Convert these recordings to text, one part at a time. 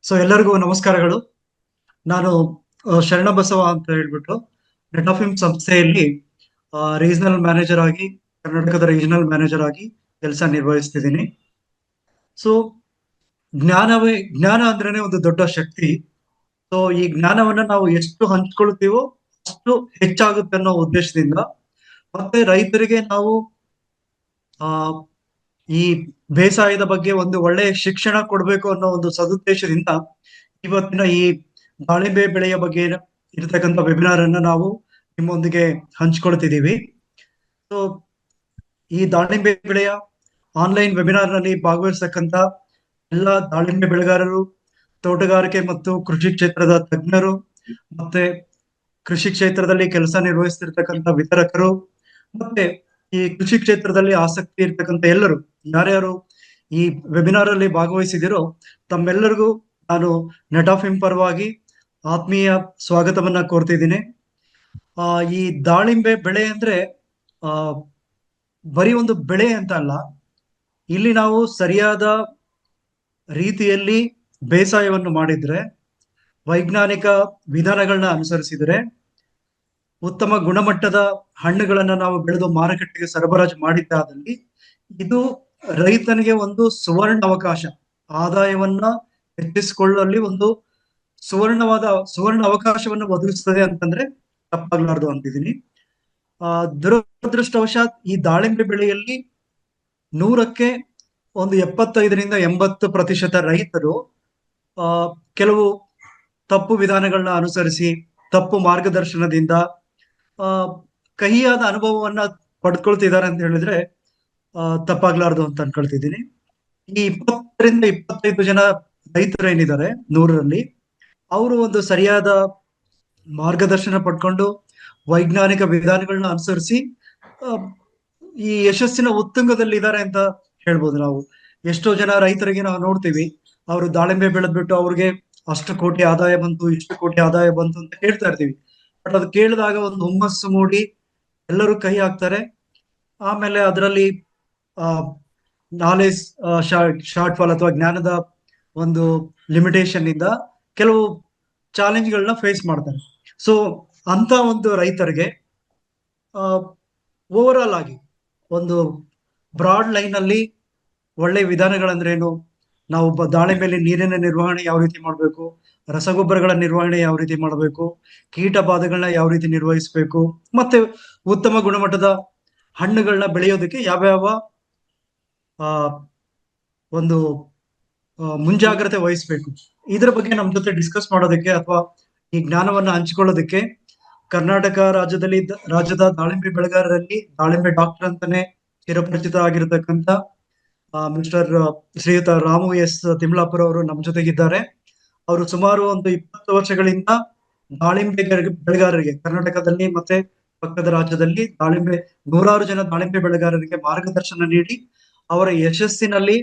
ಎಲ್ಲರಿಗೂ ನಮಸ್ಕಾರಗಳು. ನಾನು ಶರಣಬಸವ ಅಂತ ಹೇಳ್ಬಿಟ್ಟು ನೆಟಾಫಿಮ್ ಸಂಸ್ಥೆಯಲ್ಲಿ ರೀಜನಲ್ ಮ್ಯಾನೇಜರ್ ಆಗಿ, ಕರ್ನಾಟಕದ ರೀಜನಲ್ ಮ್ಯಾನೇಜರ್ ಆಗಿ ಕೆಲಸ ನಿರ್ವಹಿಸ್ತಿದ್ದೀನಿ. ಸೊ ಜ್ಞಾನ ಅಂದ್ರೇನೆ ಒಂದು ದೊಡ್ಡ ಶಕ್ತಿ. ಸೊ ಈ ಜ್ಞಾನವನ್ನ ನಾವು ಎಷ್ಟು ಹಂಚ್ಕೊಳ್ತೀವೋ ಅಷ್ಟು ಹೆಚ್ಚಾಗುತ್ತೆ ಅನ್ನೋ ಉದ್ದೇಶದಿಂದ, ಮತ್ತೆ ರೈತರಿಗೆ ನಾವು ಆ ಈ ಬೇಸಾಯದ ಬಗ್ಗೆ ಒಂದು ಒಳ್ಳೆಯ ಶಿಕ್ಷಣ ಕೊಡ್ಬೇಕು ಅನ್ನೋ ಒಂದು ಸದುದ್ದೇಶದಿಂದ ಇವತ್ತಿನ ಈ ದಾಳಿಂಬೆ ಬೆಳೆಯ ಬಗ್ಗೆ ಇರತಕ್ಕಂಥ ವೆಬಿನಾರ್ ಅನ್ನ ನಾವು ನಿಮ್ಮೊಂದಿಗೆ ಹಂಚ್ಕೊಳ್ತಿದ್ದೀವಿ. ಸೊ ಈ ದಾಳಿಂಬೆ ಬೆಳೆಯ ಆನ್ಲೈನ್ ವೆಬಿನಾರ್ ನಲ್ಲಿ ಭಾಗವಹಿಸತಕ್ಕಂತ ಎಲ್ಲ ದಾಳಿಂಬೆ ಬೆಳೆಗಾರರು, ತೋಟಗಾರಿಕೆ ಮತ್ತು ಕೃಷಿ ಕ್ಷೇತ್ರದ ತಜ್ಞರು, ಮತ್ತೆ ಕೃಷಿ ಕ್ಷೇತ್ರದಲ್ಲಿ ಕೆಲಸ ನಿರ್ವಹಿಸ್ತಿರ್ತಕ್ಕಂಥ ವಿತರಕರು, ಮತ್ತೆ ಈ ಕೃಷಿ ಕ್ಷೇತ್ರದಲ್ಲಿ ಆಸಕ್ತಿ ಇರ್ತಕ್ಕಂಥ ಎಲ್ಲರೂ ಯಾರ್ಯಾರು ಈ ವೆಬಿನಾರ್ ಅಲ್ಲಿ ಭಾಗವಹಿಸಿದಿರೋ ತಮ್ಮೆಲ್ಲರಿಗೂ ನಾನು ನೆಟಾಫಿಮ್ ಪರವಾಗಿ ಆತ್ಮೀಯ ಸ್ವಾಗತವನ್ನ ಕೋರ್ತಿದ್ದೀನಿ. ಈ ದಾಳಿಂಬೆ ಬೆಳೆ ಅಂದ್ರೆ ಆ ಬರೀ ಒಂದು ಬೆಳೆ ಅಂತ ಅಲ್ಲ, ಇಲ್ಲಿ ನಾವು ಸರಿಯಾದ ರೀತಿಯಲ್ಲಿ ಬೇಸಾಯವನ್ನು ಮಾಡಿದ್ರೆ, ವೈಜ್ಞಾನಿಕ ವಿಧಾನಗಳನ್ನ ಅನುಸರಿಸಿದ್ರೆ, ಉತ್ತಮ ಗುಣಮಟ್ಟದ ಹಣ್ಣುಗಳನ್ನ ನಾವು ಬೆಳೆದು ಮಾರುಕಟ್ಟೆಗೆ ಸರಬರಾಜು ಮಾಡಿದ್ದಾದಲ್ಲಿ ಇದು ರೈತನಿಗೆ ಒಂದು ಸುವರ್ಣ ಅವಕಾಶ, ಆದಾಯವನ್ನ ಹೆಚ್ಚಿಸಿಕೊಳ್ಳುವಲ್ಲಿ ಒಂದು ಸುವರ್ಣ ಅವಕಾಶವನ್ನು ಒದಗಿಸ್ತದೆ ಅಂತಂದ್ರೆ ತಪ್ಪಾಗ್ಲಾರ್ದು ಅಂತಿದ್ದೀನಿ. ದುರದೃಷ್ಟವಶಾತ್ ಈ ದಾಳಿಂಬೆ ಬೆಳೆಯಲ್ಲಿ 100ಕ್ಕೆ ಒಂದು 75-80% ರೈತರು ಕೆಲವು ತಪ್ಪು ವಿಧಾನಗಳನ್ನ ಅನುಸರಿಸಿ, ತಪ್ಪು ಮಾರ್ಗದರ್ಶನದಿಂದ ಕಹಿಯಾದ ಅನುಭವವನ್ನ ಪಡ್ಕೊಳ್ತಿದ್ದಾರೆ ಅಂತ ಹೇಳಿದ್ರೆ ತಪ್ಪಾಗ್ಲಾರ್ದು ಅಂತ ಅನ್ಕೊಳ್ತಿದ್ದೀನಿ. ಈ 20-25 ಜನ ರೈತರು ಏನಿದ್ದಾರೆ 100ರಲ್ಲಿ, ಅವರು ಒಂದು ಸರಿಯಾದ ಮಾರ್ಗದರ್ಶನ ಪಡ್ಕೊಂಡು ವೈಜ್ಞಾನಿಕ ವಿಧಾನಗಳನ್ನ ಅನುಸರಿಸಿ ಈ ಯಶಸ್ಸಿನ ಉತ್ತುಂಗದಲ್ಲಿ ಇದ್ದಾರೆ ಅಂತ ಹೇಳ್ಬೋದು. ನಾವು ಎಷ್ಟೋ ಜನ ರೈತರಿಗೆ ನಾವು ನೋಡ್ತೀವಿ, ಅವರು ದಾಳಿಂಬೆ ಬೆಳೆದ್ಬಿಟ್ಟು ಅವ್ರಿಗೆ ಅಷ್ಟು ಕೋಟಿ ಆದಾಯ ಬಂತು, ಇಷ್ಟು ಕೋಟಿ ಆದಾಯ ಬಂತು ಅಂತ ಹೇಳ್ತಾ ಇರ್ತೀವಿ. ಬಟ್ ಅದು ಕೇಳಿದಾಗ ಒಂದು ಹುಮ್ಮಸ್ಸು ಮೂಡಿ ಎಲ್ಲರೂ ಕೈ ಹಾಕ್ತಾರೆ. ಆಮೇಲೆ ಅದರಲ್ಲಿ ನಾಲೆಜ್ ಶಾರ್ಟ್ ಫಾಲ್ ಅಥವಾ ಜ್ಞಾನದ ಒಂದು ಲಿಮಿಟೇಷನ್ ಇಂದ ಕೆಲವು ಚಾಲೆಂಜ್ಗಳನ್ನ ಫೇಸ್ ಮಾಡ್ತಾರೆ. ಸೊ ಅಂತ ಒಂದು ರೈತರಿಗೆ ಓವರ್ ಆಲ್ ಆಗಿ ಒಂದು ಬ್ರಾಡ್ ಲೈನ್ ಅಲ್ಲಿ ಒಳ್ಳೆ ವಿಧಾನಗಳಂದ್ರೇನು, ನಾವು ದಾಳಿಂಬೆಯಲ್ಲಿ ನೀರಿನ ನಿರ್ವಹಣೆ ಯಾವ ರೀತಿ ಮಾಡಬೇಕು, ರಸಗೊಬ್ಬರಗಳ ನಿರ್ವಹಣೆ ಯಾವ ರೀತಿ ಮಾಡಬೇಕು, ಕೀಟ ಬಾಧೆಗಳನ್ನ ಯಾವ ರೀತಿ ನಿರ್ವಹಿಸಬೇಕು, ಮತ್ತೆ ಉತ್ತಮ ಗುಣಮಟ್ಟದ ಹಣ್ಣುಗಳನ್ನ ಬೆಳೆಯೋದಕ್ಕೆ ಯಾವ್ಯಾವ ಒಂದು ಮುಂಜಾಗ್ರತೆ ವಹಿಸ್ಬೇಕು, ಇದ್ರ ಬಗ್ಗೆ ನಮ್ಮ ಜೊತೆ ಡಿಸ್ಕಸ್ ಮಾಡೋದಕ್ಕೆ ಅಥವಾ ಈ ಜ್ಞಾನವನ್ನ ಹಂಚಿಕೊಳ್ಳೋದಕ್ಕೆ ಕರ್ನಾಟಕ ರಾಜ್ಯದ ದಾಳಿಂಬೆ ಬೆಳೆಗಾರರಲ್ಲಿ ದಾಳಿಂಬೆ ಡಾಕ್ಟರ್ ಅಂತಾನೆ ಚಿರಪರಿಚಿತ ಆಗಿರತಕ್ಕಂತ ಮಿಸ್ಟರ್ ಶ್ರೀಯುತ ರಾಮು ಎಸ್ ತಿಮ್ಲಾಪುರ ಅವರು ನಮ್ಮ ಜೊತೆಗಿದ್ದಾರೆ. ಅವರು ಸುಮಾರು ಒಂದು 20 ವರ್ಷಗಳಿಂದ ದಾಳಿಂಬೆ ಬೆಳೆಗಾರರಿಗೆ ಕರ್ನಾಟಕದಲ್ಲಿ ಮತ್ತೆ ಪಕ್ಕದ ರಾಜ್ಯದಲ್ಲಿ ನೂರಾರು ಜನ ದಾಳಿಂಬೆ ಬೆಳೆಗಾರರಿಗೆ ಮಾರ್ಗದರ್ಶನ ನೀಡಿ ಅವರ ಯಶಸ್ಸಿನಲ್ಲಿ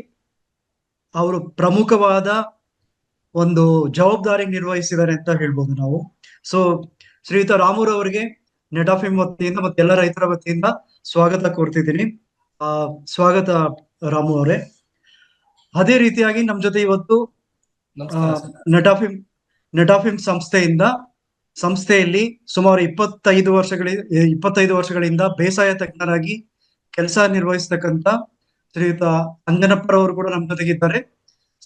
ಅವರು ಪ್ರಮುಖವಾದ ಒಂದು ಜವಾಬ್ದಾರಿ ನಿರ್ವಹಿಸಿದ್ದಾರೆ ಅಂತ ಹೇಳ್ಬೋದು ನಾವು. ಸೊ ಶ್ರೀಯುತ ರಾಮೂರ್ ಅವರಿಗೆ ನೆಟಾಫಿಮ್ ವತಿಯಿಂದ ಮತ್ತೆ ಎಲ್ಲ ರೈತರ ವತಿಯಿಂದ ಸ್ವಾಗತ ಕೋರ್ತಿದ್ದೀನಿ. ಸ್ವಾಗತ ರಾಮು ಅವರೇ. ಅದೇ ರೀತಿಯಾಗಿ ನಮ್ ಜೊತೆ ಇವತ್ತು ನೆಟಾಫಿಮ್ ಸಂಸ್ಥೆಯಲ್ಲಿ ಸುಮಾರು 25 ವರ್ಷಗಳಿಂದ ಬೇಸಾಯ ತಜ್ಞರಾಗಿ ಕೆಲಸ ನಿರ್ವಹಿಸ್ತಕ್ಕಂತ ಶ್ರೀಯುತ ಅಂಜನಪ್ಪರವರು ಕೂಡ ನಮ್ಮ ಜೊತೆಗಿದ್ದಾರೆ.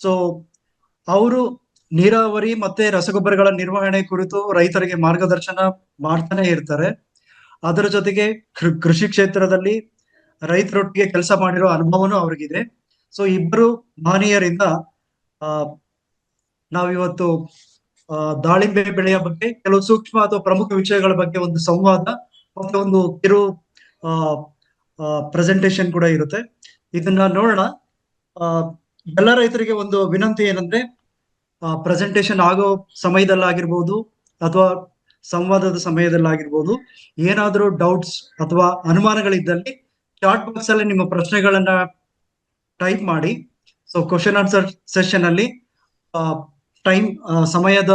ಸೊ ಅವರು ನೀರಾವರಿ ಮತ್ತೆ ರಸಗೊಬ್ಬರಗಳ ನಿರ್ವಹಣೆ ಕುರಿತು ರೈತರಿಗೆ ಮಾರ್ಗದರ್ಶನ ಮಾಡ್ತಾನೆ ಇರ್ತಾರೆ. ಅದರ ಜೊತೆಗೆ ಕೃಷಿ ಕ್ಷೇತ್ರದಲ್ಲಿ ರೈತರೊಟ್ಟಿಗೆ ಕೆಲಸ ಮಾಡಿರೋ ಅನುಭವನೂ ಅವ್ರಿಗಿದೆ. ಸೊ ಇಬ್ಬರು ಮಹನೀಯರಿಂದ ನಾವಿವತ್ತು ದಾಳಿಂಬೆ ಬೆಳೆಯ ಬಗ್ಗೆ ಕೆಲವು ಸೂಕ್ಷ್ಮ ಅಥವಾ ಪ್ರಮುಖ ವಿಷಯಗಳ ಬಗ್ಗೆ ಒಂದು ಸಂವಾದ ಮತ್ತೆ ಒಂದು ಕಿರು ಪ್ರೆಸೆಂಟೇಶನ್ ಕೂಡ ಇರುತ್ತೆ. ಇದನ್ನ ನೋಡೋಣ. ಎಲ್ಲ ರೈತರಿಗೆ ಒಂದು ವಿನಂತಿ ಏನಂದ್ರೆ, ಪ್ರೆಸೆಂಟೇಶನ್ ಆಗೋ ಸಮಯದಲ್ಲಾಗಿರ್ಬೋದು ಅಥವಾ ಸಂವಾದದ ಸಮಯದಲ್ಲಾಗಿರ್ಬೋದು, ಏನಾದರೂ ಡೌಟ್ಸ್ ಅಥವಾ ಅನುಮಾನಗಳಿದ್ದಲ್ಲಿ ಚಾಟ್ ಬಾಕ್ಸ್ ಅಲ್ಲಿ ನಿಮ್ಮ ಪ್ರಶ್ನೆಗಳನ್ನ ಟೈಪ್ ಮಾಡಿ. ಸೊ ಕ್ವಶನ್ ಆನ್ಸರ್ ಸೆಷನ್ ಅಲ್ಲಿ ಸಮಯದ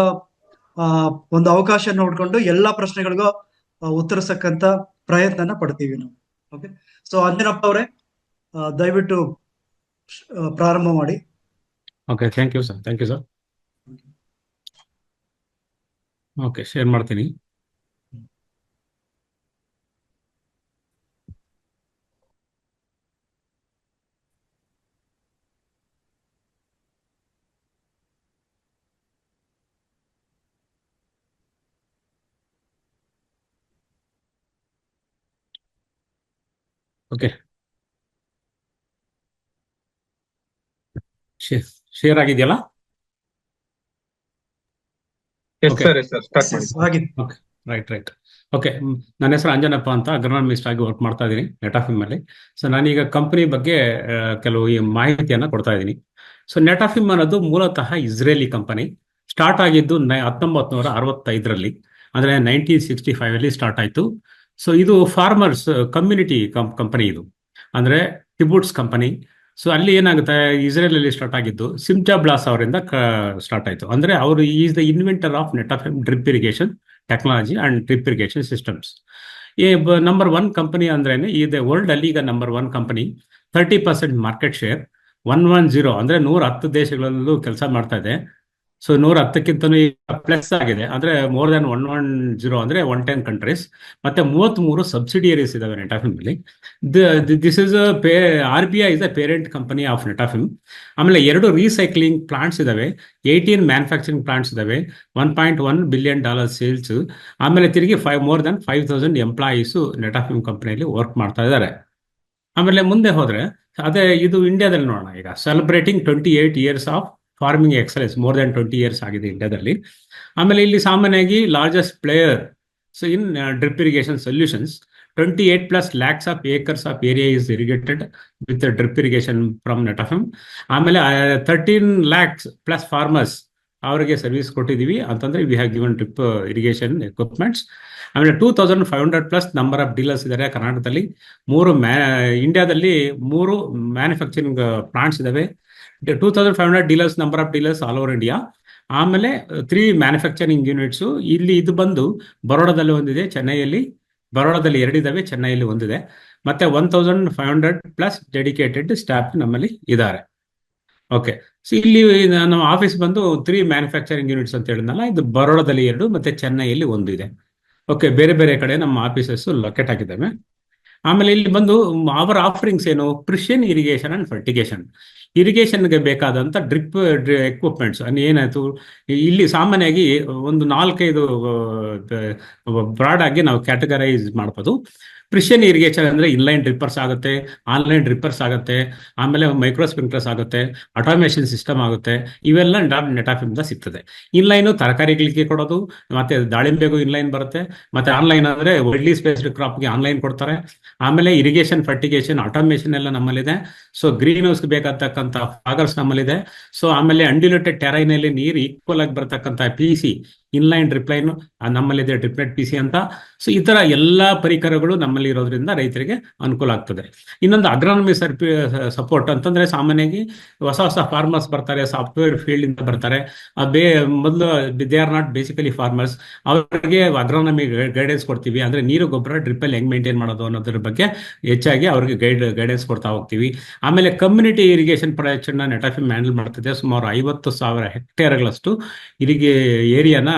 ಒಂದು ಅವಕಾಶ ನೋಡ್ಕೊಂಡು ಎಲ್ಲಾ ಪ್ರಶ್ನೆಗಳಿಗೂ ಉತ್ತರಿಸಕ್ಕಂತ ಪ್ರಯತ್ನನ ಪಡ್ತೀವಿ ನಾವು. ಓಕೆ, ಸೊ ಅಂಜನಪ್ಪ ಅವರೇ ದಯವಿಟ್ಟು ಪ್ರಾರಂಭ ಮಾಡಿ. Okay, thank you sir. Okay, share ಮಾಡ್ತೀನಿ. ಓಕೆ, ಶೇರ್ ಆಗಿದೆಯಲ್ಲ? Yes sir, yes sir, start ಮಾಡಿ. ಆಗಿದೆ. Okay, right. ಓಕೆ, ನನ್ನ ಹೆಸರು ಅಂಜನಪ್ಪ ಅಂತ, ಅಗ್ರನಾಮಿಸ್ಟ್ ಆಗಿ ವರ್ಕ್ ಮಾಡ್ತಾ ಇದ್ದೀನಿ ನೆಟಾಫಿಮ್ ಅಲ್ಲಿ. ಸೊ ನಾನೀಗ ಕಂಪನಿ ಬಗ್ಗೆ ಕೆಲವು ಈ ಮಾಹಿತಿಯನ್ನು ಕೊಡ್ತಾ ಇದ್ದೀನಿ. ಸೊ ನೆಟಾಫಿಮ್ ಅನ್ನೋದು ಮೂಲತಃ ಇಸ್ರೇಲಿ ಕಂಪನಿ. ಸ್ಟಾರ್ಟ್ ಆಗಿದ್ದು 1965ರಲ್ಲಿ, ಅಂದರೆ 1965 ಅಲ್ಲಿ ಸ್ಟಾರ್ಟ್ ಆಯಿತು. ಸೊ ಇದು ಫಾರ್ಮರ್ಸ್ ಕಮ್ಯುನಿಟಿ ಕಂಪನಿ ಇದು, ಅಂದರೆ ಕಿಬುಟ್ಸ್ ಕಂಪನಿ. ಸೊ ಅಲ್ಲಿ ಏನಾಗುತ್ತೆ, ಇಸ್ರೇಲಲ್ಲಿ ಸ್ಟಾರ್ಟ್ ಆಗಿದ್ದು ಸಿಮ್ಟಾ ಬ್ಲಾಸ್ ಅವರಿಂದ ಸ್ಟಾರ್ಟ್ ಆಯಿತು. ಅಂದರೆ ಅವರು is the inventor of Netafim drip irrigation technology and drip irrigation systems. Number 1 company ಅಂದ್ರೇನೆ ಇದೆ ವರ್ಲ್ಡ್ ಅಲ್ಲಿ. ಈಗ ನಂಬರ್ 1 ಕಂಪನಿ, 30% ಮಾರ್ಕೆಟ್ ಶೇರ್, 110 ಅಂದರೆ 110 ದೇಶಗಳಲ್ಲೂ ಕೆಲಸ ಮಾಡ್ತಾ ಇದೆ. ಸೊ 110ಕ್ಕಿಂತನೂ ಪ್ಲಸ್ ಆಗಿದೆ, ಅಂದ್ರೆ ಮೋರ್ ದನ್ 110 ಅಂದ್ರೆ 110 ಕಂಟ್ರೀಸ್. ಮತ್ತೆ 33 ಸಬ್ಸಿಡಿಯರೀಸ್ ಇದಾವೆ ನೆಟಾಫಿಮ್ ಅಲ್ಲಿ. This is RBI is the parent company of Netafim. ಆಮೇಲೆ 2 ರೀಸೈಕ್ಲಿಂಗ್ ಪ್ಲಾಂಟ್ಸ್ ಇದಾವೆ, 18 ಮ್ಯಾನುಫ್ಯಾಕ್ಚರಿಂಗ್ ಪ್ಲಾಂಟ್ಸ್ ಇದಾವೆ, $1.1 ಬಿಲಿಯನ್ ಸೇಲ್ಸ್. ಆಮೇಲೆ ತಿರುಗಿ ಮೋರ್ ದನ್ 5,000 ಎಂಪ್ಲಾಯೀಸು ನೆಟಾಫಿಮ್ ಕಂಪನಿಯಲ್ಲಿ ವರ್ಕ್ ಮಾಡ್ತಾ ಇದ್ದಾರೆ. ಆಮೇಲೆ ಮುಂದೆ ಹೋದ್ರೆ ಅದೇ ಇದು ಇಂಡಿಯಾದಲ್ಲಿ ನೋಡೋಣ. ಈಗ celebrating 28 years of farming excellence, more than 20 years ಆಗಿದೆ ಇಂಡಿಯಾದಲ್ಲಿ. ಆಮೇಲೆ ಇಲ್ಲಿ ಸಾಮಾನ್ಯವಾಗಿ largest player so in drip irrigation solutions. 28+ lakhs of acres of area is irrigated with drip irrigation from Netafim. ಆಮೇಲೆ 13 lakhs+ ಫಾರ್ಮರ್ಸ್ ಅವರಿಗೆ ಸರ್ವಿಸ್ ಕೊಟ್ಟಿದ್ದೀವಿ ಅಂತಂದ್ರೆ we have given drip irrigation equipments. ಆಮೇಲೆ 2,500+ ನಂಬರ್ ಆಫ್ ಡೀಲರ್ಸ್ ಇದ್ದಾರೆ ಕರ್ನಾಟಕದಲ್ಲಿ. ಇಂಡಿಯಾದಲ್ಲಿ 3 manufacturing plants ಇದಾವೆ. 2,500 dealers, number of dealers all over India. ಆಮೇಲೆ 3 ಮ್ಯಾನುಫ್ಯಾಕ್ಚರಿಂಗ್ ಯೂನಿಟ್ಸು ಇಲ್ಲಿ. ಇದು ಬಂದು ಬರೋಡಾದಲ್ಲಿ ಒಂದಿದೆ, ಚೆನ್ನೈಯಲ್ಲಿ. ಬರೋಡಾದಲ್ಲಿ 2 ಇದಾವೆ, ಚೆನ್ನೈಯಲ್ಲಿ ಒಂದಿದೆ. ಮತ್ತೆ 1,500+ ಡೆಡಿಕೇಟೆಡ್ ಸ್ಟಾಫ್ ನಮ್ಮಲ್ಲಿ ಇದ್ದಾರೆ. ಓಕೆ, ಸೊ ಇಲ್ಲಿ ನಮ್ಮ ಆಫೀಸ್ ಬಂದು 3 ಮ್ಯಾನುಫ್ಯಾಕ್ಚರಿಂಗ್ ಯೂನಿಟ್ಸ್ ಅಂತ ಹೇಳಿದ್ನಲ್ಲ, ಇದು ಬರೋಡಾದಲ್ಲಿ 2 ಮತ್ತೆ ಚೆನ್ನೈಯಲ್ಲಿ 1 ಇದೆ. ಓಕೆ, ಬೇರೆ ಬೇರೆ ಕಡೆ ನಮ್ಮ ಆಫೀಸಸ್ ಲೊಕೇಟ್ ಆಗಿದ್ದಾವೆ. ಆಮೇಲೆ ಇಲ್ಲಿ ಬಂದು ಅವರ ಆಫರಿಂಗ್ಸ್ ಏನು, ಪ್ರಿಷನ್ ಇರಿಗೇಷನ್ ಅಂಡ್ ಫರ್ಟಿಗೇಷನ್. ಇರಿಗೇಷನ್ಗೆ ಬೇಕಾದಂಥ ಡ್ರಿಪ್ ಎಕ್ವಿಪ್ಮೆಂಟ್ಸ್ ಏನಾಯ್ತು, ಇಲ್ಲಿ ಸಾಮಾನ್ಯವಾಗಿ ಒಂದು 4-5 ಬ್ರಾಡ್ ಆಗಿ ನಾವು ಕ್ಯಾಟಗರೈಸ್ ಮಾಡ್ಬೋದು. ಪ್ರಿಷನ್ ಇರಿಗೇಷನ್ ಅಂದರೆ ಇನ್ಲೈನ್ ಡ್ರಿಪ್ಪರ್ಸ್ ಆಗುತ್ತೆ, ಆನ್ಲೈನ್ ಡ್ರಿಪ್ಪರ್ಸ್ ಆಗುತ್ತೆ, ಆಮೇಲೆ ಮೈಕ್ರೋ ಸ್ಪ್ರಿಂಕ್ಲರ್ಸ್ ಆಗುತ್ತೆ, ಆಟೋಮೇಷನ್ ಸಿಸ್ಟಮ್ ಆಗುತ್ತೆ. ಇವೆಲ್ಲ ನೆಟಾಫಿಮ್ದ ಸಿಗ್ತದೆ. ಇನ್ಲೈನು ತರಕಾರಿಗಳಿಗೆ ಕೊಡೋದು, ಮತ್ತೆ ದಾಳಿಂಬೆಗೂ ಇನ್ಲೈನ್ ಬರುತ್ತೆ. ಮತ್ತೆ ಆನ್ಲೈನ್ ಅಂದರೆ ವೈಡ್ಲಿ ಸ್ಪೇಸ್ಡ್ ಕ್ರಾಪ್ಗೆ ಆನ್ಲೈನ್ ಕೊಡ್ತಾರೆ. ಆಮೇಲೆ ಇರಿಗೇಷನ್ ಫರ್ಟಿಗೇಷನ್ ಆಟೋಮೇಷನ್ ಎಲ್ಲ ನಮ್ಮಲ್ಲಿದೆ. ಸೊ ಗ್ರೀನ್ ಹೌಸ್ಗೆ ಬೇಕಾಗ್ತಕ್ಕಂಥ ಫಾಗರ್ಸ್ ನಮ್ಮಲ್ಲಿದೆ. ಸೊ ಆಮೇಲೆ ಅನ್ಡಿಲ್ಯೂಟೆಡ್ ಟೆರೈನಲ್ಲಿ ನೀರು ಈಕ್ವಲ್ ಆಗಿ ಬರ್ತಕ್ಕಂಥ PC ಇನ್ಲೈನ್ ಡ್ರಿಪ್ಲೈನ್ ನಮ್ಮಲ್ಲಿದೆ, ಡ್ರಿಪ್ನೆಟ್ PC ಅಂತ. ಸೊ ಈ ತರ ಎಲ್ಲ ಪರಿಕರಗಳು ನಮ್ಮಲ್ಲಿ ಇರೋದ್ರಿಂದ ರೈತರಿಗೆ ಅನುಕೂಲ ಆಗ್ತದೆ. ಇನ್ನೊಂದು ಅಗ್ರಾನಮಿ ಸಪೋರ್ಟ್ ಅಂತಂದ್ರೆ ಸಾಮಾನ್ಯವಾಗಿ ಹೊಸ ಫಾರ್ಮರ್ಸ್ ಬರ್ತಾರೆ, ಸಾಫ್ಟ್ವೇರ್ ಫೀಲ್ಡ್ ಇಂದ ಬರ್ತಾರೆ. ಮೊದಲು they are not basically farmers, ಅವರಿಗೆ ಅಗ್ರಾನಮಿ ಗೈಡೆನ್ಸ್ ಕೊಡ್ತೀವಿ. ಅಂದ್ರೆ ನೀರು ಗೊಬ್ಬರ ಡ್ರಿಪ್ಪಲ್ಲಿ ಹೆಂಗ್ ಮೇಂಟೈನ್ ಮಾಡೋದು ಅನ್ನೋದ್ರ ಬಗ್ಗೆ ಹೆಚ್ಚಾಗಿ ಅವ್ರಿಗೆ ಗೈಡೆನ್ಸ್ ಕೊಡ್ತಾ ಹೋಗ್ತೀವಿ. ಆಮೇಲೆ ಕಮ್ಯುನಿಟಿ ಇರಿಗೇಷನ್ ಪ್ರಾಜೆಕ್ಟ್ ನೆಟಾಫಿಮ್ ಹ್ಯಾಂಡಲ್ ಮಾಡ್ತಿದೆ. ಸುಮಾರು 50,000 ಹೆಕ್ಟೇರ್ಗಳಷ್ಟು ಏರಿಯಾನ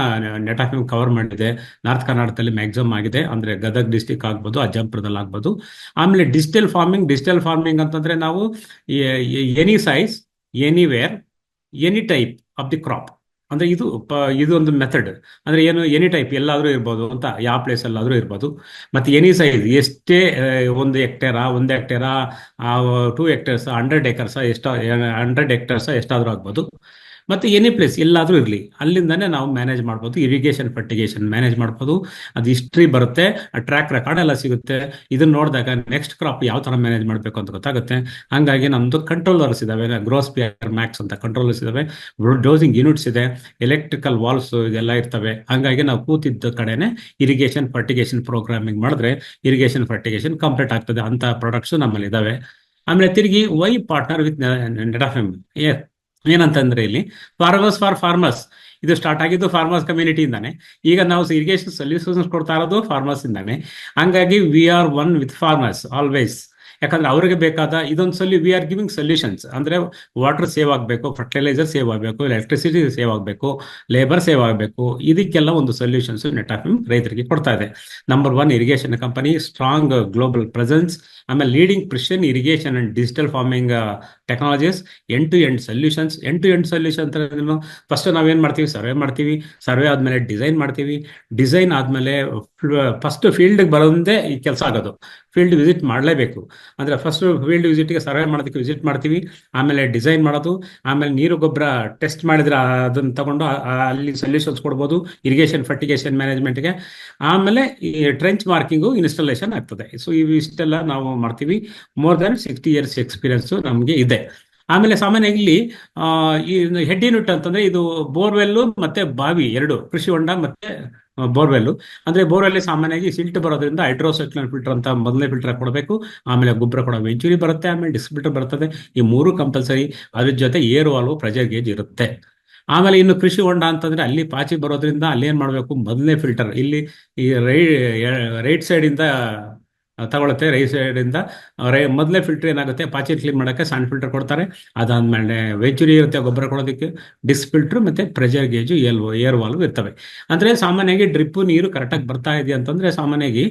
ನೆಟಾಫಿಮ್ ಕವರ್ ಮಾಡಿದೆ. ನಾರ್ತ್ ಕರ್ನಾಟಕದಲ್ಲಿ ಮ್ಯಾಕ್ಸಿಮಮ್ ಆಗಿದೆ, ಅಂದ್ರೆ ಗದಗ್ ಡಿಸ್ಟಿಕ್ ಆಗ್ಬೋದು, ಅಜ್ಜಂಪುರದಲ್ಲಿ ಆಗ್ಬೋದು. ಆಮೇಲೆ ಡಿಜಿಟಲ್ ಫಾರ್ಮಿಂಗ್ ಅಂತಂದ್ರೆ ನಾವು any size, anywhere, any type of the crop. ಅಂದ್ರೆ ಇದು ಒಂದು ಮೆಥಡ್. ಅಂದ್ರೆ ಏನು, ಎನಿ ಟೈಪ್ ಎಲ್ಲಾದ್ರೂ ಇರ್ಬೋದು ಅಂತ, ಯಾವ ಪ್ಲೇಸ್ ಅಲ್ಲಾದ್ರೂ ಇರ್ಬೋದು. ಮತ್ತೆ ಎನಿ ಸೈಜ್, ಎಷ್ಟೇ 1 ಹೆಕ್ಟೇರಾ, 2 ಹೆಕ್ಟೇರ್ಸ್, 100 ಏಕರ್ಸ್, 100 ಹೆಕ್ಟೇರ್ಸ್ ಎಷ್ಟಾದ್ರೂ ಆಗ್ಬೋದು. ಮತ್ತೆ ಎನಿ ಪ್ಲೇಸ್ ಎಲ್ಲಾದ್ರೂ ಇರಲಿ, ಅಲ್ಲಿಂದಾನೇ ನಾವು ಮ್ಯಾನೇಜ್ ಮಾಡ್ಬೋದು. ಇರಿಗೇಷನ್ ಫರ್ಟಿಗೇಷನ್ ಮ್ಯಾನೇಜ್ ಮಾಡ್ಬೋದು. ಅದು ಹಿಸ್ಟ್ರಿ ಬರುತ್ತೆ, ಟ್ರ್ಯಾಕ್ ರೆಕಾರ್ಡ್ ಎಲ್ಲ ಸಿಗುತ್ತೆ. ಇದನ್ನ ನೋಡಿದಾಗ ನೆಕ್ಸ್ಟ್ ಕ್ರಾಪ್ ಯಾವ ತರ ಮ್ಯಾನೇಜ್ ಮಾಡಬೇಕು ಅಂತ ಗೊತ್ತಾಗುತ್ತೆ. ಹಂಗಾಗಿ ನಮ್ದು ಕಂಟ್ರೋಲರ್ಸ್ ಇದಾವೆ, ಗ್ರೋಸ್ಪಿಯರ್ ಮ್ಯಾಕ್ಸ್ ಅಂತ ಕಂಟ್ರೋಲರ್ಸ್ ಇದಾವೆ, ಡೋಸಿಂಗ್ ಯೂನಿಟ್ಸ್ ಇದೆ, ಎಲೆಕ್ಟ್ರಿಕಲ್ ವಾಲ್ವ್ಸ್ ಇದೆಲ್ಲ ಇರ್ತವೆ. ಹಂಗಾಗಿ ನಾವು ಕೂತಿದ್ದ ಕಡೆನೆ ಇರಿಗೇಷನ್ ಫರ್ಟಿಗೇಷನ್ ಪ್ರೋಗ್ರಾಮಿಂಗ್ ಮಾಡಿದ್ರೆ ಇರಿಗೇಷನ್ ಫರ್ಟಿಗೇಷನ್ ಕಂಪ್ಲೀಟ್ ಆಗ್ತದೆ. ಅಂತ ಪ್ರಾಡಕ್ಟ್ಸ್ ನಮ್ಮಲ್ಲಿ ಇದಾವೆ. ಆಮೇಲೆ ತಿರುಗಿ ವೈ ಪಾರ್ಟ್ನರ್ ವಿತ್ ನೆಟಾಫಿಮ್ ಏನಂತಂದ್ರೆ, ಇಲ್ಲಿ ಫಾರ್ಮರ್ಸ್ ಇದು ಸ್ಟಾರ್ಟ್ ಆಗಿದ್ದು ಫಾರ್ಮರ್ಸ್ ಕಮ್ಯುನಿಟಿಯಿಂದಾನೆ. ಈಗ ನಾವು ಇರಿಗೇಷನ್ ಸೊಲ್ಯೂಷನ್ಸ್ ಕೊಡ್ತಾ ಇರೋದು ಫಾರ್ಮರ್ಸ್ ಇಂದಾನೆ. ಹಂಗಾಗಿ we are one with farmers always. ಯಾಕಂದ್ರೆ ಅವ್ರಿಗೆ ಬೇಕಾದ ಇದೊಂದು ವಿ ಆರ್ ಗಿವಿಂಗ್ ಸೊಲ್ಯೂಷನ್ಸ್. ಅಂದ್ರೆ ವಾಟರ್ ಸೇವ್ ಆಗಬೇಕು, ಫರ್ಟಿಲೈಸರ್ ಸೇವ್ ಆಗಬೇಕು, ಎಲೆಕ್ಟ್ರಿಸಿಟಿ ಸೇವ್ ಆಗಬೇಕು, ಲೇಬರ್ ಸೇವ್ ಆಗಬೇಕು. ಇದಕ್ಕೆಲ್ಲ ಒಂದು ಸೊಲ್ಯೂಷನ್ಸ್ ನೆಟಾಫಿಮ್ ರೈತರಿಗೆ ಕೊಡ್ತಾ ಇದೆ. Number 1 irrigation company, strong global presence, ಆಮೇಲೆ leading precision irrigation and digital farming technologies, end to end solutions. End to end solution ಅಂತ ಫಸ್ಟ್ ನಾವೇನ್ ಮಾಡ್ತೀವಿ, ಸರ್ವೆ ಮಾಡ್ತೀವಿ, ಸರ್ವೆ ಆದ್ಮೇಲೆ ಡಿಸೈನ್ ಮಾಡ್ತೀವಿ, ಡಿಸೈನ್ ಆದ್ಮೇಲೆ ಫಸ್ಟ್ ಫೀಲ್ಡ್ಗೆ ಬರೋದೇ ಈ ಕೆಲಸ ಆಗೋದು. ಫೀಲ್ಡ್ ವಿಸಿಟ್ ಮಾಡಲೇಬೇಕು. ಅಂದ್ರೆ ಫಸ್ಟ್ ಫೀಲ್ಡ್ ವಿಸಿಟ್ಗೆ ಸರ್ವೆ ಮಾಡೋದಕ್ಕೆ ವಿಸಿಟ್ ಮಾಡ್ತೀವಿ, ಆಮೇಲೆ ಡಿಸೈನ್ ಮಾಡೋದು, ಆಮೇಲೆ ನೀರು ಗೊಬ್ಬರ ಟೆಸ್ಟ್ ಮಾಡಿದ್ರೆ ಅದನ್ನ ತಗೊಂಡು ಅಲ್ಲಿ ಸೊಲ್ಯೂಷನ್ಸ್ ಕೊಡ್ಬೋದು ಇರಿಗೇಷನ್ ಫರ್ಟಿಗೇಷನ್ ಮ್ಯಾನೇಜ್ಮೆಂಟ್ಗೆ. ಆಮೇಲೆ ಈ ಟ್ರೆಂಚ್ ಮಾರ್ಕಿಂಗು ಇನ್ಸ್ಟಾಲೇಷನ್ ಆಗ್ತದೆ. ಸೊ ಇವಿಷ್ಟೆಲ್ಲ ನಾವು ಮಾಡ್ತೀವಿ. ಮೋರ್ ದನ್ 60 years ಎಕ್ಸ್ಪೀರಿಯನ್ಸ್ ನಮಗೆ ಇದೆ. ಆಮೇಲೆ ಸಾಮಾನ್ಯ ಇಲ್ಲಿ ಈ ಹೆಡ್ ಯೂನಿಟ್ ಅಂತಂದ್ರೆ ಇದು ಬೋರ್ವೆಲ್ಲು ಮತ್ತೆ ಬಾವಿ ಎರಡು, ಕೃಷಿ ಹೊಂಡ ಮತ್ತೆ ಬೋರ್ವೆಲ್ಲು. ಅಂದ್ರೆ ಬೋರ್ವೆಲ್ ಸಾಮಾನ್ಯವಾಗಿ ಸಿಲ್ಟ್ ಬರೋದ್ರಿಂದ ಹೈಡ್ರೋಸೈಕ್ಲೋನ್ ಫಿಲ್ಟರ್ ಅಂತ ಮೊದಲನೇ ಫಿಲ್ಟರ್ ಕೊಡಬೇಕು, ಆಮೇಲೆ ಗೊಬ್ಬರ ಕೊಡೋ ವೆಂಚುರಿ ಬರುತ್ತೆ, ಆಮೇಲೆ ಡಿಸ್ಟ್ರಿಬ್ಯೂಟರ್ ಬರ್ತದೆ. ಈ 3 ಕಂಪಲ್ಸರಿ. ಅದ್ರ ಜೊತೆ ಏರ್ ವಾಲ್ವ್ ಪ್ರೆಷರ್ ಗೇಜ್ ಇರುತ್ತೆ. ಆಮೇಲೆ ಇನ್ನು ಕೃಷಿ ಹೊಂಡ ಅಂತಂದ್ರೆ ಅಲ್ಲಿ ಪಾಚಿ ಬರೋದ್ರಿಂದ ಅಲ್ಲಿ ಏನ್ ಮಾಡ್ಬೇಕು, ಮೊದಲನೇ ಫಿಲ್ಟರ್ ಇಲ್ಲಿ ಈ ರೈಟ್ ಸೈಡ್ ಇಂದ ತಗೊಳುತ್ತೆ. ರೈಟ್ ಸೈಡ್ ಇಂದ ಮೊದಲೇ ಫಿಲ್ಟರ್ ಏನಾಗುತ್ತೆ, ಪಾಚಿ ಕ್ಲೀನ್ ಮಾಡೋಕ್ಕೆ ಸಣ್ಣ ಫಿಲ್ಟರ್ ಕೊಡ್ತಾರೆ. ಅದಾದ್ಮೇಲೆ ವೆಂಚುರಿ ಇರುತ್ತೆ ಗೊಬ್ಬರ ಕೊಡೋದಕ್ಕೆ, ಡಿಸ್ ಫಿಲ್ಟರ್ ಮತ್ತೆ ಪ್ರೆಷರ್ ಗೇಜು ಏರ್ ವಾಲ್ವ್ ಇರ್ತವೆ. ಅಂದ್ರೆ ಸಾಮಾನ್ಯವಾಗಿ ಡ್ರಿಪ್ ನೀರು ಕರೆಕ್ಟಾಗಿ ಬರ್ತಾ ಇದೆ ಅಂತಂದ್ರೆ ಸಾಮಾನ್ಯವಾಗಿ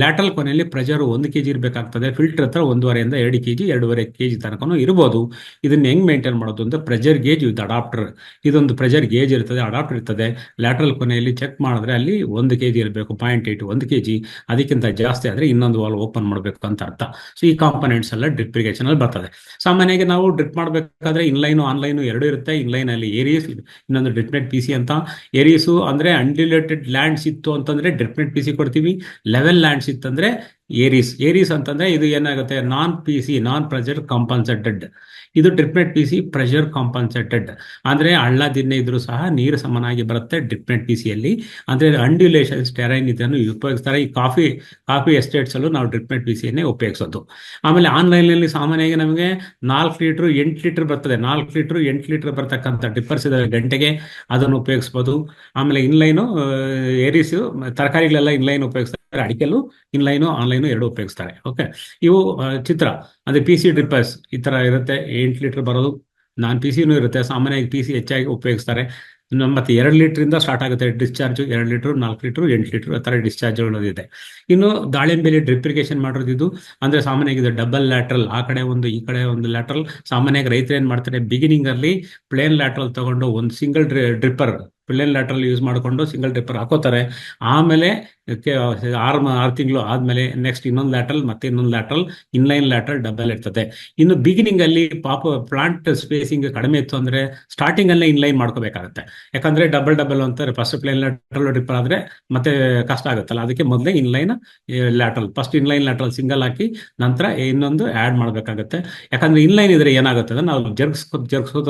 ಲ್ಯಾಟ್ರಲ್ ಕೊನೆಯಲ್ಲಿ ಪ್ರೆಷರ್ 1 kg ಇರಬೇಕಾಗ್ತದೆ. ಫಿಲ್ಟರ್ ಹತ್ರ 1.5 ಇಂದ 2 kg 2.5 kg ತನಕನೂ ಇರ್ಬೋದು. ಇದನ್ನ ಹೆಂಗ್ ಮೇಂಟೈನ್ ಮಾಡೋದು ಅಂತ ಪ್ರೆಷರ್ ಗೇಜ್ ವಿತ್ ಅಡಾಪ್ಟರ್, ಇದೊಂದು ಪ್ರೆಷರ್ ಗೇಜ್ ಇರ್ತದೆ, ಅಡಾಪ್ಟರ್ ಇರ್ತದೆ. ಲ್ಯಾಟ್ರಲ್ ಕೊನೆಯಲ್ಲಿ ಚೆಕ್ ಮಾಡಿದ್ರೆ ಅಲ್ಲಿ 1 kg ಇರಬೇಕು, 0.8 1 kg. ಅದಕ್ಕಿಂತ ಜಾಸ್ತಿ ಆದ್ರೆ ಇನ್ನೊಂದು ವಾಲ್ವ್ ಓಪನ್ ಮಾಡಬೇಕು ಅಂತ ಅರ್ಥ. ಸೊ ಈ ಕಾಂಪೊನೆಂಟ್ಸ್ ಎಲ್ಲ ಡ್ರಿಪ್ ಇರಿಗೇಷನ್ ಅಲ್ಲಿ ಬರ್ತದೆ. ಸಾಮಾನ್ಯವಾಗಿ ನಾವು ಡ್ರಿಪ್ ಮಾಡಬೇಕಾದ್ರೆ ಇನ್ಲೈನು ಆನ್ಲೈನು ಎರಡು ಇರುತ್ತೆ. ಇನ್ಲೈನ್ ಅಲ್ಲಿ ಏರಿಯಸ್, ಇನ್ನೊಂದು ಡ್ರಿಪ್ನೆಟ್ PC ಅಂತ. ಏರಿಯಸು ಅಂದ್ರೆ ಅನ್ಡಿಲೇಟೆಡ್ ಲ್ಯಾಂಡ್ಸ್ ಇತ್ತು ಅಂತಂದ್ರೆ ಡ್ರಿಪ್ನೆಟ್ PC ಕೊಡ್ತೀವಿ. ಲೆವೆಲ್ ಲ್ಯಾಂಡ್ಸ್ ಇತ್ತಂದ್ರೆ ಏರೀಸ್ ಅಂತಂದ್ರೆ ಇದು ಏನಾಗುತ್ತೆ, ನಾನ್ PC, ನಾನ್ ಪ್ರೆಷರ್ ಕಾಂಪನ್ಸೇಟೆಡ್. ಇದು ಡ್ರಿಪ್ನೆಟ್ PC ಪ್ರೆಷರ್ ಕಾಂಪನ್ಸೇಟೆಡ್. ಅಂದ್ರೆ ಹಳ್ಳ ದಿನ್ನೆ ಇದ್ರೂ ಸಹ ನೀರು ಸಮನಾಗಿ ಬರುತ್ತೆ ಡ್ರಿಪ್ನೆಟ್ PC ಯಲ್ಲಿ. ಅಂದ್ರೆ ಅಂಡ್ಯುಲೇಷನ್ಸ್ ಟೆರೈನ್ ಇದನ್ನು ಉಪಯೋಗಿಸ್ತಾರೆ. ಈ ಕಾಫಿ ಎಸ್ಟೇಟ್ಸ್ ಅಲ್ಲೂ ನಾವು ಡ್ರಿಪ್ನೆಟ್ PC ಯನ್ನೇ ಉಪಯೋಗಿಸೋದು. ಆಮೇಲೆ ಆನ್ಲೈನ್ ನಲ್ಲಿ ಸಾಮಾನ್ಯವಾಗಿ ನಮಗೆ 4 ಲೀಟರ್ 8 ಲೀಟರ್ ಬರ್ತದೆ. 4 ಲೀಟರ್ 8 ಲೀಟರ್ ಬರ್ತಕ್ಕಂಥ ಡಿಪ್ಪರ್ಸ್ ಇದಾವೆ ಗಂಟೆಗೆ, ಅದನ್ನು ಉಪಯೋಗಿಸ್ಬೋದು. ಆಮೇಲೆ ಇನ್ಲೈನು ಏರೀಸು, ತರಕಾರಿಗಳೆಲ್ಲ ಇನ್ಲೈನ್ ಉಪಯೋಗಿಸ್ತಾರೆ. ಅಡಿಕೆಲ್ಲೂ ಇನ್ಲೈನು ಆನ್ಲೈನು ಎರಡು ಉಪಯೋಗಿಸ್ತಾರೆ. ಓಕೆ, ಇವು ಚಿತ್ರ ಅಂದ್ರೆ PC ಡ್ರಿಪ್ಪರ್ಸ್ ಈ ತರ ಇರುತ್ತೆ. 8 ಲೀಟರ್ ಬರೋದು. ನಾನ್ PCನೂ ಇರುತ್ತೆ. ಸಾಮಾನ್ಯವಾಗಿ PC ಹೆಚ್ಚಾಗಿ ಉಪಯೋಗಿಸ್ತಾರೆ. ಮತ್ತೆ 2 ಲೀಟರ್ ಸ್ಟಾರ್ಟ್ ಆಗುತ್ತೆ ಡಿಸ್ಚಾರ್ಜ್. 2 ಲೀಟರ್ 4 ಲೀಟರ್ 8 ಲೀಟರ್ ಆ ತರ ಡಿಸ್ಚಾರ್ಜ್ ಇದೆ. ಇನ್ನು ದಾಳಿಂಬೆಲಿ ಡ್ರಿಪ್ ಇರಿಗೇಷನ್ ಮಾಡೋದು ಇದು ಅಂದ್ರೆ ಸಾಮಾನ್ಯವಾಗಿ ಇದು ಡಬಲ್ ಲ್ಯಾಟ್ರಲ್, ಆ ಕಡೆ ಒಂದು ಈ ಕಡೆ ಒಂದು ಲ್ಯಾಟ್ರಲ್. ಸಾಮಾನ್ಯವಾಗಿ ರೈತರು ಏನ್ ಮಾಡ್ತಾರೆ, ಬಿಗಿನಿಂಗ್ ಅಲ್ಲಿ ಪ್ಲೇನ್ ಲ್ಯಾಟ್ರಲ್ ತಗೊಂಡು ಒಂದು single dripper plain lateral use ಮಾಡಿಕೊಂಡು ಸಿಂಗಲ್ ಡ್ರಿಪ್ಪರ್ ಹಾಕೋತಾರೆ. ಆಮೇಲೆ 6 ತಿಂಗಳು ಆದ್ಮೇಲೆ ನೆಕ್ಸ್ಟ್ ಇನ್ನೊಂದು ಲ್ಯಾಟ್ರಲ್, ಮತ್ತೆ ಇನ್ನೊಂದು ಲ್ಯಾಟ್ರಲ್, ಇನ್ಲೈನ್ ಲ್ಯಾಟ್ರಲ್ ಡಬಲ್ ಇರ್ತದೆ. ಇನ್ನು ಬಿಗಿನಿಂಗ್ ಅಲ್ಲಿ ಪ್ಲಾಂಟ್ ಸ್ಪೇಸಿಂಗ್ ಕಡಿಮೆ ಇತ್ತು ಅಂದ್ರೆ ಸ್ಟಾರ್ಟಿಂಗ್ ಅಲ್ಲೇ ಇನ್ಲೈನ್ ಮಾಡ್ಕೋಬೇಕಾಗುತ್ತೆ. ಯಾಕಂದ್ರೆ ಡಬಲ್ ಅಂತಾರೆ. ಫಸ್ಟ್ ಪ್ಲೇನ್ ಲ್ಯಾಟ್ರಲ್ ಡ್ರಿಪ್ಪರ್ ಆದ್ರೆ ಮತ್ತೆ ಕಷ್ಟ ಆಗುತ್ತಲ್ಲ, ಅದಕ್ಕೆ ಮೊದಲೇ inline lateral, first inline lateral single ಹಾಕಿ ನಂತರ ಇನ್ನೊಂದು ಆಡ್ ಮಾಡ್ಬೇಕಾಗುತ್ತೆ. ಯಾಕಂದ್ರೆ ಇನ್ಲೈನ್ ಇದ್ರೆ ಏನಾಗುತ್ತೆ ಅಂದ್ರೆ ನಾವು ಜರ್ಗ್ಸ್ಕೋತ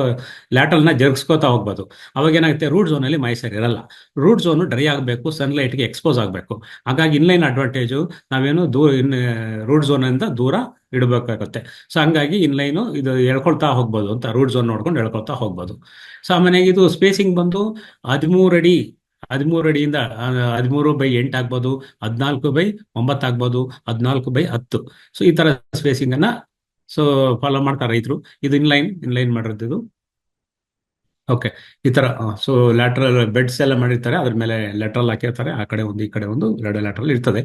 ಲ್ಯಾಟ್ರಲ್ನ ಜರ್ಗ್ಸ್ಕೋತಾ ಹೋಗ್ಬೋದು. ಅವಾಗ ಏನಾಗುತ್ತೆ, ರೂಟ್ ಝೋನ್ ಅಲ್ಲಿ ಮೈಸರ್ ಇರಲ್ಲ. ರೂಟ್ ಝೋನ್ ಡ್ರೈ ಆಗಬೇಕು, ಸನ್ಲೈಟ್ಗೆ ಎಕ್ಸ್ಪೋಸ್ ಆಗಬೇಕು. ಹಾಗಾಗಿ ಇನ್ಲೈನ್ ಅಡ್ವಾಂಟೇಜು ನಾವೇನು ರೂಟ್ ಝೋನ್ ಇಂದ ದೂರ ಇಡಬೇಕಾಗುತ್ತೆ. ಸೊ ಹಂಗಾಗಿ ಇನ್ಲೈನು ಇದು ಎಳ್ಕೊಳ್ತಾ ಹೋಗ್ಬೋದು ಅಂತ, ರೂಟ್ ಝೋನ್ ನೋಡ್ಕೊಂಡು ಎಳ್ಕೊಳ್ತಾ ಹೋಗ್ಬೋದು. ಸಾಮಾನ್ಯವಾಗಿ ಇದು ಸ್ಪೇಸಿಂಗ್ ಬಂದು 13 ಅಡಿಯಿಂದ 13/8 ಆಗ್ಬೋದು, 14/9 ಆಗ್ಬೋದು, 14/10. ಸೊ ಈ ತರ ಸ್ಪೇಸಿಂಗ್ ಅನ್ನ ಫಾಲೋ ಮಾಡ್ತಾರೆ ರೈತರು. ಇದು ಇನ್ಲೈನ್ ಮಾಡಿರೋದು. ಓಕೆ, ಈ ತರ ಸೊ ಲ್ಯಾಟ್ರಲ್ ಬೆಡ್ಸ್ ಎಲ್ಲ ಮಾಡಿರ್ತಾರೆ, ಅದ್ರ ಮೇಲೆ ಲ್ಯಾಟ್ರಲ್ ಹಾಕಿರ್ತಾರೆ. ಆ ಕಡೆ ಒಂದು ಈ ಕಡೆ ಒಂದು 2 ಲ್ಯಾಟ್ರಲ್ ಇರ್ತದೆ.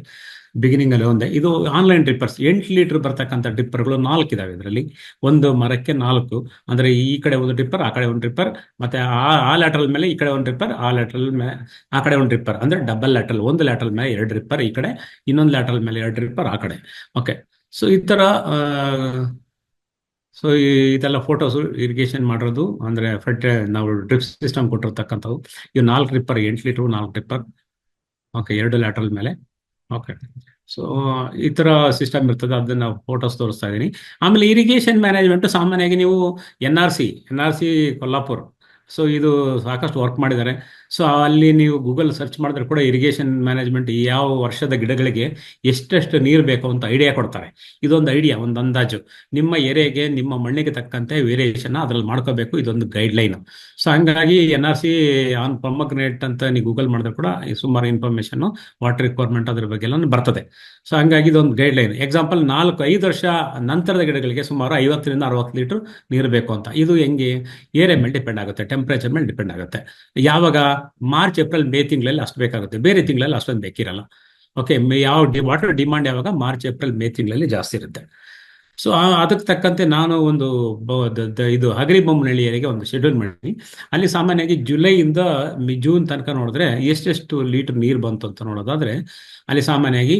ಬಿಗಿನಿಂಗ್ ಅಲ್ಲಿ ಒಂದೇ. ಇದು ಆನ್ಲೈನ್ ಡ್ರಿಪ್ಪರ್ಸ್. 8 ಲೀಟರ್ ಬರ್ತಕ್ಕಂಥ ಡ್ರಿಪ್ಪರ್ಗಳು 4 ಇದಾವೆ. ಇದರಲ್ಲಿ ಒಂದು ಮರಕ್ಕೆ 4 ಅಂದ್ರೆ ಈ ಕಡೆ ಒಂದು ಡ್ರಿಪ್ಪರ್, ಆ ಕಡೆ ಒಂದು ಡ್ರಿಪ್ಪರ್, ಮತ್ತೆ ಆ ಲ್ಯಾಟ್ರಲ್ ಮೇಲೆ ಈ ಕಡೆ ಒಂದು ಡ್ರಿಪ್ಪರ್, ಆ ಲ್ಯಾಟ್ರಲ್ ಮೇಲೆ ಆ ಕಡೆ ಒಂದು ಡ್ರಿಪ್ಪರ್. ಅಂದ್ರೆ ಡಬಲ್ ಲ್ಯಾಟ್ರಲ್, ಒಂದು ಲ್ಯಾಟ್ರಲ್ ಮೇಲೆ 2 ಡ್ರಿಪ್ಪರ್ ಈ ಕಡೆ, ಇನ್ನೊಂದು ಲ್ಯಾಟ್ರಲ್ ಮೇಲೆ 2 ಡ್ರಿಪ್ಪರ್ ಆ ಕಡೆ. ಓಕೆ, ಸೊ ಈ ತರ ಸೊ ಇದೆಲ್ಲ ಫೋಟೋಸು ಇರಿಗೇಷನ್ ಮಾಡೋದು ಅಂದ್ರೆ ನಾವು ಡ್ರಿಪ್ ಸಿಸ್ಟಮ್ ಕೊಟ್ಟಿರ್ತಕ್ಕಂಥವು. ಇವು 4 dripper 8 litre 4 dripper. Okay, 2 lateral ಮೇಲೆ. ಓಕೆ, ಸೊ ಈ ತರ ಸಿಸ್ಟಮ್ ಇರ್ತದೆ. ಅದನ್ನ ಫೋಟೋಸ್ ತೋರಿಸ್ತಾ ಇದ್ದೀನಿ. ಆಮೇಲೆ ಇರಿಗೇಷನ್ ಮ್ಯಾನೇಜ್ಮೆಂಟ್ ಸಾಮಾನ್ಯವಾಗಿ ನೀವು NRC ಕೊಲ್ಲಾಪುರ್ ಸೊ ಇದು ಸಾಕಷ್ಟು ವರ್ಕ್ ಮಾಡಿದ್ದಾರೆ. ಸೊ ಅಲ್ಲಿ ನೀವು ಗೂಗಲ್ ಸರ್ಚ್ ಮಾಡಿದ್ರೆ ಕೂಡ ಇರಿಗೇಷನ್ ಮ್ಯಾನೇಜ್ಮೆಂಟ್ ಯಾವ ವರ್ಷದ ಗಿಡಗಳಿಗೆ ಎಷ್ಟೆಷ್ಟು ನೀರು ಬೇಕು ಅಂತ ಐಡಿಯಾ ಕೊಡ್ತಾರೆ. ಇದೊಂದು ಐಡಿಯಾ, ಒಂದು ಅಂದಾಜು ನಿಮ್ಮ ಏರಿಯಾಗೆ ನಿಮ್ಮ ಮಣ್ಣಿಗೆ ತಕ್ಕಂತೆ ವೇರಿಯೇಷನ್ ಅದ್ರಲ್ಲಿ ಮಾಡ್ಕೋಬೇಕು. ಇದೊಂದು ಗೈಡ್ಲೈನ್. ಸೊ ಹಂಗಾಗಿ NRC ಆನ್ ಪೊಮಗ್ರೆನೇಟ್ ಅಂತ ನೀವು ಗೂಗಲ್ ಮಾಡಿದ್ರೆ ಕೂಡ ಸುಮಾರು ಇನ್ಫಾರ್ಮೇಶನ್ ವಾಟರ್ ರಿಕ್ವೈರ್ಮೆಂಟ್ ಅದ್ರ ಬಗ್ಗೆ ಎಲ್ಲ ಬರ್ತದೆ. ಸೊ ಹಂಗಾಗಿ ಇದೊಂದು ಗೈಡ್ಲೈನ್. ಎಕ್ಸಾಂಪಲ್ 4-5 ವರ್ಷ ನಂತರದ ಗಿಡಗಳಿಗೆ ಸುಮಾರು 50ರಿಂದ 60 ಲೀಟರ್ ನೀರು ಬೇಕು ಅಂತ. ಇದು ಹೆಂಗೆ? ಏರಿಯಾ ಮೇಲೆ ಡಿಪೆಂಡ್ ಆಗುತ್ತೆ, ಟೆಂಪರೇಚರ್ ಮೇಲೆ ಡಿಪೆಂಡ್ ಆಗುತ್ತೆ. ಯಾವಾಗ ಮಾರ್ಚ್ ಏಪ್ರಿಲ್ ಮೇ ತಿಂಗಳಲ್ಲಿ ಅಷ್ಟು ಬೇಕಾಗುತ್ತೆ, ಬೇರೆ ತಿಂಗಳಲ್ಲಿ ಅಷ್ಟೊಂದು ಬೇಕಿರಲ್ಲ. ಓಕೆ, ಯಾವ ವಾಟರ್ ಡಿಮಾಂಡ್ ಯಾವಾಗ ಮಾರ್ಚ್ ಏಪ್ರಿಲ್ ಮೇ ತಿಂಗಳಲ್ಲಿ ಜಾಸ್ತಿ ಇರುತ್ತೆ. ಸೊ ಅದಕ್ಕೆ ತಕ್ಕಂತೆ ನಾನು ಒಂದು ಇದು ಹಗರಿಬೊಮ್ಮನಹಳ್ಳಿಯರಿಗೆ ಒಂದು ಶೆಡ್ಯೂಲ್ ಮಾಡಿ, ಅಲ್ಲಿ ಸಾಮಾನ್ಯವಾಗಿ ಜುಲೈಯಿಂದ ಜೂನ್ ತನಕ ನೋಡಿದ್ರೆ ಎಷ್ಟೆಷ್ಟು ಲೀಟರ್ ನೀರು ಬಂತು ಅಂತ ನೋಡೋದಾದ್ರೆ, ಅಲ್ಲಿ ಸಾಮಾನ್ಯವಾಗಿ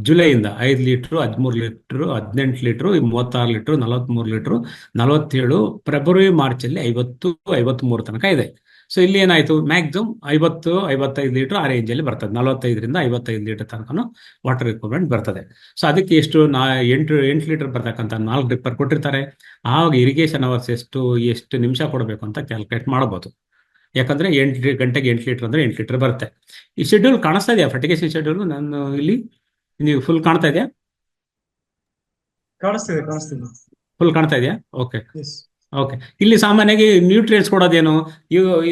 ಜುಲೈಯಿಂದ 5 litre, 13 litre, 18 litre, 36 litre, 43 litre, 47, February ಮಾರ್ಚಲ್ಲಿ 50, 53 ತನಕ ಇದೆ. ಸೊ ಇಲ್ಲಿ ಏನಾಯ್ತು, ಮ್ಯಾಕ್ಸಿಮಮ್ 50-55 ಲೀಟರ್ ಆ ರೇಂಜಲ್ಲಿ ಬರ್ತದೆ. 45ರಿಂದ 55 ಲೀಟರ್ ತನಕ ವಾಟರ್ ರಿಕ್ವೈರ್ಮೆಂಟ್ ಬರ್ತದೆ. ಸೊ ಅದಕ್ಕೆ ಎಷ್ಟು 8 ಲೀಟರ್ ಬರ್ತಕ್ಕಂಥ 4 ಡ್ರಿಪ್ಪರ್ ಕೊಟ್ಟಿರ್ತಾರೆ. ಆವಾಗ ಇರಿಗೇಷನ್ ಅವರ್ಸ್ ಎಷ್ಟು ನಿಮಿಷ ಕೊಡಬೇಕು ಅಂತ ಕ್ಯಾಲ್ಕುಲೇಟ್ ಮಾಡಬಹುದು. ಯಾಕಂದ್ರೆ 8 ಗಂಟೆಗೆ 8 ಲೀಟರ್ ಅಂದ್ರೆ 8 ಲೀಟರ್ ಬರುತ್ತೆ. ಈ ಶೆಡ್ಯೂಲ್ ಕಾಣಿಸ್ತಾ ಇದೆಯಾ? ಫರ್ಟಿಗೇಷನ್ ಶೆಡ್ಯೂಲ್ ನಾನು ಇಲ್ಲಿ ನೀವು ಫುಲ್ ಕಾಣ್ತಾ ಇದೆಯಾ? ಕಾಣಿಸ್ತಿದೆ. ಫುಲ್ ಕಾಣ್ತಾ ಇದೆಯಾ? ಓಕೆ. ಎಸ್. ಓಕೆ, ಇಲ್ಲಿ ಸಾಮಾನ್ಯವಾಗಿ ನ್ಯೂಟ್ರಿಯೆಂಟ್ಸ್ ಕೊಡೋದೇನು?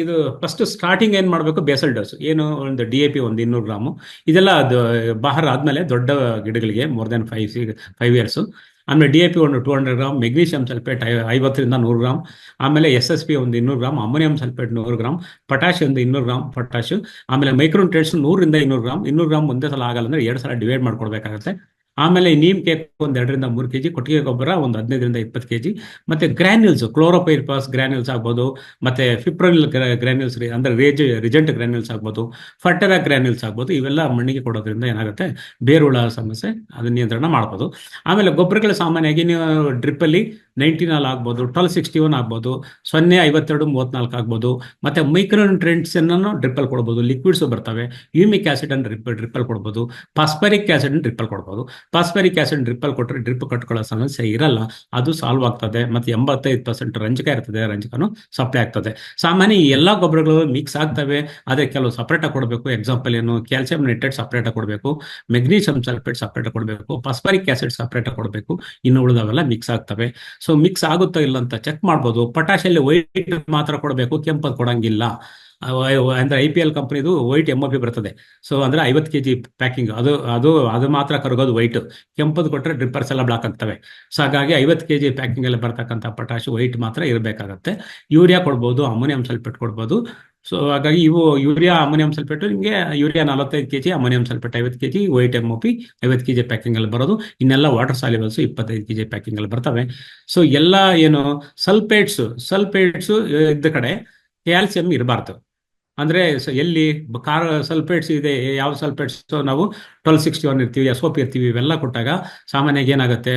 ಇದು ಫಸ್ಟ್ ಸ್ಟಾರ್ಟಿಂಗ್ ಏನು ಮಾಡಬೇಕು? ಬೇಸಲ್ ಡೋಸ್ ಏನು? ಒಂದು DAP ಒಂದು 200 ಗ್ರಾಮು. ಇದೆಲ್ಲ ಅದು ಬಹರ ಆದಮೇಲೆ ದೊಡ್ಡ ಗಿಡಗಳಿಗೆ ಮೋರ್ ದೆನ್ 5 ಇಯರ್ಸು. ಆಮೇಲೆ DAP ಒಂದು 200 ಗ್ರಾಮ್, ಮೆಗ್ನೀಷಿಯಂ ಸಲ್ಫೇಟ್ 50ರಿಂದ 100 ಗ್ರಾಮ್, ಆಮೇಲೆ SSP ಒಂದು 200 gram, ammonium sulphate 100 gram, potash ಒಂದು 200 ಗ್ರಾಮ್ ಪೊಟ್ಯಾಶ್, ಆಮೇಲೆ ಮೈಕ್ರೋನ್ಯೂಟ್ರಿಯೆಂಟ್ಸ್ 100ರಿಂದ 200 ಗ್ರಾಮ್. 200 ಗ್ರಾಮ್ ಒಂದೇ ಸಲ ಆಗಲ್ಲ ಅಂದ್ರೆ 2 ಸಲ ಡಿವೈಡ್ ಮಾಡ್ಕೊಡ್ಬೇಕಾಗುತ್ತೆ. ಆಮೇಲೆ ನೀಮ್ ಕೇಕ್ ಒಂದು 2ರಿಂದ 3 kg, ಕೊಟ್ಟಿಗೆ ಗೊಬ್ಬರ ಒಂದು 15ರಿಂದ 20 kg, ಮತ್ತೆ ಗ್ರ್ಯಾನ್ಯೂಲ್ಸ್, ಕ್ಲೋರೋಪೈರಿಫಾಸ್ ಗ್ರ್ಯಾನ್ಯೂಲ್ಸ್ ಆಗ್ಬೋದು, ಮತ್ತೆ ಫಿಪ್ರನಿಲ್ ಗ್ರ್ಯಾನ್ಯೂಲ್ಸ್ ಅಂದ್ರೆ ರಿಜೆಂಟ್ ಗ್ರ್ಯಾನ್ಯೂಲ್ಸ್ ಆಗ್ಬೋದು, ಫರ್ಟೆರಾ ಗ್ರ್ಯಾನ್ಯೂಲ್ಸ್ ಆಗ್ಬೋದು. ಇವೆಲ್ಲ ಮಣ್ಣಿಗೆ ಕೊಡೋದ್ರಿಂದ ಏನಾಗುತ್ತೆ, ಬೇರುಳ ಸಮಸ್ಯೆ ಅದನ್ನ ನಿಯಂತ್ರಣ ಮಾಡ್ಬೋದು. ಆಮೇಲೆ ಗೊಬ್ಬರಗಳು ಸಾಮಾನ್ಯವಾಗಿ ನೀವು ಡ್ರಿಪ್ಪಲ್ಲಿ 19 ಆಗ್ಬೋದು, 1261 ಆಗ್ಬೋದು, 052-34 ಆಗ್ಬೋದು. ಮತ್ತೆ ಮೈಕ್ರೋನ್ಯೂಟ್ರಿಯೆಂಟ್ಸ್ ಅನ್ನು ಡ್ರಿಪ್ಪಲ್ಲಿ ಕೊಡ್ಬೋದು. ಲಿಕ್ವಿಡ್ಸ್ ಬರ್ತವೆ, ಯೂಮಿಕ್ ಆಸಿಡ್ ಅನ್ನು ಡ್ರಿಪ್ಪಲ್ ಕೊಡ್ಬೋದು, ಫಾಸ್ಫರಿಕ್ ಆಸಿಡ್ ಡ್ರಿಪ್ಪಲ್ ಕೊಡ್ಬೋದು. ಫಾಸ್ಫರಿಕ್ ಆಸಿಡ್ ಡ್ರಿಪ್ಪಲ್ ಕೊಟ್ಟರೆ ಡ್ರಿಪ್ ಕಟ್ಕೊಳ್ಳೋ ಸಮಸ್ಯೆ ಇರಲ್ಲ, ಅದು ಸಾಲ್ವ್ ಆಗ್ತದೆ. ಮತ್ತೆ 85% ರಂಜಕ ಇರ್ತದೆ, ರಂಜಕನು ಸಪ್ಲೈ ಆಗ್ತದೆ. ಸಾಮಾನ್ಯ ಈ ಎಲ್ಲ ಗೊಬ್ಬರಗಳು ಮಿಕ್ಸ್ ಆಗ್ತವೆ, ಆದರೆ ಕೆಲವು ಸಪ್ರೇಟಾಗಿ ಕೊಡಬೇಕು. ಎಕ್ಸಾಂಪಲ್ ಏನು? ಕ್ಯಾಲ್ಸಿಯಂ ನೈಟ್ರೇಟ್ ಸಪ್ರೇಟಾಗಿ ಕೊಡಬೇಕು, ಮೆಗ್ನೀಷಿಯಂ ಸಲ್ಫೇಟ್ ಸಪ್ರೇಟಾಗಿ ಕೊಡಬೇಕು, ಫಾಸ್ಫರಿಕ್ ಆಸಿಡ್ ಸಪ್ರೇಟಾಗಿ ಕೊಡಬೇಕು. ಇನ್ನು ಉಳಿದವೆಲ್ಲ ಮಿಕ್ಸ್ ಆಗ್ತವೆ. ಸೊ ಮಿಕ್ಸ್ ಆಗುತ್ತೋ ಇಲ್ಲ ಅಂತ ಚೆಕ್ ಮಾಡ್ಬೋದು. ಪೊಟ್ಯಾಷಲ್ಲಿ ವೈಟ್ ಮಾತ್ರ ಕೊಡಬೇಕು, ಕೆಂಪದು ಕೊಡಂಗಿಲ್ಲ. ಅಂದ್ರೆ IPL ಕಂಪ್ನಿದು ವೈಟ್ MOP ಬರ್ತದೆ. ಸೊ ಅಂದ್ರೆ 50 kg ಪ್ಯಾಕಿಂಗ್, ಅದು ಮಾತ್ರ ಕರಗೋದು ವೈಟ್. ಕೆಂಪದು ಕೊಟ್ಟರೆ ಡ್ರಿಪ್ಪರ್ಸ್ ಎಲ್ಲ ಬ್ಲಾಕ್ ಆಗ್ತವೆ. ಸೊ ಹಾಗಾಗಿ 50 kg ಪ್ಯಾಕಿಂಗ್ ಅಲ್ಲಿ ಬರ್ತಕ್ಕಂಥ ಪೊಟ್ಯಾಶ್ ವೈಟ್ ಮಾತ್ರ ಇರಬೇಕಾಗತ್ತೆ. ಯೂರಿಯಾ ಕೊಡ್ಬೋದು, ಅಮೋನಿಯಂ ಸಲ್ಫೇಟ್ ಕೊಡ್ಬೋದು. ಸೊ ಹಾಗಾಗಿ ಇವು ಯೂರಿಯಾ, ಅಮೋನಿಯಂ ಸಲ್ಫೇಟ್, ನಿಮಗೆ urea 45 kg, ammonium sulphate 50 kg, white MOP 50 kg packing ಅಲ್ಲಿ ಬರೋದು. ಇನ್ನೆಲ್ಲ ವಾಟರ್ ಸಾಲ್ಯುಬಲ್ಸ್ 25 kg ಪ್ಯಾಕಿಂಗ್ ಅಲ್ಲಿ ಬರ್ತವೆ. ಸೊ ಎಲ್ಲ ಏನು ಸಲ್ಫೇಟ್ಸ್ ಇದ್ದ ಕಡೆ ಕ್ಯಾಲ್ಸಿಯಂ ಇರಬಾರ್ದು. ಅಂದ್ರೆ ಎಲ್ಲಿ ಸಲ್ಫೇಟ್ಸ್ ಇದೆ, ಯಾವ ಸಲ್ಫೇಟ್ಸ್ ನಾವು 1261 ಇರ್ತೀವಿ, SOP ಇರ್ತೀವಿ, ಇವೆಲ್ಲ ಕೊಟ್ಟಾಗ ಸಾಮಾನ್ಯವಾಗಿ ಏನಾಗುತ್ತೆ,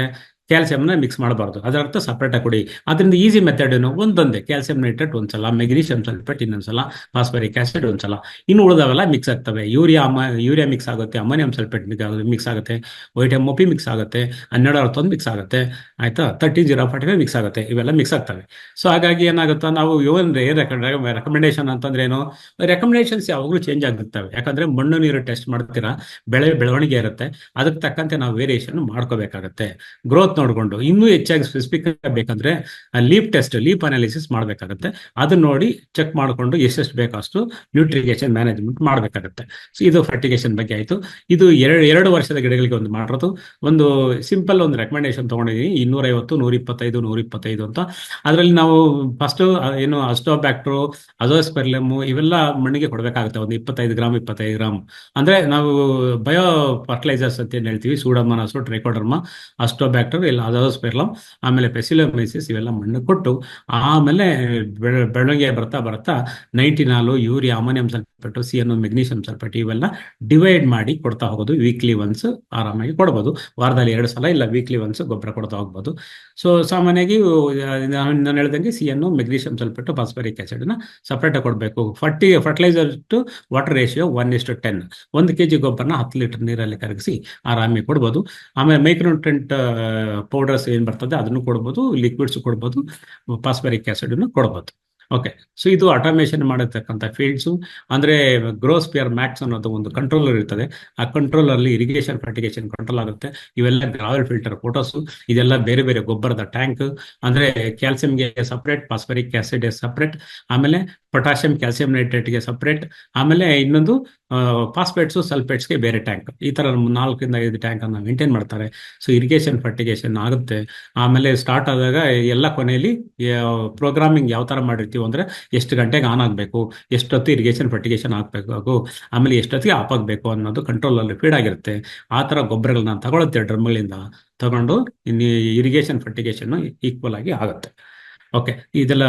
ಕ್ಯಾಲ್ಸಿಯಂನ ಮಿಕ್ಸ್ ಮಾಡಬಾರ್ದು. ಅದರರ್ಥ ಸಪ್ರೇಟಾಗಿ ಕೊಡಿ. ಅದರಿಂದ ಈಸಿ ಮೆಥಡ್ ಏನು? ಒಂದೊಂದೇ ಕ್ಯಾಲ್ಸಿಯಂ ನೈಟ್ರೇಟ್ ಒಂದ್ಸಲ, ಮೆಗ್ನೀಷಿಯಂ ಸಲ್ಫೇಟ್ ಇನ್ನೊಂದ್ಸಲ, ಫಾಸ್ಫರಿಕ್ ಆಸಿಡ್ ಒಂದ್ಸಲ, ಇನ್ನು ಉಳಿದವೆಲ್ಲ ಮಿಕ್ಸ್ ಆಗ್ತವೆ. ಯೂರಿಯಾ ಮಿಕ್ಸ್ ಆಗುತ್ತೆ, ಅಮೋನಿಯಂ ಸಲ್ಫೇಟ್ ಮಿಕ್ಸ್ ಆಗುತ್ತೆ, ವೈಟ್ MOP ಮಿಕ್ಸ್ ಆಗುತ್ತೆ, 1261 ಮಿಕ್ಸ್ ಆಗುತ್ತೆ, ಆಯ್ತಾ, 13045 ಮಿಕ್ಸ್ ಆಗುತ್ತೆ. ಇವೆಲ್ಲ ಮಿಕ್ಸ್ ಆಗ್ತವೆ. ಸೊ ಹಾಗಾಗಿ ಏನಾಗುತ್ತಾ, ನಾವು ರೆಕಮೆಂಡೇಶನ್ ಅಂತಂದ್ರೆ ಏನು? ರೆಕಮೆಂಡೇಶನ್ಸ್ ಯಾವಾಗಲೂ ಚೇಂಜ್ ಆಗಿರ್ತವೆ. ಯಾಕಂದ್ರೆ ಮಣ್ಣು ನೀರು ಟೆಸ್ಟ್ ಮಾಡ್ತೀರಾ, ಬೆಳವಣಿಗೆ ಇರುತ್ತೆ, ಅದಕ್ಕೆ ತಕ್ಕಂತೆ ನಾವು ವೇರಿಯೇಷನ್ ಮಾಡ್ಕೋಬೇಕಾಗತ್ತೆ. ಗ್ರೋತ್ ನೋಡಿಕೊಂಡು ಇನ್ನೂ ಹೆಚ್ಚಾಗಿ ಸ್ಪೆಸಿಫಿಕ್ ಬೇಕಂದ್ರೆ ಲೀಪ್ ಅನಾಲಿಸಿಸ್ ಮಾಡಬೇಕಾಗುತ್ತೆ. ಅದನ್ನ ನೋಡಿ ಚೆಕ್ ಮಾಡಿಕೊಂಡು ಎಷ್ಟೆಷ್ಟು ಬೇಕಷ್ಟು ನ್ಯೂಟ್ರಿಗೇಷನ್ ಮ್ಯಾನೇಜ್ಮೆಂಟ್ ಮಾಡಬೇಕಾಗುತ್ತೆ. ಸೊ ಇದು ಫರ್ಟಿಗೇಷನ್ ಬಗ್ಗೆ ಆಯಿತು. ಇದು 2 ವರ್ಷದ ಗಿಡಗಳಿಗೆ ಒಂದು ಮಾಡೋದು. ಒಂದು ಸಿಂಪಲ್ ಒಂದು ರೆಕಮೆಂಡೇಶನ್ ತೊಗೊಂಡಿದ್ದೀನಿ, 250, 125, 125 ಅಂತ. ಅದರಲ್ಲಿ ನಾವು ಫಸ್ಟ್ ಏನು ಅಸ್ಟೋಬ್ಯಾಕ್ಟ್ರು, ಅಜೋಸ್ಪೆರ್ಲಮ್ ಇವೆಲ್ಲ ಮಣ್ಣಿಗೆ ಕೊಡಬೇಕಾಗುತ್ತೆ. ಒಂದು 25 ಗ್ರಾಮ್ ಅಂದ್ರೆ ನಾವು ಬಯೋ ಫರ್ಟಿಲೈಸರ್ಸ್ ಅಂತ ಏನು ಹೇಳ್ತೀವಿ, ಸೂಡೋಮೋನಾಸ್, ಟ್ರೈಕೋಡರ್ಮಾ, ಅಸ್ಟೋಬ್ಯಾಕ್ಟರ್ ಇಲ್ಲ ಅಜೋಸ್ಪೆರ್ಲಮ್, ಆಮೇಲೆ ಪೆಸಿಲೋಮೈಸಿಸ್, ಇವೆಲ್ಲ ಮಣ್ಣು ಕೊಟ್ಟು ಆಮೇಲೆ ಬೆಳಗ್ಗೆ ಬರ್ತಾ 19 urea, ammonium sulphate, CNO, magnesium sulphate ಇವೆಲ್ಲ ಡಿವೈಡ್ ಮಾಡಿ ಕೊಡ್ತಾ ಹೋಗೋದು. ವೀಕ್ಲಿ ಒನ್ಸ್ ಆರಾಮಾಗಿ ಕೊಡ್ಬೋದು, ವಾರದಲ್ಲಿ 2 ಸಲ ಇಲ್ಲ ವೀಕ್ಲಿ ಒನ್ಸ್ ಗೊಬ್ಬರ ಕೊಡ್ತಾ ಹೋಗ್ಬೋದು. ಸೊ ಸಾಮಾನ್ಯವಾಗಿ ನಾನು ಹೇಳ್ದಂಗೆ CNO, ಮೆಗ್ನೀಷಿಯಂ ಸಲ್ಫೇಟ್, ಫಾಸ್ಫರಿಕ್ ಆಸಿಡ್ನ ಸಪ್ರೇಟಾಗಿ ಕೊಡಬೇಕು. Fertiliser to water ratio 1:10. 1 kg ಗೊಬ್ಬರನ 10 ಲೀಟರ್ ನೀರಲ್ಲಿ ಕರಗಿಸಿ ಆರಾಮಾಗಿ ಕೊಡ್ಬೋದು. ಆಮೇಲೆ ಮೈಕ್ರೋನ್ಯೂಟ್ರಿಯೆಂಟ್ ಪೌಡರ್ಸ್ ಏನು ಬರ್ತದೆ ಅದನ್ನು ಕೊಡ್ಬೋದು, ಲಿಕ್ವಿಡ್ಸ್ ಕೊಡ್ಬೋದು, ಫಾಸ್ಫರಿಕ್ ಆಸಿಡ್ ಕೊಡ್ಬೋದು. ಓಕೆ, ಸೊ ಇದು ಆಟೋಮೇಷನ್ ಮಾಡತಕ್ಕಂಥ ಫೀಲ್ಡ್ಸು. ಅಂದರೆ ಗ್ರೋಸ್ಪಿಯರ್ ಮ್ಯಾಕ್ಸ್ ಅನ್ನೋದು ಒಂದು ಕಂಟ್ರೋಲರ್ ಇರ್ತದೆ. ಆ ಕಂಟ್ರೋಲರ್ಲಿ ಇರಿಗೇಷನ್ ಫರ್ಟಿಗೇಷನ್ ಕಂಟ್ರೋಲ್ ಆಗುತ್ತೆ. ಇವೆಲ್ಲ ಗ್ರಾವೆಲ್ ಫಿಲ್ಟರ್ ಫೋಟೋಸು, ಇದೆಲ್ಲ ಬೇರೆ ಬೇರೆ ಗೊಬ್ಬರದ ಟ್ಯಾಂಕ್. ಅಂದರೆ ಕ್ಯಾಲ್ಸಿಯಂಗೆ ಸಪ್ರೇಟ್, ಫಾಸ್ಫರಿಕ್ ಆಸಿಡ್ ಸಪ್ರೇಟ್, ಆಮೇಲೆ ಪೊಟ್ಯಾಷಿಯಂ ಕ್ಯಾಲ್ಸಿಯಂ ನೈಟ್ರೇಟ್ಗೆ ಸಪ್ರೇಟ್, ಆಮೇಲೆ ಇನ್ನೊಂದು ಫಾಸ್ಫೇಟ್ಸು ಸಲ್ಫೇಟ್ಸ್ಗೆ ಬೇರೆ ಟ್ಯಾಂಕ್. ಈ ಥರ 4 ಇಂದ 5 ಟ್ಯಾಂಕ್ ಅನ್ನು ಮೇಂಟೈನ್ ಮಾಡ್ತಾರೆ. ಸೊ ಇರಿಗೇಷನ್ ಫರ್ಟಿಗೇಷನ್ ಆಗುತ್ತೆ. ಆಮೇಲೆ ಸ್ಟಾರ್ಟ್ ಆದಾಗ ಎಲ್ಲ ಕೊನೆಯಲ್ಲಿ ಪ್ರೋಗ್ರಾಮಿಂಗ್ ಯಾವ ಥರ ಮಾಡಿರ್ತೀವಿ ಅಂದರೆ ಎಷ್ಟು ಗಂಟೆಗೆ ಆನ್ ಆಗಬೇಕು, ಎಷ್ಟೊತ್ತು ಇರಿಗೇಷನ್ ಫರ್ಟಿಗೇಷನ್ ಹಾಕಬೇಕು, ಆಮೇಲೆ ಎಷ್ಟೊತ್ತಿಗೆ ಆಫ್ ಆಗಬೇಕು ಅನ್ನೋದು ಕಂಟ್ರೋಲಲ್ಲಿ ಫೀಡ್ ಆಗಿರುತ್ತೆ. ಆ ಥರ ಗೊಬ್ಬರಗಳನ್ನ ತಗೊಳುತ್ತೆ ಡ್ರಮ್ಗಳಿಂದ ತಗೊಂಡು ಇರಿಗೇಷನ್ ಫರ್ಟಿಗೇಷನ್ ಈಕ್ವಲ್ ಆಗಿ ಆಗುತ್ತೆ. ಓಕೆ, ಇದೆಲ್ಲ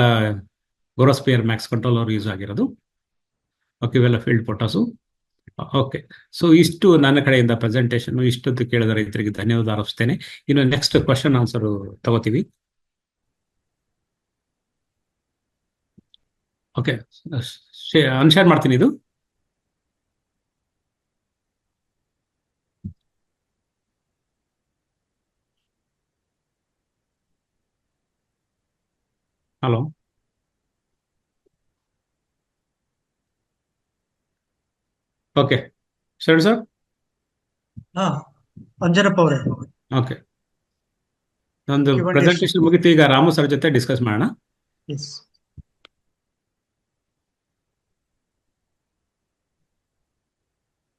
ಗ್ರೋಸ್ಪಿಯರ್ ಮ್ಯಾಕ್ಸ್ ಕಂಟ್ರೋಲರ್ ಯೂಸ್ ಆಗಿರೋದು. ಓಕೆ, ಇವೆಲ್ಲ ಫೀಲ್ಡ್ ಫೋಟೋಸು. ಓಕೆ, ಸೊ ಇಷ್ಟು ನನ್ನ ಕಡೆಯಿಂದ ಪ್ರೆಸೆಂಟೇಷನ್. ಇಷ್ಟೊತ್ತು ಕೇಳಿದ ರೈತರಿಗೆ ಧನ್ಯವಾದ ಅರ್ಪಿಸ್ತೇನೆ. ಇನ್ನು ನೆಕ್ಸ್ಟ್ ಕ್ವಶನ್ ಆನ್ಸರ್ ತಗೋತೀವಿ. ಓಕೆ, ಅನ್ಶೇರ್ ಮಾಡ್ತೀನಿ ಇದು. Hello, okay Sharan sir. ಹಾ, ಅಂಜನಪ್ಪ ಅವರೇ, ಓಕೆ, ನಂದು Q&A ಪ್ರೆಸೆಂಟೇಷನ್ ಮುಗಿತು. ಈಗ ರಾಮು ಸರ್ ಜೊತೆ ಡಿಸ್ಕಸ್ ಮಾಡೋಣ. ಎಸ್.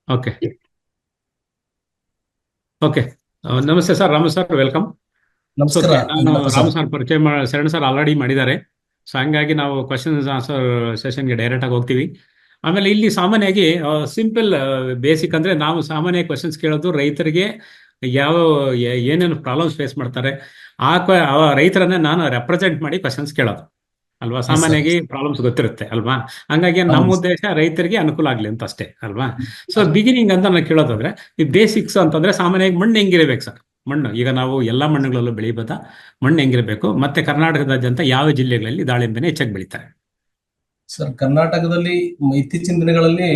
ಓಕೆ ಓಕೆ, ನಮಸ್ತೆ ಸರ್. Ramu sir, welcome. ನಮಸ್ಕಾರ. ನಾನು ರಾಮು ಸರ್ ಪರಿಚಯ ಶರಣ್ ಸರ್ ಆಲ್ರೆಡಿ ಮಾಡಿದ್ದಾರೆ. ಸೊ ಹಂಗಾಗಿ ನಾವು ಕ್ವಶನ್ಸ್ ಆನ್ಸರ್ ಸೆಷನ್ಗೆ ಡೈರೆಕ್ಟ್ ಆಗಿ ಹೋಗ್ತೀವಿ. ಆಮೇಲೆ ಇಲ್ಲಿ ಸಾಮಾನ್ಯವಾಗಿ ಸಿಂಪಲ್ ಬೇಸಿಕ್ ಅಂದರೆ ನಾವು ಸಾಮಾನ್ಯ ಕ್ವಶನ್ಸ್ ಕೇಳೋದು ರೈತರಿಗೆ ಯಾವ ಏನೇನು ಪ್ರಾಬ್ಲಮ್ಸ್ ಫೇಸ್ ಮಾಡ್ತಾರೆ ಆ ರೈತರನ್ನ ನಾನು ರೆಪ್ರೆಸೆಂಟ್ ಮಾಡಿ ಕ್ವಶನ್ಸ್ ಕೇಳೋದು ಅಲ್ವಾ. ಸಾಮಾನ್ಯವಾಗಿ ಪ್ರಾಬ್ಲಮ್ಸ್ ಗೊತ್ತಿರುತ್ತೆ ಅಲ್ವಾ. ಹಂಗಾಗಿ ನಮ್ಮ ಉದ್ದೇಶ ರೈತರಿಗೆ ಅನುಕೂಲ ಆಗಲಿ ಅಂತ ಅಷ್ಟೇ ಅಲ್ವಾ. ಸೊ ಬಿಗಿನಿಂಗ್ ಅಂತ ನಾನು ಕೇಳೋದಾದ್ರೆ ಈ ಬೇಸಿಕ್ಸ್ ಅಂತಂದ್ರೆ ಸಾಮಾನ್ಯವಾಗಿ ಮಣ್ಣು ಹೆಂಗಿರ್ಬೇಕು ಸರ್? ಮಣ್ಣು ಈಗ ನಾವು ಎಲ್ಲ ಮಣ್ಣುಗಳಲ್ಲೂ ಬೆಳಿಬೋದಾ? ಮಣ್ಣು ಹೆಂಗಿರಬೇಕು? ಮತ್ತೆ ಕರ್ನಾಟಕದಾದ್ಯಂತ ಯಾವ ಜಿಲ್ಲೆಗಳಲ್ಲಿ ದಾಳಿಂಬೆನ ಹೆಚ್ಚಾಗಿ ಬೆಳೀತಾರೆ? ಸರ್, ಕರ್ನಾಟಕದಲ್ಲಿ ಇತ್ತೀಚಿನ ದಿನಗಳಲ್ಲಿ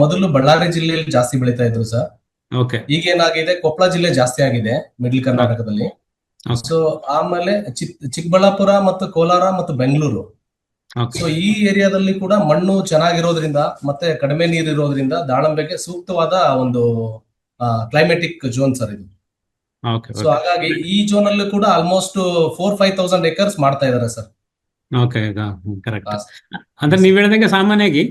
ಮೊದಲು ಬಳ್ಳಾರಿ ಜಿಲ್ಲೆಯಲ್ಲಿ ಜಾಸ್ತಿ ಬೆಳೀತಾ ಇದ್ರು ಸರ್. ಓಕೆ, ಈಗ ಏನಾಗಿದೆ, ಕೊಪ್ಪಳ ಜಿಲ್ಲೆ ಜಾಸ್ತಿ ಆಗಿದೆ ಮಿಡ್ಲ್ ಕರ್ನಾಟಕದಲ್ಲಿ. ಸೊ ಆಮೇಲೆ ಚಿಕ್ಕಬಳ್ಳಾಪುರ ಮತ್ತು ಕೋಲಾರ ಮತ್ತು ಬೆಂಗಳೂರು. ಸೊ ಈ ಏರಿಯಾದಲ್ಲಿ ಕೂಡ ಮಣ್ಣು ಚೆನ್ನಾಗಿರೋದ್ರಿಂದ ಮತ್ತೆ ಕಡಿಮೆ ನೀರಿರೋದ್ರಿಂದ ದಾಳಂಬೆಗೆ ಸೂಕ್ತವಾದ ಒಂದು ಕ್ಲೈಮೆಟಿಕ್ ಝೋನ್ ಸರ್ ಇದು. ಸೊ ಹಾಗಾಗಿ ಈ ಝೋನ್ ಅಲ್ಲಿ ಕೂಡ ಆಲ್ಮೋಸ್ಟ್ 4,000-5,000 ಎಕರ್ಸ್ ಮಾಡ್ತಾ ಇದಾರೆ ಸರ್. Okay, correct. ಅಂದ್ರೆ ನೀವ್ ಹೇಳ್ದಂಗೆ ಸಾಮಾನ್ಯವಾಗಿ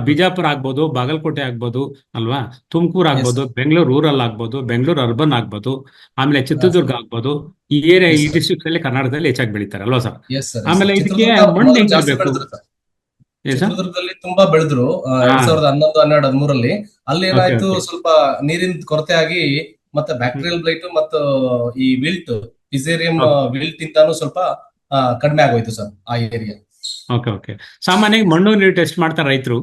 ಬಿಜಾಪುರ ಆಗ್ಬೋದು, ಬಾಗಲಕೋಟೆ ಆಗ್ಬೋದು ಅಲ್ವಾ, ತುಮಕೂರು ಆಗ್ಬೋದು, ಬೆಂಗಳೂರು ರೂರಲ್ ಆಗ್ಬೋದು, ಬೆಂಗಳೂರು ಅರ್ಬನ್ ಆಗ್ಬೋದು, ಆಮೇಲೆ ಚಿತ್ರದುರ್ಗ ಆಗ್ಬೋದು. ಈ ಏರಿಯಾ ಈ ಡಿಸ್ಟ್ರಿಕ್ಟ್ ಅಲ್ಲಿ ಕರ್ನಾಟಕದಲ್ಲಿ ಹೆಚ್ಚಾಗಿ ಬೆಳೀತಾರೆ ಅಲ್ವಾ ಸರ್? ಆಮೇಲೆ ಇದಕ್ಕೆ ಮಣ್ಣು ಹೆಂಗಿರ್ಬೇಕು? ಚಿತ್ರದುರ್ಗದಲ್ಲಿ ತುಂಬಾ ಬೆಳೆದ್ರು 2011, 12, 13 ಅಲ್ಲಿ ಏನಾಯ್ತು, ಸ್ವಲ್ಪ ನೀರಿನ ಕೊರತೆ ಆಗಿ ಮತ್ತೆ ಬ್ಯಾಕ್ಟೀರಿಯಲ್ ಬ್ಲೈಟ್ ಮತ್ತು ಈ ವಿಲ್ಟ್ ಫಿಸೇರಿಯಂ ವಿಲ್ಟ್ ಇಂತಾನು ಸ್ವಲ್ಪ ಕಡಿಮೆ ಆಗೋಯ್ತು ಸರ್ ಆ ಏರಿಯಾ. ಓಕೆ ಓಕೆ, ಸಾಮಾನ್ಯವಾಗಿ ಮಣ್ಣು ನೀವು ಟೆಸ್ಟ್ ಮಾಡ್ತಾರೆ ರೈತರು.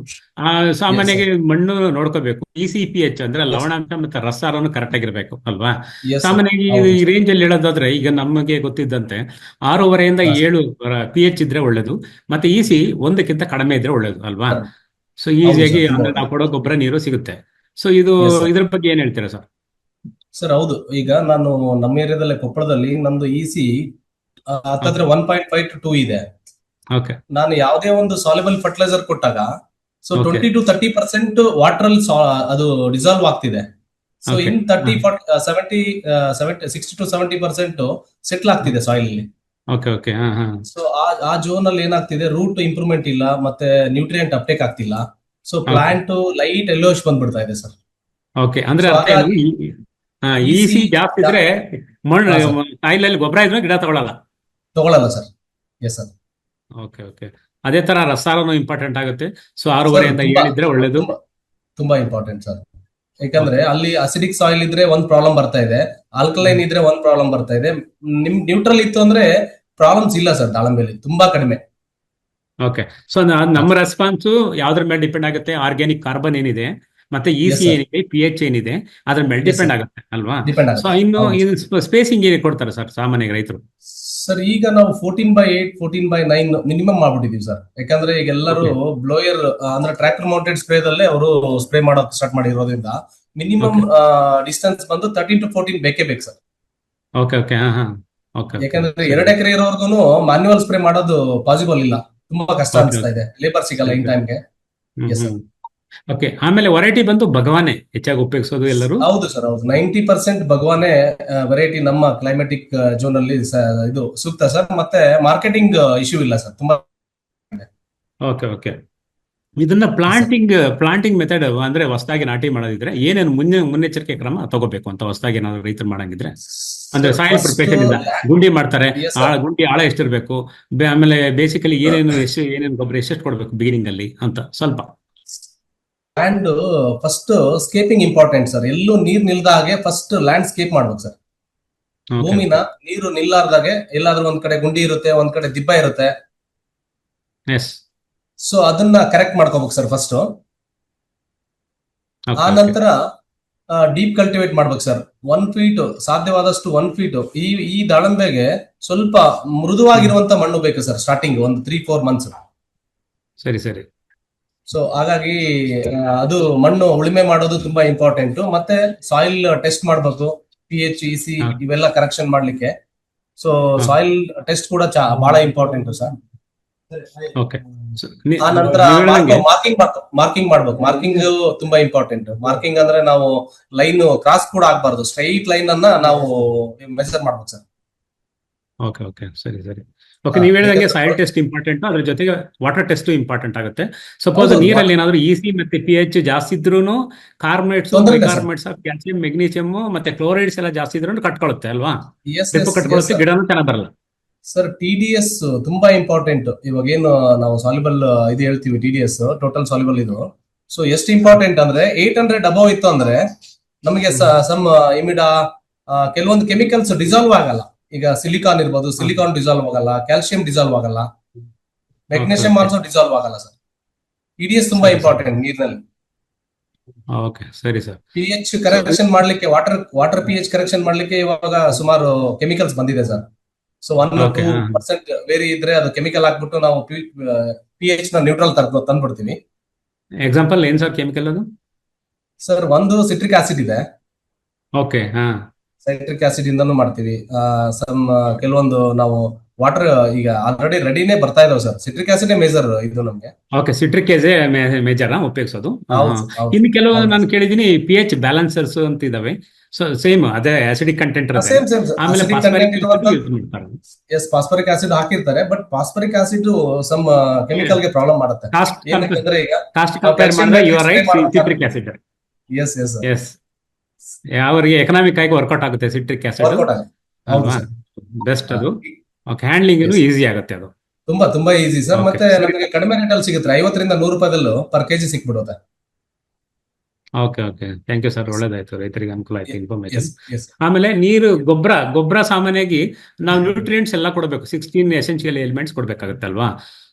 ಸಾಮಾನ್ಯವಾಗಿ ಮಣ್ಣು ನೋಡ್ಕೋಬೇಕು. ECPH ಅಂದ್ರೆ ಲವಣಾಂಶ ಮತ್ತೆ ರಸಾರನು ಕರೆಕ್ಟ್ ಆಗಿರ್ಬೇಕು ಅಲ್ವಾ. ಸಾಮಾನ್ಯವಾಗಿ ಈ ರೇಂಜ್ ಅಲ್ಲಿ ಹೇಳೋದಾದ್ರೆ ಈಗ ನಮಗೆ ಗೊತ್ತಿದ್ದಂತೆ 6.5 ಇಂದ 7 pH ಇದ್ರೆ ಒಳ್ಳೇದು, ಮತ್ತೆ EC 1ಕ್ಕಿಂತ ಕಡಿಮೆ ಇದ್ರೆ ಒಳ್ಳೇದು ಅಲ್ವಾ. ಸೊ ಈಸಿಯಾಗಿ ನಾವು ಕೊಡೋ ಗೊಬ್ಬರ ನೀರು ಸಿಗುತ್ತೆ. ಸೊ ಇದ್ರ ಬಗ್ಗೆ ಏನ್ ಹೇಳ್ತೀರಾ ಸರ್? ಸರ್ ಹೌದು, ಈಗ ನಾನು ನಮ್ಮ ಏರಿಯಾದಲ್ಲಿ ಕೊಪ್ಪಳದಲ್ಲಿ ನಂದು EC ಹತ್ತತ್ರ 1.5 to 2 ಇದೆ. ನಾನು ಯಾವುದೇ ಒಂದು ಸಾಲ್ಯುಬಲ್ ಫರ್ಟಿಲೈಸರ್ ಕೊಟ್ಟಾಗ ಸೊ 20 to 30% ವಾಟರ್ ಅಲ್ಲಿ ಅದು ಡಿಸಾಲ್ವ್ ಆಗ್ತಿದೆ. ಸೊ ಇನ್ 60 to 70% ಸೆಟ್ಲ್ ಆಗ್ತಿದೆ ಸಾಯಿಲ್ ಅಲ್ಲಿ. ಸೊ ಆ ಝೋನ್ ಅಲ್ಲಿ ಏನಾಗ್ತಿದೆ, ರೂಟ್ ಇಂಪ್ರೂವ್ಮೆಂಟ್ ಇಲ್ಲ, ಮತ್ತೆ ನ್ಯೂಟ್ರಿಯೆಂಟ್ ಅಪ್ಟೇಕ್ ಆಗ್ತಿಲ್ಲ. ಸೊ ಪ್ಲಾಂಟ್ ಲೈಟ್ ಎಲ್ಲೋಶ್ ಬಂದ್ಬಿಡ್ತಾ ಇದೆ ಸರ್. ಅಂದ್ರೆ EC ಜಾಸ್ತಿ ಇದ್ರೆ ಸಾಯಿಲ್ ಅಲ್ಲಿ ಗೊಬ್ಬರ ಇದ್ರೆ ಗಿಡ ತಗೊಳ್ಳಲ್ಲ ಸರ್. Yes sir. ಓಕೆ, ಅದೇ ತರ ರಸಾರನು ಇಂಪಾರ್ಟೆಂಟ್ ಆಗುತ್ತೆ. ಸೊ 6.5 ಇಂದ 7 ಇದ್ರೆ ಒಳ್ಳೇದು, ತುಂಬಾ ಇಂಪಾರ್ಟೆಂಟ್ ಸರ್. ಯಾಕಂದ್ರೆ ಅಲ್ಲಿ ಅಸಿಡಿಕ್ ಸಾಯಿಲ್ ಇದ್ರೆ ಒಂದ್ ಪ್ರಾಬ್ಲಮ್ ಬರ್ತಾ ಇದೆ, ಆಲ್ಕಲೈನ್ ಇದ್ರೆ ಒಂದ್ ಪ್ರಾಬ್ಲಮ್ ಬರ್ತಾ ಇದೆ. ನಿಮ್ ನ್ಯೂಟ್ರಲ್ ಇತ್ತು ಅಂದ್ರೆ ಪ್ರಾಬ್ಲಮ್ಸ್ ಇಲ್ಲ ಸರ್, ದಾಳಂಬೆಲಿ ತುಂಬಾ ಕಡಿಮೆ. ಓಕೆ, ಸೊ ನಮ್ಮ ರೆಸ್ಪಾನ್ಸ್ ಯಾವ್ದ್ರ ಮೇಲೆ ಡಿಪೆಂಡ್ ಆಗುತ್ತೆ? ಆರ್ಗ್ಯಾನಿಕ್ ಕಾರ್ಬನ್ ಏನಿದೆ, ಮತ್ತೆ EC ಏನಿದೆ, pH ಏನಿದೆ, ಅದ್ರ ಮೇಲೆ ಡಿಪೆಂಡ್ ಆಗುತ್ತೆ ಅಲ್ವಾ. ಸೊ ಇನ್ನು ಸ್ಪೇಸಿಂಗ್ ಏನೇ ಕೊಡ್ತಾರೆ ಸರ್ ಸಾಮಾನ್ಯ ರೈತರು? ಸರ್ ಈಗ ನಾವು 14/8, 14/9 ಮಿನಿಮಮ್ ಮಾಡ್ಬಿಟ್ಟಿದೀವಿ ಸರ್. ಯಾಕಂದ್ರೆ ಈಗ ಎಲ್ಲರೂ ಬ್ಲೋಯರ್ ಅಂದ್ರೆ ಟ್ರ್ಯಾಕ್ಟರ್ ಮೌಂಟೆಡ್ ಸ್ಪ್ರೇದಲ್ಲೇ ಅವರು ಸ್ಪ್ರೇ ಮಾಡೋದು ಸ್ಟಾರ್ಟ್ ಮಾಡಿರೋದ್ರಿಂದ ಮಿನಿಮಮ್ ಡಿಸ್ಟೆನ್ಸ್ ಬಂದು 13 to 14 ಬೇಕೇ ಬೇಕು ಸರ್. ಓಕೆ, ಯಾಕಂದ್ರೆ 2 ಎಕರೆ ಇರೋರ್ಗು ಮ್ಯಾನ್ಯುವಲ್ ಸ್ಪ್ರೇ ಮಾಡೋದು ಪಾಸಿಬಲ್ ಇಲ್ಲ. ತುಂಬಾ ಕಷ್ಟ ಓಕೆ ಅನಿಸ್ತಾ ಇದೆ, ಲೇಬರ್ ಸಿಗಲ್ಲ ಇನ್ ಓಕೆ ಟೈಮ್ಗೆ. ಹ್ಮ್ ಎಸ್ ಸರ್. ಹ್ಮ್ ಓಕೆ. ಆಮೇಲೆ ವೆರೈಟಿ ಬಂದು ಭಗವಾನೆ ಹೆಚ್ಚಾಗಿ ಉಪಯೋಗಿಸೋದು ಎಲ್ಲರೂ. ಹೌದು ಸರ್, ಹೌದು. 90% ಭಗವಾನೆ ವೆರೈಟಿ ನಮ್ಮ ಕ್ಲೈಮೆಟಿಕ್ ಝೋನ್ ಅಲ್ಲಿ ಇದು ಸೂಕ್ತ ಸರ್. ಮತ್ತೆ ಮಾರ್ಕೆಟಿಂಗ್ ಇಶ್ಯೂ ಇಲ್ಲ ಸರ್, ತುಂಬಾ ಇದೆ. Okay okay. ಇದನ್ನ Yes, sir. ಪ್ಲಾಂಟಿಂಗ್ ಮೆಥಡ್ ಅಂದ್ರೆ ಹೊಸದಾಗಿ ನಾಟಿ ಮಾಡೋದಿದ್ರೆ ಏನೇನು ಮುನ್ನೆಚ್ಚರಿಕೆ ಕ್ರಮ ತಗೋಬೇಕು ಅಂತ ಹೊಸದಾಗಿ ಏನಾದ್ರು ರೈತರು ಮಾಡಂಗಿದ್ರೆ? ಅಂದ್ರೆ Sir, ಸಾಯಿಲ್ first ಪ್ರಿಪರೇಷನ್ ಇಂದ ಗುಂಡಿ ಮಾಡ್ತಾರೆ, yes sir. ಗುಂಡಿ ಆಳ ಎಷ್ಟಿರ್ಬೇಕು, ಆಮೇಲೆ ಬೇಸಿಕಲಿ ಏನೇನು ಗೊಬ್ಬರ ಎಷ್ಟೆಷ್ಟು ಕೊಡ್ಬೇಕು ಬಿಗಿನಿಂಗ್ ಅಲ್ಲಿ ಅಂತ ಸ್ವಲ್ಪ. Land first scaping important sir. ಎಲ್ಲೂ ನೀರ್ ನಿಲ್ದ ಹಾಗೆ ಫಸ್ಟ್ ಲ್ಯಾಂಡ್ ಸ್ಕೇಪ್ ಮಾಡ್ಬೇಕು ಸರ್. ಓಕೆ ಭೂಮಿನ ನೀರು ನಿಲ್ಲಾರ್ದಾಗೆ ಎಲ್ಲಾದ್ರೂ ಒಂದ್ ಕಡೆ ಗುಂಡಿ ಇರುತ್ತೆ, ಒಂದ್ ಕಡೆ ದಿಬ್ಬ ಇರುತ್ತೆ. ಎಸ್ ಸೊ ಅದನ್ನ ಕರೆಕ್ಟ್ ಮಾಡ್ಕೋಬೇಕು ಸರ್ ಫಸ್ಟ್. ಆ ಓಕೆ ನಂತರ ಡೀಪ್ ಕಲ್ಟಿವೇಟ್ ಮಾಡ್ಬೇಕು ಸರ್. 1 ಫೀಟ್, ಸಾಧ್ಯವಾದಷ್ಟು 1 ಫೀಟ್. ಈ ದಾಳಂಬೆಗೆ ಸ್ವಲ್ಪ ಮೃದುವಾಗಿರುವಂತ ಮಣ್ಣು ಬೇಕು ಸರ್ ಸ್ಟಾರ್ಟಿಂಗ್ ಒಂದು 3-4 ಮಂತ್ಸ್. ಸರಿ ಸರಿ. ಸೊ ಹಾಗಾಗಿ ಅದು ಮಣ್ಣು ಉಳುಮೆ ಮಾಡೋದು ತುಂಬಾ ಇಂಪಾರ್ಟೆಂಟ್. ಮತ್ತೆ ಸಾಯಿಲ್ ಟೆಸ್ಟ್ ಮಾಡ್ಬೇಕು, pH, EC ಹಾ. ಇವೆಲ್ಲ ಕರೆಕ್ಷನ್ ಮಾಡ್ಲಿಕ್ಕೆ. ಸೊ ಹಾ. ಸಾಯಿಲ್ ಟೆಸ್ಟ್ ಕೂಡ ಬಹಳ ಇಂಪಾರ್ಟೆಂಟ್ ಸರ್. ಓಕೆ. ಆ ನಂತರ ನೀವು ಹೇಳ್ದಂಗೆ ಮಾರ್ಕಿಂಗ್ ಮಾಡ್ಬೇಕು. ಮಾರ್ಕಿಂಗ್ ತುಂಬಾ ಇಂಪಾರ್ಟೆಂಟ್. ಮಾರ್ಕಿಂಗ್ ಅಂದ್ರೆ ನಾವು ಲೈನ್ ಕ್ರಾಸ್ ಕೂಡ ಆಗ್ಬಾರ್ದು, ಸ್ಟ್ರೈಟ್ ಲೈನ್ ಅನ್ನ ನಾವು ಮೆಜರ್ ಮಾಡ್ಬೇಕು ಸರ್. ಓಕೆ ಓಕೆ ಸರಿ ಸರಿ. ಓಕೆ, ನೀವು ಹೇಳ್ದಂಗೆ ಯಾಕಂದ್ರೆ ಸಾಯಿಲ್ ಟೆಸ್ಟ್ ಇಂಪಾರ್ಟೆಂಟ್, ಅದ್ರ ಜೊತೆಗೆ ವಾಟರ್ ಟೆಸ್ಟ್ ಇಂಪಾರ್ಟೆಂಟ್ ಆಗುತ್ತೆ. ಸಪೋಸ್ ಹೌದು, ನೀರಲ್ಲಿ ಏನಾದ್ರು EC ಮತ್ತೆ pH ಜಾಸ್ತಿ ಇದ್ರೂ ಕಾರ್ಬೋನೇಟ್ಸ್, ತೊಂದ್ರೆ ಇಲ್ಲ ಸರ್. ಬೈಕಾರ್ಬೋನೇಟ್ಸ್, ಕ್ಯಾಲ್ಸಿಯಂ, ಮೆಗ್ನೀಷಿಯಂ ಮತ್ತೆ ಕ್ಲೋರೈಡ್ಸ್ ಎಲ್ಲ ಜಾಸ್ತಿ ಇದ್ರೂ ಕಟ್ಕೊಳ್ಳುತ್ತೆ ಅಲ್ವಾ? ಎಸ್ ಡ್ರಿಪ್ ಕಟ್ಕೊಳ್ಳುತ್ತೆ, ಗಿಡನೂ ಚೆನ್ನಾಗಿ ಬರಲ್ಲ. ಸರ್. TDS ತುಂಬಾ ಇಂಪಾರ್ಟೆಂಟ್. ಇವಾಗ ಏನು ನಾವು ಸಾಲ್ಯುಬಲ್ ಇದು ಹೇಳ್ತೀವಿ, TDS ಟೋಟಲ್ ಸಾಲ್ಯುಬಲ್ ಇದು. ಸೊ ಎಷ್ಟು ಇಂಪಾರ್ಟೆಂಟ್ ಅಂದ್ರೆ 800 ಅಬೌವ್ ಇತ್ತು ಅಂದ್ರೆ ನಮಗೆ ಸಮ್ ಇಮಿಡಾ ಕೆಲವೊಂದು ಕೆಮಿಕಲ್ಸ್ ಡಿಸಾಲ್ವ್ ಆಗಲ್ಲ. ಈಗ ಸಿಲಿಕಾನ್ ಇರ್ಬೋದು, ಸಿಲಿಕಾನ್ ಡಿಸಾಲ್ವ್ ಆಗಲ್ಲ, ಕ್ಯಾಲ್ಸಿಯಂ ಡಿಸಾಲ್ವ್ ಆಗಲ್ಲ, ಮೆಗ್ನೀಷಿಯಂ ಆಲ್ಸೋ ಡಿಸಾಲ್ವ್ ಆಗಲ್ಲ ಸರ್. TDS ತುಂಬಾ ಇಂಪಾರ್ಟೆಂಟ್ ನೀರಿನಲ್ಲಿ. ಓಕೆ ಸರಿ ಸರ್. pH ಕರೆಕ್ಷನ್ ಮಾಡ್ಲಿಕ್ಕೆ, ವಾಟರ್ pH ಕರೆಕ್ಷನ್ ಮಾಡ್ಲಿಕ್ಕೆ ಇವಾಗ ಸುಮಾರು ಕೆಮಿಕಲ್ಸ್ ಬಂದಿದೆ ಸರ್. ಸೊ 1-2% ವೇರಿ ಇದ್ರೆ ಅದು ಕೆಮಿಕಲ್ ಹಾಕ್ಬಿಟ್ಟು ನಾವು pH ನ ನ್ಯೂಟ್ರಲ್ ತಂದ್ಬಿಡ್ತೀವಿ. ಎಕ್ಸಾಂಪಲ್ ಏನ್ ಸರ್ ಕೆಮಿಕಲ್ ಅದು? ಸರ್, ಒಂದು ಸಿಟ್ರಿಕ್ ಆಸಿಡ್ ಇದೆ. ಓಕೆ. ಹಾ. ಸೈಟ್ರಿಕ್ ಆಸಿಡ್ ಇಂದನೂ ಮಾಡ್ತೀವಿ. ಕೆಲವೊಂದು ನಾವು ವಾಟರ್ ಈಗ ಆಲ್ರೆಡಿ ರೆಡಿನೇ ಬರ್ತಾ ಇದಾವೆ ಸರ್. ಸಿಟ್ರಿಕ್ ಆಸಿಡ್ ಮೇಜರ್ ಇದು ನಮ್ಗೆ. ಓಕೆ, ಸಿಟ್ರಿಕ್ ಮೇಜರ್ ಉಪಯೋಗಿಸೋದು. ಹೌದು ಸರ್, ಹೌದು. ಇನ್ನು ಕೆಲವು ಹೌದು. ನಾನು ಕೇಳಿದೀನಿ pH ಬ್ಯಾಲೆನ್ಸರ್ಸ್ ಅಂತ ಇದಾವೆ. ಸೊ ಸೇಮ್ ಅದೇ ಆಸಿಡಿಕ್ ಕಂಟೆಂಟ್ ಇರುತ್ತೆ. ಸೇಮ್ ಆಮೇಲೆ acidic ಫಾಸ್ಫರಿಕ್ content ಇರುವಂತ ಯೂಸ್ ಮಾಡ್ತಾರೆ. ಎಸ್, ಫಾಸ್ಫರಿಕ್ ಆಸಿಡ್ ಹಾಕಿರ್ತಾರೆ. But phosphoric acid some chemical ಗೆ ಪ್ರಾಬ್ಲಮ್ ಮಾಡುತ್ತೆ. ಏನಂದ್ರೆ ಈಗ ಕಾಸ್ಟ್ ನಾವು ಕಂಪೇರ್ calcium ಮಾಡಿದ್ರೆ ಯು ಆರ್ spray ರೈಟ್, ಮಾಡ್ಬೇಕಾದ್ರೆ- citric acid. Yes yes yes, ಅವರಿಗೆ ಎಕನಾಮಿಕ್ ಆಗಿ ವರ್ಕೌಟ್ ಆಗುತ್ತೆ ಸಿಟ್ರಿಕ್ ಆಸಿಡ್ ವರ್ಕೌಟ್ ಆಗುತ್ತೆ. ಹೌದು ಅಲ್ವಾ? ಸರ್. ಬೆಸ್ಟ್ ಅದು. ಓಕೆ, ಹ್ಯಾಂಡ್ಲಿಂಗ್ ಈಸಿ ಆಗುತ್ತೆ ಅದು. ತುಂಬಾ ಈಸಿ ಸರ್. Okay, ಮತ್ತೆ ಸರಿ. ನಮಗೆ ಕಡಿಮೆ ರೇಟ್ ಅಲ್ಲಿ ಸಿಗುತ್ತೆ. 50 ರಿಂದ 100 ರೂಪಾಯಿದಲ್ಲೂ ಪರ್ ಕೆಜಿ ಸಿಕ್ಬಿಡುತ್ತೆ. Okay okay, thank you sir, ಒಳ್ಳೇದಾಯ್ತು, ರೈತರಿಗೆ ಅನುಕೂಲ ಆಯ್ತು ಇನ್ಫಾರ್ಮೇಶನ್. ಎಸ್ ಎಸ್ ಆಮೇಲೆ ನೀರು, ಗೊಬ್ಬರ ಸಾಮಾನ್ಯವಾಗಿ ನಾವು ನ್ಯೂಟ್ರಿಯೆಂಟ್ಸ್ ಎಲ್ಲ ಕೊಡಬೇಕು. 16 ಎಸೆನ್ಷಿಯಲ್ ಎಲಿಮೆಂಟ್ಸ್ ಕೊಡ್ಬೇಕಾಗುತ್ತೆ ಅಲ್ವಾ?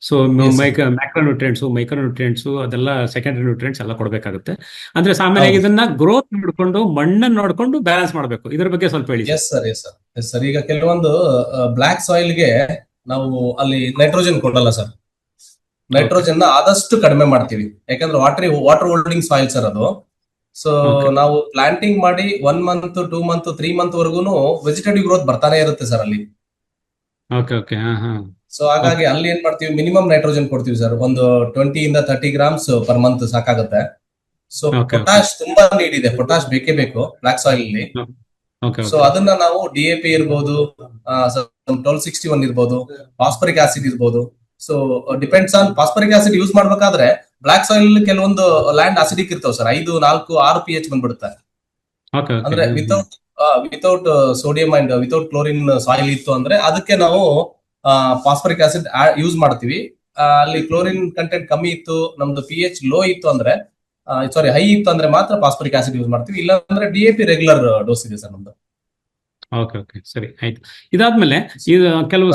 So Yes, sir. Macro nutrients, micro nutrients, ಅದೆಲ್ಲ ಸೆಕೆಂಡರಿ ನ್ಯೂಟ್ರಿಯೆಂಟ್ಸ್ ಎಲ್ಲ ಕೊಡಬೇಕಾಗುತ್ತೆ. ಅಂದ್ರೆ ಸಾಮಾನ್ಯವಾಗಿ ಹೌದು. ಇದನ್ನ ಗ್ರೋತ್ ನೋಡ್ಕೊಂಡು, ಮಣ್ಣನ್ನು ನೋಡ್ಕೊಂಡು ಬ್ಯಾಲೆನ್ಸ್ ಮಾಡಬೇಕು. ಇದ್ರ ಬಗ್ಗೆ ಸ್ವಲ್ಪ ಹೇಳಿ sir. Yes sir, yes sir, yes sir. ಈಗ ಕೆಲವೊಂದು ಬ್ಲಾಕ್ ಸಾಯಿಲ್ ಗೆ ನಾವು ಅಲ್ಲಿ ನೈಟ್ರೋಜನ್ ಕೊಡಲ್ಲ ಸರ್. ನೈಟ್ರೋಜನ್ ನ ಆದಷ್ಟು ಕಡಿಮೆ ಮಾಡ್ತೀವಿ. ಯಾಕಂದ್ರೆ ವಾಟರ್ ಹೋಲ್ಡಿಂಗ್ ಸಾಯಿಲ್ ಸರ್ ಅದು. So Okay. ನಾವು ಪ್ಲಾಂಟಿಂಗ್ ಮಾಡಿ 1 ಮಂತ್, 2 ಮಂತ್, 3 ಮಂತ್ ವರ್ಗುನು ವೆಜಿಟೇಟಿವ್ ಗ್ರೋತ್ ಬರ್ತಾನೆ ಇರುತ್ತೆ ಸರ್ ಅಲ್ಲಿ. Okay okay. ಹಾ ಹಾ. ಸೊ ಹಾಗಾಗಿ ಅಲ್ಲಿ ಏನ್ ಮಾಡ್ತೀವಿ, ಮಿನಿಮಮ್ ನೈಟ್ರೋಜನ್ ಕೊಡ್ತೀವಿ ಸರ್. ಒಂದು 20-30 ಗ್ರಾಮ್ಸ್ ಪರ್ ಮಂತ್ ಸಾಕಾಗುತ್ತೆ. ಸೊ Okay, ಪೊಟಾಶ್ ತುಂಬಾ ನೀಡ್ ಇದೆ. ಪೊಟಾಶ್ ಬೇಕೇ ಬೇಕು ಬ್ಲಾಕ್ ಸಾಯಿಲ್ ಅಲ್ಲಿ. ಓಕೆ ಸೊ ಅದನ್ನ ನಾವು DAP ಇರ್ಬೋದು, 1261 ಇರ್ಬೋದು, ಫಾಸ್ಫರಿಕ್ ಆಸಿಡ್ ಇರ್ಬೋದು. So depends on phosphoric acid use ಮಾಡ್ಬೇಕಾದ್ರೆ ಬ್ಲಾಕ್ ಸಾಯಿಲ್ ಕೆಲವೊಂದು ಲ್ಯಾಂಡ್ ಅಸಿಡಿಕ್ ಇರ್ತಾವ ಸರ್. 5, 4, 6 pH ಬಂದ್ಬಿಡುತ್ತೆ. Okay okay. ಅಂದ್ರೆ without sodium and without chlorine soil ಇತ್ತು ಅಂದ್ರೆ ಅದಕ್ಕೆ ನಾವು ಫಾಸ್ಫರಿಕ್ ಆಸಿಡ್ ಯೂಸ್ ಮಾಡ್ತೀವಿ. ಅಲ್ಲಿ ಕ್ಲೋರಿನ್ ಕಂಟೆಂಟ್ ಕಮ್ಮಿ ಇತ್ತು, ನಮ್ದು pH ಲೋ ಇತ್ತು ಅಂದ್ರೆ, ಹೈ ಇತ್ತು ಅಂದ್ರೆ ಮಾತ್ರ ಫಾಸ್ಫರಿಕ್ ಆಸಿಡ್ ಯೂಸ್ ಮಾಡ್ತೀವಿ. ಇಲ್ಲ ಅಂದ್ರೆ DAP ರೆಗ್ಯುಲರ್ ಡೋಸ್ ಇದೆ ಸರ್ ನಮ್ದು. ಓಕೆ ಓಕೆ, ಸರಿ ಆಯ್ತು. ಇದಾದ್ಮೇಲೆ ಇದು ಕೆಲವು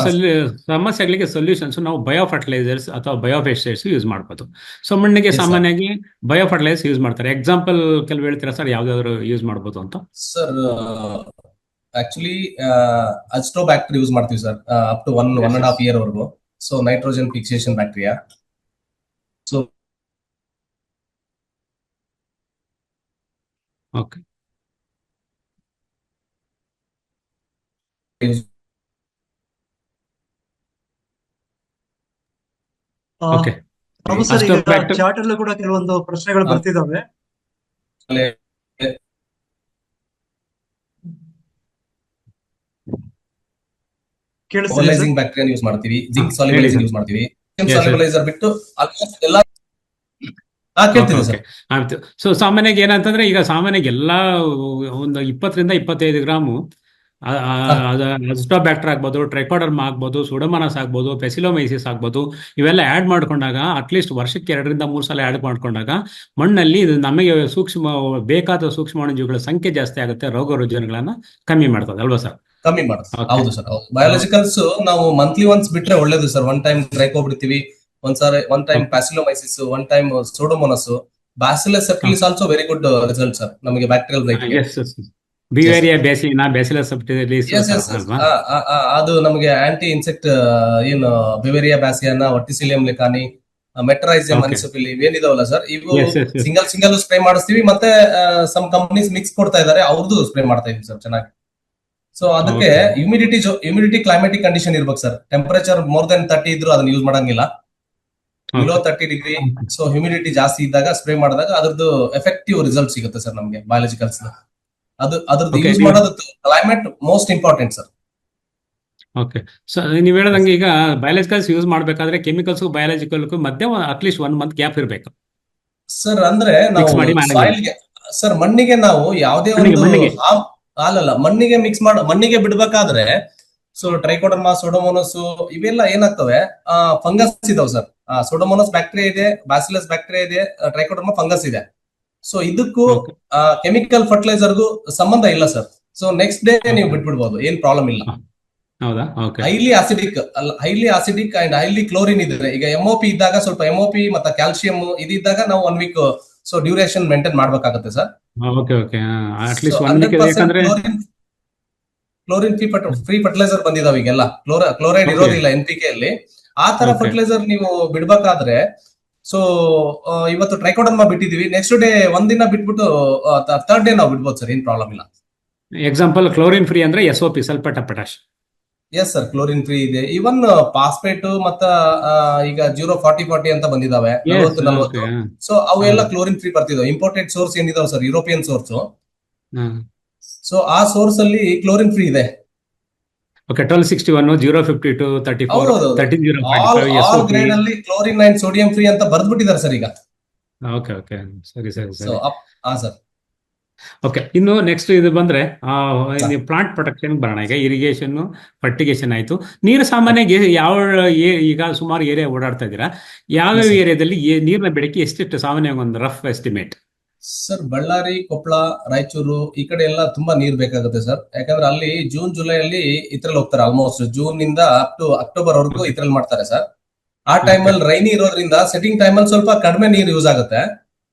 ಸಮಸ್ಯೆಗಳಿಗೆ ಸೊಲ್ಯೂಷನ್ಸ್ ನಾವು ಬಯೋ ಫರ್ಟಿಲೈಸರ್ಸ್ ಅಥವಾ ಬಯೋ ಪೆಸ್ಟಿಸೈಡ್ಸ್ ಯೂಸ್ ಮಾಡ್ಬೋದು. ಸೊ ಮಣ್ಣಿಗೆ Yes, sir. ಸಾಮಾನ್ಯವಾಗಿ ಬಯೋ ಫರ್ಟಿಲೈಸರ್ಸ್ ಯೂಸ್ ಮಾಡ್ತಾರೆ. ಎಕ್ಸಾಂಪಲ್ ಕೆಲವು ಹೇಳ್ತೀರಾ ಸರ್, ಯಾವ್ದಾದ್ರು ಯೂಸ್ ಮಾಡ್ಬೋದು ಅಂತ? ಸರ್ ಆಕ್ಚುಲಿ ಅಸ್ಟೋಬ್ಯಾಕ್ಟರ್ ಯೂಸ್ ಮಾಡ್ತೀವಿ ಸರ್, ಅಪ್ ಟು 1.5 year ವರೆಗೂ. So nitrogen fixation bacteria. So okay okay ಹೌದು ಸರ್, ಈಗ ಅಸ್ಟೋಬ್ಯಾಕ್ಟರ್ ಚಾರ್ಟ್ ಅಲ್ಲೂ ಕೂಡ ಕೆಲವೊಂದು ಪ್ರಶ್ನೆಗಳು ಬರ್ತಿದಾವೆ. ಕೇಳಿಸ್ತಿದೆ ಸರ್? ಮೊಬಲೈಸಿಂಗ್ ಬ್ಯಾಕ್ಟೀರಿಯಾ ಯೂಸ್ ಮಾಡ್ತೀವಿ, ಜಿಂಕ್ ಹೇಳಿ ಸಾಲ್ಯುಬಲೈಸರ್ ಸರ್. ಯೂಸ್ ಮಾಡ್ತೀವಿ, Yes, sir. ಸಾಲ್ಯುಬಲೈಸರ್ ಬಿಟ್ಟು ಆಲ್ಮೋಸ್ಟ್ ಎಲ್ಲ ಕೇಳ್ತಿದೆ ಸರ್. ಆಯ್ತು. ಸೊ ಸಾಮಾನ್ಯವಾಗಿ ಏನಂತಂದ್ರೆ ಈಗ ಸಾಮಾನ್ಯವಾಗಿ ಎಲ್ಲಾ ಒಂದು 20 ರಿಂದ 25 ಗ್ರಾಮು ಅಸ್ಟೋಬ್ಯಾಕ್ಟರ್ ಆಗ್ಬೋದು, ಟ್ರೈಕೋಡರ್ಮಾ ಆಗ್ಬೋದು, ಸುಡೋಮೋನಾಸ್ ಆಗ್ಬೋದು, ಪೆಸಿಲೋಮೈಸಿಸ್ ಆಗ್ಬೋದು, ಇವೆಲ್ಲ ಆಡ್ ಮಾಡ್ಕೊಂಡಾಗ ಅಟ್ಲೀಸ್ಟ್ ವರ್ಷಕ್ಕೆ 2 ರಿಂದ 3 ಸಲ ಆಡ್ ಮಾಡ್ಕೊಂಡಾಗ ಮಣ್ಣಲ್ಲಿ ಇದು ನಮಗೆ ಬೇಕಾದ ಸೂಕ್ಷ್ಮಾಣುಜೀವಿಗಳ ಸಂಖ್ಯೆ ಜಾಸ್ತಿ ಆಗುತ್ತೆ, ರೋಗ ರುಜಿನಗಳನ್ನ ಕಮ್ಮಿ ಮಾಡ್ತದೆ ಅಲ್ವಾ ಸರ್? ಕಮ್ಮಿ ಮಾಡುತ್ತೆ. Okay. ಹೌದು ಸರ್. ಬಯಾಲಜಿಕಲ್ಸ್ ನಾವು ಮಂತ್ಲಿ ಒನ್ಸ್ ಬಿಟ್ರೆ ಒಳ್ಳೇದು ಸರ್. ಒನ್ ಟೈಮ್ ಟ್ರೈಕೋ ಬಿಡ್ತೀವಿ, one time Paecilomyces, one time Pseudomonas, Bacillus subtilis also very good result sir ನಮಗೆ bacterial right. Beauveria bassiana, Bacillus subtilis ಅಲ್ವಾ? ಅದು ನಮಗೆ ಆಂಟಿ ಇನ್ಸೆಕ್ಟ್ ಏನು Beauveria bassiana, Verticillium lecanii, Metarhizium Okay. Anisopliae ಇವೇನಿದಾವಲ್ಲ sir, ಇವು Yes, yes, yes. Single spray ಮಾಡಿಸ್ತೀವಿ. ಮತ್ತೆ some companies mix ಕೊಡ್ತಾ ಇದಾರೆ, ಅವ್ರದ್ದು ಸ್ಪ್ರೇ ಮಾಡ್ತಾ ಇದೀವಿ ಸರ್ ಚೆನ್ನಾಗಿ. ಸೊ ಅದಕ್ಕೆ Okay. ಹ್ಯೂಮಿಡಿಟಿ ಕ್ಲೈಮ್ಯಾಟಿಕ್ ಕಂಡೀಷನ್ ಇರ್ಬೇಕು ಸರ್. ಟೆಂಪರೇಚರ್ ಮೋರ್ ದೆನ್ 30 ಇದ್ರು ಅದನ್ನ ಯೂಸ್ ಮಾಡಂಗಿಲ್ಲ. ಬಿಲೋ 30 ಡಿಗ್ರಿ, ಸೊ ಹ್ಯೂಮಿಡಿಟಿ ಜಾಸ್ತಿ ಇದ್ದಾಗ ಸ್ಪ್ರೇ ಮಾಡಿದಾಗ ಅದ್ರದ್ದು ಎಫೆಕ್ಟಿವ್ ರಿಸಲ್ಟ್ ಸಿಗುತ್ತೆ ಸರ್ ನಮಗೆ ಬಯಾಲಜಿಕಲ್ಸ್. ಅದ್ರದ್ದು Okay, ಯೂಸ್ ನೀವು- ಮಾಡೋದು climate most important sir. Okay. So ನೀವು ಹೇಳದಂಗೆ ಈಗ ಬಯಾಲಜಿಕಲ್ಸ್ ಯೂಸ್ ಮಾಡಬೇಕಾದ್ರೆ ಕೆಮಿಕಲ್ಸ್ ಬಯಾಲಜಿಕಲ್ಗೂ ಮಧ್ಯೆ ಅಟ್ಲೀಸ್ಟ್ 1 ಮಂತ್ ಗ್ಯಾಪ್ ಇರಬೇಕು. ಸರ್ ಅಂದ್ರೆ ನಾವು ಮಾಡಿ ಮಾಡಂಗಿಲ್ಲ. ಸಾಯಿಲ್ಗೆ ಸರ್ ಮಣ್ಣಿಗೆ ನಾವು ಯಾವುದೇ ಮಣ್ಣಿಗೆ. ಅಲ್ಲಲ್ಲ ಮಣ್ಣಿಗೆ ಮಣ್ಣಿಗೆ ಬಿಡ್ಬೇಕಾದ್ರೆ ಸೊ ಟ್ರೈಕೋಡರ್ಮಾ, ಸೋಡೋಮೋನಸ್ ಇವೆಲ್ಲ ಏನಾಗ್ತವೆ, ಫಂಗಸ್ ಇದಾವೆ ಸರ್. ಸೋಡೋಮೋನಸ್ ಬ್ಯಾಕ್ಟೀರಿಯಾ ಇದೆ, ಬ್ಯಾಸಿಲಸ್ ಬ್ಯಾಕ್ಟೀರಿಯಾ ಇದೆ, ಟ್ರೈಕೋಡರ್ಮಾ ಫಂಗಸ್ ಇದೆ. ಸೊ ಇದಕ್ಕೂ Okay. ಕೆಮಿಕಲ್ ಫರ್ಟಿಲೈಸರ್ಗೂ ಸಂಬಂಧ ಇಲ್ಲ ಸರ್. ಸೊ ನೆಕ್ಸ್ಟ್ ಡೇ ನೀವು ಬಿಟ್ಬಿಡ್ಬೋದು, ಏನ್ ಪ್ರಾಬ್ಲಮ್ ಇಲ್ಲ. ಹೌದಾ? Okay. Highly acidic and highly chlorine ಇದ್ರೆ, ಈಗ ಎಂಒಪಿ ಇದ್ದಾಗ ಸ್ವಲ್ಪ ಎಂಒಪಿ ಮತ್ತೆ ಕ್ಯಾಲ್ಸಿಯಂ ಇದ್ದಾಗ ನಾವು 1 ವೀಕ್ ಸೊ ಡ್ಯೂರೇಷನ್ ಮೇಂಟೈನ್ ಮಾಡ್ಬೇಕಾಗುತ್ತೆ sir. Okay. Okay. At least 1 week ಯಾಕಂದ್ರೆ ಕ್ಲೋರಿನ್ ಫ್ರೀ ಫರ್ಟಿಲೈಸರ್ ಬಂದಿದಾವೆ ಈಗೆಲ್ಲ. Chloride Okay. ಇರೋದಿಲ್ಲ NPK ಅಲ್ಲಿ. ಆ ತರ Okay. ಫರ್ಟಿಲೈಸರ್ ನೀವು ಬಿಡ್ಬೇಕಾದ್ರೆ ಸೊ ಇವತ್ತು ಟ್ರೈಕೋಡರ್ಮಾ ಬಿಟ್ಟಿದೀವಿ, ನೆಕ್ಸ್ಟ್ ಡೇ ಒಂದಿನ ಬಿಟ್ಬಿಟ್ಟು ಥರ್ಡ್ ಡೇ ನಾವು ಬಿಡ್ಬೋದು ಸರ್, ಏನ್ ಪ್ರಾಬ್ಲಮ್ ಇಲ್ಲ. ಎಕ್ಸಾಂಪಲ್ ಕ್ಲೋರಿನ್ ಫ್ರೀ ಅಂದ್ರೆ SOP sulphate of potash. Yes sir, chlorine free ಇದೆ. ಇವನ್ ಪಾಸ್ಪೇಟ್ ಮತ್ತ ಈಗ 0-40-40 ಅಂತ ಬಂದಿದಾವೆ, 40-40. ಸೊ ಅವೆಲ್ಲ ಕ್ಲೋರಿನ್ ಫ್ರೀ ಬರ್ತಿದಾವೆ. ಇಂಪೋರ್ಟೆಡ್ ಸೋರ್ಸ್ ಏನಿದಾವೆ ಸರ್, ಯುರೋಪಿಯನ್ ಸೋರ್ಸ್. ಸೊ ಆ ಸೋರ್ಸ್ ಅಲ್ಲಿ ಕ್ಲೋರಿನ್ ಫ್ರೀ ಇದೆ. ಓಕೆ. 1261, 052, 34, 1305 ಆಲ್ ಗ್ರೇಡ್ ಅಲ್ಲಿ ಕ್ಲೋರಿನ್ ಅಂಡ್ ಸೋಡಿಯಂ ಫ್ರೀ ಅಂತ ಬರ್ದ್ಬಿಟ್ಟಿದ್ದಾರೆ ಸರ್ ಈಗ. ಓಕೆ. ಓಕೆ. ಸರಿ. So sir okay. ಇನ್ನು ನೆಕ್ಸ್ಟ್ ಇದು ಬಂದ್ರೆ ಪ್ಲಾಂಟ್ ಪ್ರೊಟೆಕ್ಷನ್ ಬರೋಣ. ಈಗ ಇರಿಗೇಷನ್, ಫರ್ಟಿಗೇಷನ್ ಆಯ್ತು. ನೀರು ಸಾಮಾನ್ಯವಾಗಿ ಈಗ ಸುಮಾರು ಏರಿಯಾ ಓಡಾಡ್ತಾ ಇದ್ದೀರಾ, ಯಾವ್ಯಾವ ಏರಿಯಾದಲ್ಲಿ ನೀರಿನ ಬೆಳಕೆ ಎಷ್ಟಿಷ್ಟು ಸಾಮಾನ್ಯವಾಗಿ ಒಂದು rough estimate? Sir Ballari, Koppal, Raichur ಈ ಕಡೆ ಎಲ್ಲ ತುಂಬಾ ನೀರ್ ಬೇಕಾಗುತ್ತೆ ಸರ್. ಯಾಕಂದ್ರೆ ಅಲ್ಲಿ ಜೂನ್ ಜುಲೈ ಅಲ್ಲಿ ಇದ್ರಲ್ಲಿ ಹೋಗ್ತಾರೆ. ಆಲ್ಮೋಸ್ಟ್ ಜೂನ್ ನಿಂದ ಅಪ್ ಟು ಅಕ್ಟೋಬರ್ ವರೆಗೂ ಇದ್ರಲ್ಲಿ ಮಾಡ್ತಾರೆ ಸರ್. ಆ ಟೈಮಲ್ಲಿ ರೈನಿ ಇರೋದ್ರಿಂದ ಸೆಟ್ಟಿಂಗ್ ಟೈಮಲ್ಲಿ ಸ್ವಲ್ಪ ಕಡಿಮೆ ನೀರು ಯೂಸ್ ಆಗುತ್ತೆ.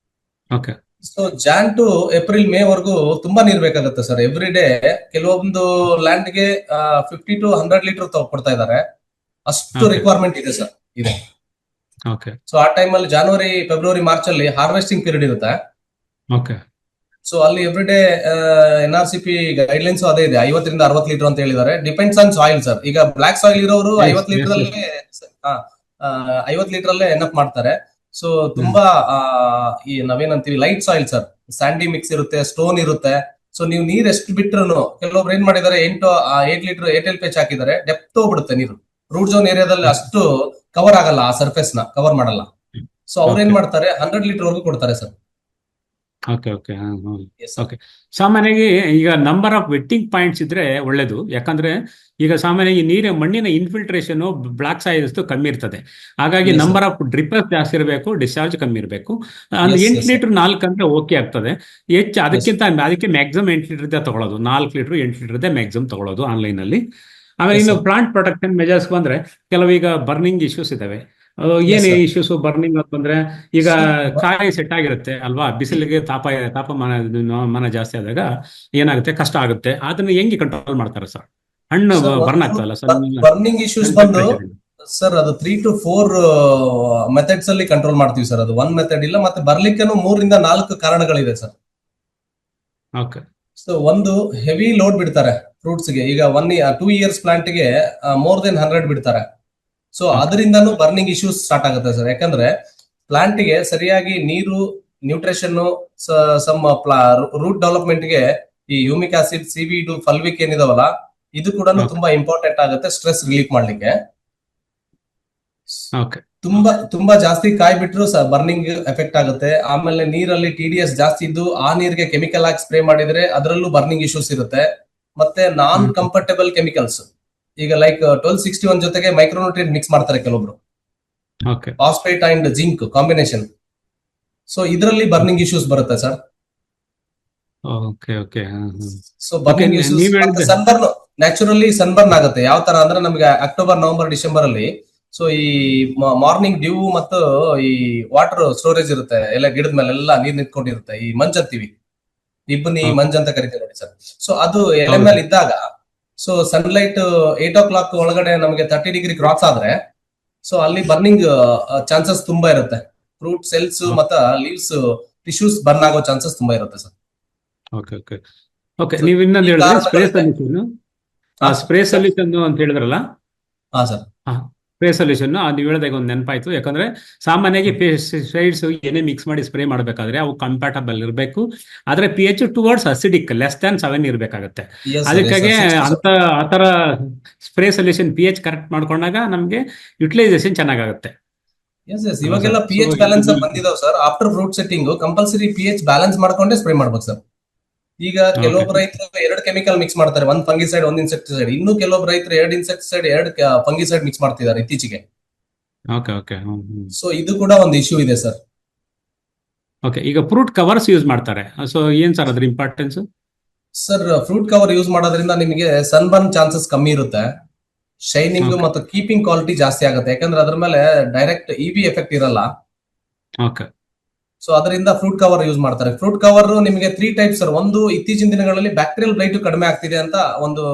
Okay. So Jan to April May ವರೆಗೂ ತುಂಬಾ ನೀರ್ ಬೇಕಾಗುತ್ತೆ ಸರ್. ಎವ್ರಿ ಡೇ ಕೆಲವೊಂದು ಲ್ಯಾಂಡ್ ಗೆ 50 to 100 ಲೀಟರ್ ಕೊಡ್ತಾ ಇದ್ದಾರೆ. ಅಷ್ಟು ರಿಕ್ವೈರ್ಮೆಂಟ್ ಇದೆ ಸರ್ ಇದೆ. ಓಕೆ. ಸೊ ಆ ಟೈಮಲ್ಲಿ ಜಾನ್ವರಿ, ಫೆಬ್ರವರಿ, ಮಾರ್ಚ್ ಅಲ್ಲಿ ಹಾರ್ವೆಸ್ಟಿಂಗ್ ಪೀರಿಯಡ್ ಇರುತ್ತೆ. ಓಕೆ. ಸೊ ಅಲ್ಲಿ ಎವ್ರಿ ಡೇ NRCP ಗೈಡ್ಲೈನ್ಸ್ ಅದೇ ಇದೆ, 50 ರಿಂದ 60 ಲೀಟರ್ ಅಂತ ಹೇಳಿದ್ದಾರೆ. Depends on soil sir. ಈಗ ಬ್ಲಾಕ್ ಸಾಯಿಲ್ ಇರೋರು 50 ಲೀಟರ್ ಅಲ್ಲೇ 50 ಲೀಟರ್ ಅಲ್ಲೇ ಎನ್ಎಫ್ ಮಾಡ್ತಾರೆ. ಸೊ ತುಂಬಾ ಈ ನಾವೇನಂತೀವಿ light soil sir, sandy mix ಇರುತ್ತೆ, ಸ್ಟೋನ್ ಇರುತ್ತೆ. ಸೊ ನೀವು ನೀರ್ ಎಷ್ಟು ಬಿಟ್ರು, ಕೆಲವೊಬ್ರು ಏನ್ ಮಾಡಿದ್ದಾರೆ 8 ಲೀಟರ್ ಏರ್ಟೆಲ್ ಪೇಚ್ ಹಾಕಿದ್ದಾರೆ, ಡೆಪ್ತ್ ಹೋಗ್ಬಿಡುತ್ತೆ ನೀರು. ರೂಟ್ ಝೋನ್ ಏರಿಯಾದಲ್ಲಿ ಅಷ್ಟು ಕವರ್ ಆಗಲ್ಲ, ಆ ಸರ್ಫೇಸ್ ನ ಕವರ್ ಮಾಡಲ್ಲ. ಸೊ ಅವ್ರು ಏನ್ ಮಾಡ್ತಾರೆ 100 ಲೀಟರ್ ವರೆಗೂ ಕೊಡ್ತಾರೆ ಸರ್. ಓಕೆ. ಓಕೆ. ಓಕೆ. ಸಾಮಾನ್ಯವಾಗಿ ಈಗ ನಂಬರ್ ಆಫ್ ವೆಟ್ಟಿಂಗ್ ಪಾಯಿಂಟ್ಸ್ ಇದ್ರೆ ಒಳ್ಳೇದು. ಯಾಕಂದ್ರೆ ಈಗ ಸಾಮಾನ್ಯವಾಗಿ ಮಣ್ಣಿನ ಇನ್ಫಿಲ್ಟ್ರೇಷನ್ ಬ್ಲಾಕ್ ಸಾಯಿಲ್ಸ್ ಕಮ್ಮಿ ಇರ್ತದೆ. ಹಾಗಾಗಿ Yes, sir. Number of drippers ಜಾಸ್ತಿ ಇರಬೇಕು, ಡಿಸ್ಚಾರ್ಜ್ ಕಮ್ಮಿ ಇರಬೇಕು. Yes, 8 yes, ಲೀಟರ್ 4 ಅಂದ್ರೆ ಓಕೆ ಆಗ್ತದೆ. ಹೆಚ್ಚು ಅದಕ್ಕೆ ಮ್ಯಾಕ್ಸಿಮಮ್ 8 ಲೀಟರ್ ತಗೊಳ್ಳೋದು, 4 ಲೀಟರ್ 8 ಲೀಟರ್ ಮ್ಯಾಕ್ಸಿಮಮ್ ತಗೊಳ್ಳೋದು ಆನ್ಲೈನ್ ಅಲ್ಲಿ. ಆಮೇಲೆ Yes, ಇನ್ನು sir. ಪ್ಲಾಂಟ್ ಪ್ರೊಟೆಕ್ಷನ್ ಮೆಜರ್ಸ್ ಬಂದ್ರೆ ಕೆಲವೀಗ ಬರ್ನಿಂಗ್ ಇಶ್ಯೂಸ್ ಇದಾವೆ. ಏನ್ sir. ಇಶ್ಯೂಸ್ ಬರ್ನಿಂಗ್ ಅಂತಂದ್ರೆ ಈಗ Sir, ಕಾಯಿ ಸೆಟ್ ಆಗಿರುತ್ತೆ ಅಲ್ವಾ, ಬಿಸಿಲಿಗೆ ತಾಪಮಾನ ಜಾಸ್ತಿ ಆದಾಗ ಏನಾಗುತ್ತೆ, ಕಷ್ಟ ಆಗುತ್ತೆ. ಅದನ್ನ ಹೆಂಗೆ ಕಂಟ್ರೋಲ್ ಮಾಡ್ತಾರೆ ಸರ್? ಹಣ್ಣು ಬರ್ನ್ ಆಗ್ತದಲ್ಲ ಸರ್, ಬರ್ನಿಂಗ್ ಇಶ್ಯೂಸ್ ಬಂದು ಸರ್ ಅದು 3 to 4 ಮೆಥಡ್ಸ್ ಅಲ್ಲಿ ಕಂಟ್ರೋಲ್ ಮಾಡ್ತೀವಿ ಸರ್. ಅದು 1 ಮೆಥಡ್ ಇಲ್ಲ. ಮತ್ತೆ ಬರ್ಲಿಕ್ಕೆ 3 ರಿಂದ 4 ಕಾರಣಗಳಿದೆ ಸರ್. ಓಕೆ. ಸೊ ಒಂದು ಹೆವಿ ಲೋಡ್ ಬಿಡ್ತಾರೆ ಫ್ರೂಟ್ಸ್ ಗೆ. ಈಗ 2 ಇಯರ್ಸ್ ಪ್ಲಾಂಟ್ ಗೆ ಮೋರ್ ದೆನ್ 100 ಬಿಡ್ತಾರೆ. ಸೊ ಅದರಿಂದನೂ ಬರ್ನಿಂಗ್ ಇಶ್ಯೂಸ್ ಸ್ಟಾರ್ಟ್ ಆಗುತ್ತೆ ಸರ್. ಯಾಕಂದ್ರೆ ಪ್ಲಾಂಟ್ ಗೆ ಸರಿಯಾಗಿ ನೀರು, ನ್ಯೂಟ್ರಿಷನ್, ಸಮ್ ರೂಟ್ ಡೆವಲಪ್ಮೆಂಟ್ ಗೆ ಈ ಹ್ಯೂಮಿಕ್ ಆಸಿಡ್, ಸಿವಿಡ್, ಫಲ್ವಿಕ್ ಏನಿದಾವಲ್ಲ ಇದು ಕೂಡ ತುಂಬಾ ಇಂಪಾರ್ಟೆಂಟ್ ಆಗುತ್ತೆ ಸ್ಟ್ರೆಸ್ ರಿಲೀಫ್ ಮಾಡ್ಲಿಕ್ಕೆ. ಓಕೆ ತುಂಬಾ ಜಾಸ್ತಿ ಕಾಯಿ ಬಿಟ್ರು ಬರ್ನಿಂಗ್ ಎಫೆಕ್ಟ್ ಆಗುತ್ತೆ. ಆಮೇಲೆ ನೀರಲ್ಲಿ TDS ಜಾಸ್ತಿ ಇದ್ದು ಆ ನೀರಿಗೆ ಕೆಮಿಕಲ್ ಹಾಕಿ ಸ್ಪ್ರೇ ಮಾಡಿದ್ರೆ ಅದರಲ್ಲೂ ಬರ್ನಿಂಗ್ ಇಶ್ಯೂಸ್ ಇರುತ್ತೆ. ಮತ್ತೆ ನಾನ್ ಕಂಫರ್ಟಬಲ್ ಕೆಮಿಕಲ್ಸ್, ಈಗ ಲೈಕ್ 1261 ಜೊತೆಗೆ ಮೈಕ್ರೋನ್ಯೂಟ್ರಿಯೆಂಟ್ ಮಿಕ್ಸ್ ಮಾಡ್ತಾರೆ ಕೆಲವೊಬ್ರು, okay phosphate and zinc combination. So ಇದರಲ್ಲಿ ಬರ್ನಿಂಗ್ ಇಶ್ಯೂಸ್ ಬರುತ್ತೆ sir. Okay okay so burning Okay, issues, ನೀವ್ ಹೇಳಿದ್ರೆ- ಸನ್ಬರ್ನ್, ನ್ಯಾಚುರಲಿ ಸನ್ಬರ್ನ್ ಆಗುತ್ತೆ. ಯಾವ ತರ ಅಂದ್ರೆ ನಮಗೆ ಅಕ್ಟೋಬರ್, ನವೆಂಬರ್, ಡಿಸೆಂಬರ್ ಅಲ್ಲಿ ಸೊ ಈ ಮಾರ್ನಿಂಗ್ ಡ್ಯೂ ಮತ್ತು ಈ ವಾಟರ್ ಸ್ಟೋರೇಜ್ ಇರುತ್ತೆ ಎಲ್ಲ ಗಿಡದ ಮೇಲೆ ಎಲ್ಲ ನೀರ್ ನಿಂತ್ಕೊಂಡಿರುತ್ತೆ. ಈ ಮಂಜ್ ಅಂತೀವಿ, ಇಬ್ಬನಿ Okay. ಮಂಜ್ ಅಂತ ಕರಿತೀವಿ ನೋಡಿ ಸರ್. ಸೊ ಅದು ಎಲೆ ಮೇಲೆ ಇದ್ದಾಗ ಸೊ ಸನ್ಲೈಟ್ 8 o'clock ಒಳಗಡೆ ನಮಗೆ 30 ಡಿಗ್ರಿ ಕ್ರಾಸ್ ಆದ್ರೆ ಸೊ ಅಲ್ಲಿ ಬರ್ನಿಂಗ್ ಚಾನ್ಸಸ್ ತುಂಬಾ ಇರುತ್ತೆ. ಫ್ರೂಟ್ ಸೆಲ್ಸ್ ಮತ್ತೆ ಲೀವ್ಸ್ ಟಿಶ್ಯೂಸ್ ಬರ್ನ್ ಆಗೋ ಚಾನ್ಸಸ್ ತುಂಬಾ ಇರುತ್ತೆ ಸರ್. ಓಕೆ ಓಕೆ ಓಕೆ ನೀವು ಇನ್ನೊಂದು ಈ ಹೇಳಿದ್ರೆ ಸ್ಪ್ರೇ ಕಾರಣಗಳಿಗೆ- ಸೊಲ್ಯೂಷನ್, ಸ್ಪ್ರೇ ಸೊಲ್ಯೂಷನ್ ಅಂತ ಹೇಳಿದ್ರಲ್ಲ, ಹಾ ಸರ್. ಸ್ಪ್ರೇ ಸೊಲ್ಯೂಷನ್ ಅದು ಹೇಳಿದಾಗ ಒಂದು ನೆನಪಾಯ್ತು. ಯಾಕಂದ್ರೆ ಸಾಮಾನ್ಯವಾಗಿ ಪೆಸ್ಟಿಸೈಡ್ಸ್ ಏನೇ ಮಿಕ್ಸ್ ಮಾಡಿ ಸ್ಪ್ರೇ ಮಾಡಬೇಕಾದ್ರೆ ಅವು ಕಂಪ್ಯಾಟಬಲ್ ಇರಬೇಕು. ಆದ್ರೆ pH towards acidic less than 7 ಇರಬೇಕಾಗತ್ತೆ. Yes, sir, ಅದಕ್ಕಾಗಿ yes, sir. ಅಂತ ಆತರ ಸ್ಪ್ರೇ ಸೊಲ್ಯೂಷನ್ pH ಕರೆಕ್ಟ್ ಮಾಡ್ಕೊಂಡಾಗ ನಮ್ಗೆ ಯುಟಿಲೈಸೇಷನ್ ಚೆನ್ನಾಗಾಗುತ್ತೆ. ಎಸ್ ಎಸ್ ಇವಾಗೆಲ್ಲ So, pH ಬ್ಯಾಲೆನ್ಸ್ ಇದು- ಬಂದಿದಾವ್ sir. After fruit setting compulsory pH balance ಮಾಡ್ಕೊಂಡೇ ಸ್ಪ್ರೇ ಮಾಡ್ಬೇಕು ಸರ್. ಈಗ ಕೆಲವೊಬ್ಬರು ರೈತರು 2 ಕೆಮಿಕಲ್ ಮಿಕ್ಸ್ ಮಾಡ್ತಾರೆ, 1 ಫಂಗಿಸೈಡ್ 1 ಇನ್ಸೆಕ್ಟಿಸೈಡ್. ಇನ್ನು ಕೆಲವೊಬ್ಬರು ರೈತರು 2 ಇನ್ಸೆಕ್ಟಿಸೈಡ್ 2 ಫಂಗಿಸೈಡ್ ಮಿಕ್ಸ್ ಮಾಡ್ತಿದ್ದಾರೆ ಇತ್ತೀಚೆಗೆ. ಓಕೆ ಓಕೆ ಸೊ ಇದು ಕೂಡ ಒಂದು ಇಶ್ಯೂ ಇದೆ ಸರ್. ಓಕೆ ಈಗ ಫ್ರೂಟ್ ಕವರ್ಸ್ ಯೂಸ್ ಮಾಡ್ತಾರೆ. ಸೊ ಏನ್ ಸರ್ ಅದ್ರ importance? Sir fruit cover use ಮಾಡೋದ್ರಿಂದ ನಿಮಗೆ ಸನ್ಬರ್ನ್ ಚಾನ್ಸಸ್ ಕಮ್ಮಿ ಇರುತ್ತೆ. Shining Okay. ಮತ್ತು ಕೀಪಿಂಗ್ ಕ್ವಾಲಿಟಿ ಜಾಸ್ತಿ ಆಗುತ್ತೆ. ಯಾಕಂದ್ರೆ ಅದ್ರ ಮೇಲೆ ಡೈರೆಕ್ಟ್ EV ಎಫೆಕ್ಟ್ ಇರಲ್ಲ. ಓಕೆ ಸೊ ಅದರಿಂದ ಫ್ರೂಟ್ ಕವರ್ ಯೂಸ್ ಮಾಡ್ತಾರೆ. ಫ್ರೂಟ್ ಕವರ್ ನಿಮಗೆ 3 ಟೈಪ್ಸ್ ಸರ್. ಒಂದು, ಇತ್ತೀಚಿನ ದಿನಗಳಲ್ಲಿ ಬ್ಯಾಕ್ಟೀರಿಯಲ್ ಬ್ಲೈಟ್ ಕಡಿಮೆ ಆಗ್ತಿದೆ ಅಂತ ಒಂದು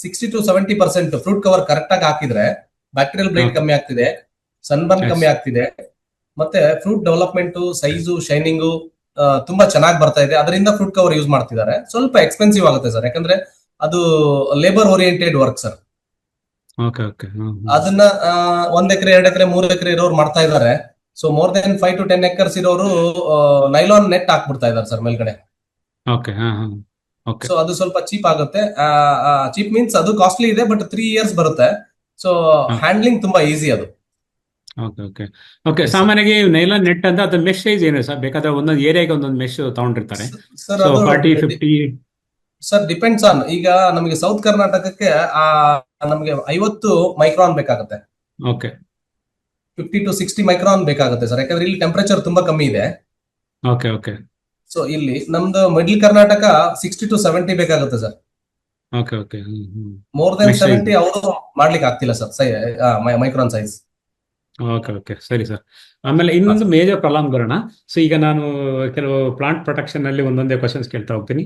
60 to 70% ಫ್ರೂಟ್ ಕವರ್ ಕರೆಕ್ಟ್ ಆಗಿ ಹಾಕಿದ್ರೆ ಬ್ಯಾಕ್ಟೀರಿಯಲ್ ಬ್ಲೈಟ್ Okay. ಕಮ್ಮಿ ಆಗ್ತಿದೆ, ಸನ್ಬರ್ನ್ Yes. ಕಮ್ಮಿ ಆಗ್ತಿದೆ, ಮತ್ತೆ ಫ್ರೂಟ್ ಡೆವಲಪ್ಮೆಂಟ್, ಸೈಜು, ಶೈನಿಂಗು ತುಂಬಾ ಚೆನ್ನಾಗಿ ಬರ್ತಾ ಇದೆ. ಅದರಿಂದ ಫ್ರೂಟ್ ಕವರ್ ಯೂಸ್ ಮಾಡ್ತಿದ್ದಾರೆ. ಸ್ವಲ್ಪ ಎಕ್ಸ್ಪೆನ್ಸಿವ್ ಆಗುತ್ತೆ ಸರ್, ಯಾಕಂದ್ರೆ ಅದು labour oriented work sir. Okay okay ಅದನ್ನ 1 ಎಕರೆ 2 ಎಕರೆ 3 ಎಕರೆ ಇರೋರು ಮಾಡ್ತಾ ಇದ್ದಾರೆ. So more than 5 to 10 acres ಇರೋರು ನೈಲಾನ್ ನೆಟ್ ಹಾಕ್ಬಿಡ್ತಾ ಇದ್ದಾರೆ ಸರ್ ಮೇಲ್ಗಡೆ. ಓಕೆ ಓಕೆ ಸೊ ಅದು ಸ್ವಲ್ಪ ಚೀಪ್ ಆಗುತ್ತೆ. ಚೀಪ್ ಮೀನ್ಸ್ ಅದು ಕಾಸ್ಟ್ಲಿ ಇದೆ, ಬಟ್ 3 years ಬರುತ್ತೆ. ಸೊ ಹ್ಯಾಂಡ್ಲಿಂಗ್ ತುಂಬಾ ಈಸಿ ಅದು. ಓಕೆ ಓಕೆ ಓಕೆ ಸಾಮಾನ್ಯವಾಗಿ ನೈಲಾನ್ ನೆಟ್ ಅಂತ ಅದು ಮೆಶ್ ಸೈಜ್ ಏನು ಸರ್? ಬೇಕಾದ್ರೆ ಒಂದೊಂದು ಏರಿಯಾಗೆ ಒಂದೊಂದು ಮೆಶ್ ತಗೊಂಡಿರ್ತಾರೆ. ಸರ್ ಸೊ ಅದು 40-50 ಸರ್ ಡಿಪೆಂಡ್ಸ್ ಆನ್. ಈಗ ನಮಗೆ ಸೌತ್ ಕರ್ನಾಟಕಕ್ಕೆ ನಮಗೆ 50 ಮೈಕ್ರಾನ್ ಬೇಕಾಗುತ್ತೆ, ಓಕೆ 50 to 60 ಮೈಕ್ರಾನ್ ಬೇಕಾಗುತ್ತೆ ಸರ್. ಯಾಕಂದ್ರೆ ಇಲ್ಲಿ ಟೆಂಪರೇಚರ್ ತುಂಬಾ ಕಮ್ಮಿ ಇದೆ. ಓಕೆ ಓಕೆ ಸೊ ಇಲ್ಲಿ ನಮ್ದು ಮಿಡ್ಲ್ ಕರ್ನಾಟಕ 60 to 70 ಬೇಕಾಗುತ್ತೆ sir. Okay okay more than Mesh size. 70 ಅವರು ಮಾಡ್ಲಿಕ್ಕೆ ಆಗ್ತಿಲ್ಲ sir micron size. Okay okay ಸರಿ ಸರ್. ಆಮೇಲೆ ಇನ್ನೊಂದು ಮೇಜರ್ ಪ್ರಾಬ್ಲಮ್ ಬರೋಣ. ಸೊ ಈಗ ನಾನು ಕೆಲವು ಪ್ಲಾಂಟ್ ಪ್ರೊಟೆಕ್ಷನ್ ಅಲ್ಲಿ ಒಂದೊಂದೇ ಕ್ವಶನ್ಸ್ ಕೇಳ್ತಾ ಹೋಗ್ತೀನಿ.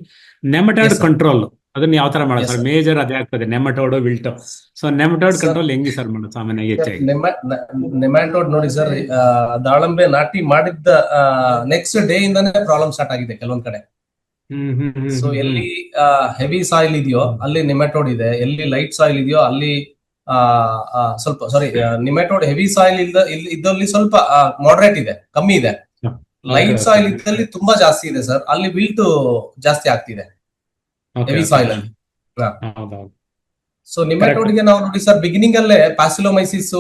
Nematode Yes, sir. ಕಂಟ್ರೋಲ್ ಅದನ್ನ ಯಾವ ತರ ಮಾಡೋದು Yes, ಸರ್? sir. ಮೇಜರ್ ಅದೇ ಆಗ್ತದೆ, ನೆಮಟೋಡ್ ವಿಲ್ಟೋ. So nematode Sir. ಕಂಟ್ರೋಲ್ ಹೆಂಗಿ ಸರ್ ಮಾಡೋದು ಸಾಮಾನ್ಯವಾಗಿ ಹೆಚ್ಚಾಗಿ? ನೆಮ್ಯಾಟೋಡ್ ನೋಡಿ ಸರ್, ದಾಳಂಬೆ ನಾಟಿ ಮಾಡಿದ್ದ ನೆಕ್ಸ್ಟ್ ಡೇ ಇಂದಾನೆ ಪ್ರಾಬ್ಲಮ್ ಸ್ಟಾರ್ಟ್ ಆಗಿದೆ ಕೆಲವೊಂದ್ ಕಡೆ. ಸೊ ಎಲ್ಲಿ ಹೆವಿ ಸಾಯಿಲ್ ಇದೆಯೋ ಅಲ್ಲಿ ನಿಮೆಟೋಡ್ ಇದೆ, ಎಲ್ಲಿ ಲೈಟ್ ಸಾಯಿಲ್ ಇದೆಯೋ ಅಲ್ಲಿ ಸ್ವಲ್ಪ ನಿಮೆಟೋಡ್ ಹೆವಿ ಸಾಯಿಲ್ ಇದ್ದಲ್ಲಿ ಸ್ವಲ್ಪ ಮಾಡರೇಟ್ ಇದೆ, ಕಮ್ಮಿ ಇದೆ. ಲೈಟ್ ಸಾಯಿಲ್ ಇದ್ದಲ್ಲಿ ತುಂಬಾ ಜಾಸ್ತಿ ಇದೆ ಸರ್, ಅಲ್ಲಿ ವಿಲ್ಟ್ ಜಾಸ್ತಿ ಆಗ್ತಿದೆ ಹೆವಿ ಸಾಯಿಲ್ ಅಲ್ಲಿ. ಸೊ ನಿಮೆಟೋಡ್ ಗೆ ನಾವು ನೋಡಿ ಸರ್ ಬಿಗಿನಿಂಗ್ ಅಲ್ಲೇ ಪ್ಯಾಸಿಲೋಮೈಸಿಸ್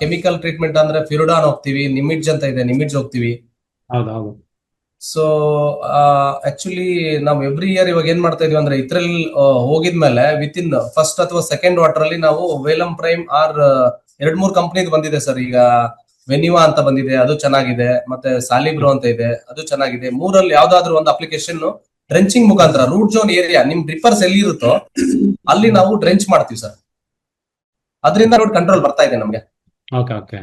ಕೆಮಿಕಲ್ ಟ್ರೀಟ್ಮೆಂಟ್ ಅಂದ್ರೆ ಫಿರುಡಾನ್ ಹೋಗ್ತೀವಿ, ನಿಮಿಡ್ಜ್ ಅಂತ ಇದೆ, ನಿಮಿಡ್ಜ್ ಹೋಗ್ತೀವಿ. ಹೌದೌದು. ಸೊ ಆಕ್ಚುಲಿ ನಾವು ಎವ್ರಿ ಇಯರ್ ಇವಾಗ ಏನ್ ಮಾಡ್ತಾ ಇದೀವಿ ಅಂದ್ರೆ ಇದ್ರಲ್ಲಿ ಹೋಗಿದ್ಮೇಲೆ ವಿತ್ ಇನ್ ಫಸ್ಟ್ ಅಥವಾ ಸೆಕೆಂಡ್ ವಾಟರ್ ಅಲ್ಲಿ ನಾವು ವೇಲಂ ಪ್ರೈಮ್ ಆರ್ 2-3 ಕಂಪನಿದ್ ಬಂದಿದೆ ಸರ್. ಈಗ ವೆನಿವಾ ಅಂತ ಬಂದಿದೆ, ಅದು ಚೆನ್ನಾಗಿದೆ. ಮತ್ತೆ ಸಾಲಿಬ್ರೋ ಅಂತ ಇದೆ, ಅದು ಚೆನ್ನಾಗಿದೆ. 3ರಲ್ಲಿ ಯಾವ್ದಾದ್ರು ಒಂದು ಅಪ್ಲಿಕೇಶನ್ ಡ್ರೆಂಚಿಂಗ್ ಮುಖಾಂತರ ರೂಟ್ ಜೋನ್ ಏರಿಯಾ ನಿಮ್ ಡ್ರಿಪ್ಪರ್ಸ್ ಎಲ್ಲಿ ಇರುತ್ತೋ ಅಲ್ಲಿ ನಾವು ಡ್ರೆಂಚ್ ಮಾಡ್ತೀವಿ ಸರ್. ಅದರಿಂದ ರೋಡ್ ಕಂಟ್ರೋಲ್ ಬರ್ತಾ ಇದೆ ನಮ್ಗೆ. ಓಕೆ ಓಕೆ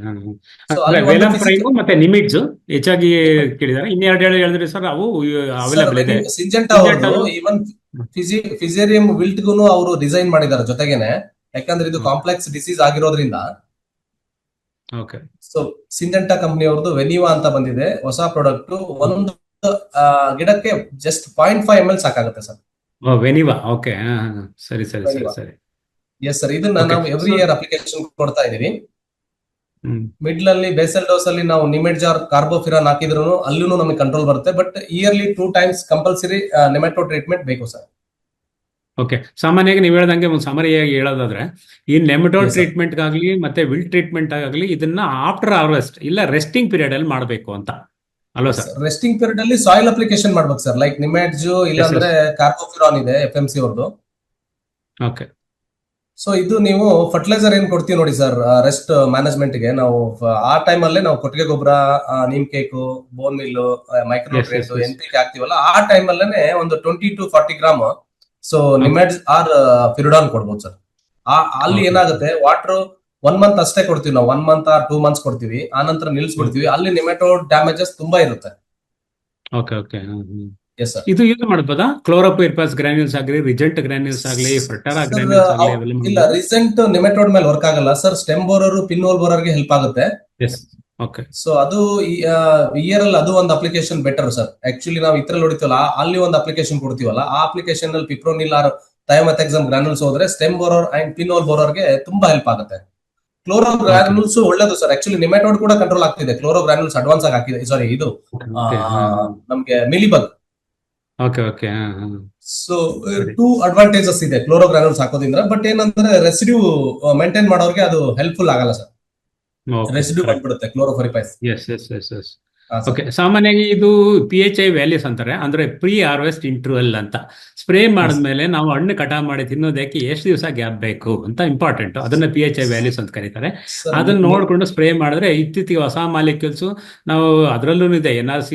So, ಅಲ್ಲಿ ಒಂದು ವೇಲಂ physical- ಪ್ರೈಮ್ ಮತ್ತೆ ನಿಮಿಡ್ಜ್ ಹೆಚ್ಚಾಗಿ ಕೇಳಿದ್ದಾರೆ. ಇನ್ನೆರಡು ಹೇಳಿದ್ರಿ ಸರ್, ಅವು ಅವೈಲೇಬಲ್ ಇದೆ. ಸಿಂಜೆಂಟಾ ಅವರು ಈವನ್ ಫಿಸೇರಿಯಂ ವಿಲ್ಟ್ಗೂ ಅವರು ಡಿಸೈನ್ ಮಾಡಿದ್ದಾರೆ ಜೊತೆಗೇನೆ, ಯಾಕಂದ್ರೆ ಇದು ಕಾಂಪ್ಲೆಕ್ಸ್ ಡಿಸೀಸ್ ಆಗಿರೋದ್ರಿಂದ. ಓಕೆ ಸೊ ಸಿಂಜೆಂಟಾ ಕಂಪನಿ ಅವ್ರದ್ದು ವೆನಿವಾ ಅಂತ ಬಂದಿದೆ ಹೊಸ ಪ್ರಾಡಕ್ಟ್. ಒಂದು ಗಿಡಕ್ಕೆ ಜಸ್ಟ್ 0.5 ml ಸಾಕಾಗುತ್ತೆ ಸರ್. ವೆನಿವಾ. ಓಕೆ ಸರಿ ಸರಿ ಸರಿ Veniva. ಸರಿ ಎಸ್ ಸರ್, ಇದನ್ನ Okay. ನಾವು ಎವ್ರಿ So- ಇಯರ್ ಅಪ್ಲಿಕೇಶನ್ ಕೊಡ್ತಾ ಇದೀವಿ. ಹ್ಮ್ ಮಿಡ್ಲ್ ಅಲ್ಲಿ ಬೇಸಲ್ ಡೋಸ್ ಅಲ್ಲಿ ನಾವು ನಿಮೆಟ್ಜಾರ್ ಕಾರ್ಬೋಫಿರಾನ್ ಹಾಕಿದ್ರು ಅಲ್ಲೂ ನಮಗೆ ಕಂಟ್ರೋಲ್ ಬರುತ್ತೆ. But early 2 times compulsory nemato treatment ಬೇಕು ಸರ್. ಓಕೆ, ಸಾಮಾನ್ಯವಾಗಿ ನೀವು ಹೇಳ್ದಂಗೆ ಒಂದು ಸಮರಿಯಾಗಿ ಹೇಳೋದಾದ್ರೆ ಈ ನೆಮಟೋಡ್ Yes, sir. ಟ್ರೀಟ್ಮೆಂಟ್ಗಾಗಲಿ ಮತ್ತೆ ವಿಲ್ ಟ್ರೀಟ್ಮೆಂಟ್ ಆಗಲಿ ಇದನ್ನ ಆಫ್ಟರ್ ಹಾರ್ವೆಸ್ಟ್ ಇಲ್ಲ ರೆಸ್ಟಿಂಗ್ ಪೀರಿಯಡ್ ಅಲ್ಲಿ ಮಾಡಬೇಕು ಅಂತ ಅಲ್ವಾ ಸರ್? ರೆಸ್ಟಿಂಗ್ ಪೀರಿಯಡ್ ಅಲ್ಲಿ ಸಾಯಿಲ್ ಅಪ್ಲಿಕೇಶನ್ ಮಾಡ್ಬೇಕು ಸರ್. ಲೈಕ್ ನಿಮೆಟ್ಜು ಇಲ್ಲಾಂದ್ರೆ ಕಾರ್ಬೋಫಿರಾನ್ ಇದೆ FMC ಅವ್ರದ್ದು. ಓಕೆ ಸೊ ಇದು ನೀವು ಫರ್ಟಿಲೈಸರ್ ಏನ್ ಕೊಡ್ತೀವಿ ನೋಡಿ ಸರ್, ರೆಸ್ಟ್ ಮ್ಯಾನೇಜ್ಮೆಂಟ್ ಗೆ ನಾವು ಆ ಟೈಮ್ ಅಲ್ಲೇ ನಾವು ಕೊಟ್ಟಿಗೆ ಗೊಬ್ಬರ, ನೀಮ್ ಕೇಕು, ಬೋನ್ ಮಿಲ್, ಮೈಕ್ರೋಟ್ರೇಟ್, Yes, yes. NPK ಹಾಕ್ತಿವಲ್ಲ ಆ ಟೈಮ್ ಅಲ್ಲೇನೆ ಒಂದು 20 to 40 ಗ್ರಾಮ್ ಸೊ ನಿಮೆಟ್ಸ್ ಆರ್ ಫಿರಿಡಾನ್ ಕೊಡ್ಬೋದು ಸರ್. ಅಲ್ಲಿ Okay. ಏನಾಗುತ್ತೆ, ವಾಟರ್ 1 month ಅಷ್ಟೇ ಕೊಡ್ತೀವಿ ನಾವು, 1 month or 2 months ಕೊಡ್ತೀವಿ, ಆ ನಂತರ ನಿಲ್ಸ್ಬಿಡ್ತೀವಿ. ಅಲ್ಲಿ ನಿಮೆಟೋಡ್ ಡ್ಯಾಮೇಜಸ್ ತುಂಬಾ ಇರುತ್ತೆ. Okay okay yes sir. ಇದು ಯೂಸ್ ಮಾಡ್ಬೋದಾ? ಕ್ಲೋರೋಪೈರ್ಪಾಸ್ ಗ್ರಾನ್ಯೂಲ್ಸ್ ಆಗಲಿ, ರಿಜೆಂಟ್ ಗ್ರಾನ್ಯೂಲ್ಸ್ ಆಗಲಿ, ಫರ್ಟಾರಾ ಗ್ರಾನ್ಯೂಲ್ಸ್ ಆಗಲಿ ಅವೆಲ್ಲ ಇಲ್ಲ, ರೀಸೆಂಟ್ ನಿಮೆಟೋಡ್ ಮೇಲೆ ವರ್ಕ್ ಆಗಲ್ಲ sir. Stem borer, pin hole borer ಗೆ ಹೆಲ್ಪ್ ಆಗುತ್ತೆ. ಎಸ್ ಓಕೆ ಸೊ ಅದು ಇಯರ್ ಅಲ್ಲಿ ಅದು ಒಂದು ಅಪ್ಲಿಕೇಶನ್ ಬೆಟರ್ ಸರ್. ಆಕ್ಚುಲಿ ನಾವು ಇದ್ರಲ್ಲಿ ಹೊಡಿತೀವಲ್ಲ, ಅಲ್ಲಿ ಒಂದು ಅಪ್ಲಿಕೇಶನ್ ಕೊಡ್ತೀವಲ್ಲ, ಆ ಅಪ್ಲಿಕೇಶನ್ ಅಲ್ಲಿ ಪಿಪ್ರೋನಿಲ್ ಆರ್ ಥಯೋಮೆಥಾಕ್ಸಮ್ ಗ್ರಾನ್ಯೂಲ್ಸ್ ಹೋದ್ರೆ stem borer and pin hole borer ಗೆ ತುಂಬಾ ಹೆಲ್ಪ್ ಆಗುತ್ತೆ. ಕ್ಲೋರೋ ಗ್ರಾನ್ಯೂಲ್ಸ್ ಒಳ್ಳೇದು ಸರ್. ಆಕ್ಚುಲಿ ನಿಮೆಟೋಡ್ ಕೂಡ ಕಂಟ್ರೋಲ್ ಆಗ್ತಿದೆ. ಕ್ಲೋರೋ ಗ್ರಾನ್ಯೂಲ್ಸ್ ಅಡ್ವಾನ್ಸ್ ಆಗಿ ಹಾಕಿದೆ. ಸಾರಿ, ಇದು ನಮ್ಗೆ mealybug. Okay okay so 2 advantages ಇದೆ ಕ್ಲೋರೋ ಗ್ರಾನ್ಯೂಲ್ಸ್ ಹಾಕೋದ್ರಿಂದ. ಬಟ್ ಏನಂದ್ರೆ ರೆಸಿಡ್ಯೂ ಮೇಂಟೈನ್ ಮಾಡೋರಿಗೆ ಅದು ಹೆಲ್ಪ್ಫುಲ್ ಆಗಲ್ಲ ಸರ್. ರೆಸಿಡ್ಯೂ ಬಂದ್ಬಿಡುತ್ತೆ chlorpyrifos. Yes yes yes yes okay. ಸಾಮಾನ್ಯವಾಗಿ ಇದು PHI ವ್ಯಾಲ್ಯೂಸ್ ಅಂತಾರೆ, ಅಂದ್ರೆ ಪ್ರೀ ಹಾರ್ವೆಸ್ಟ್ ಇಂಟರ್ವಲ್ ಅಂತ. ಸ್ಪ್ರೇ ಮಾಡಿದ್ಮೇಲೆ ನಾವು ಹಣ್ಣು ಕಟಾವ್ ಮಾಡಿ ತಿನ್ನೋದಕ್ಕೆ ಎಷ್ಟು ದಿವಸ ಗ್ಯಾಪ್ ಬೇಕು ಅಂತ ಇಂಪಾರ್ಟೆಂಟ್. ಅದನ್ನ PHI ವ್ಯಾಲ್ಯೂಸ್ ಅಂತ ಕರೀತಾರೆ. ಅದನ್ನ ನೋಡ್ಕೊಂಡು ಸ್ಪ್ರೇ ಮಾಡಿದ್ರೆ ಇತ್ತೀಚೆಗೆ ಹೊಸ ಮಾಲಿಕ್ಯೂಲ್ಸ್ ನಾವು ಅದರಲ್ಲೂ ಇದೆ NRC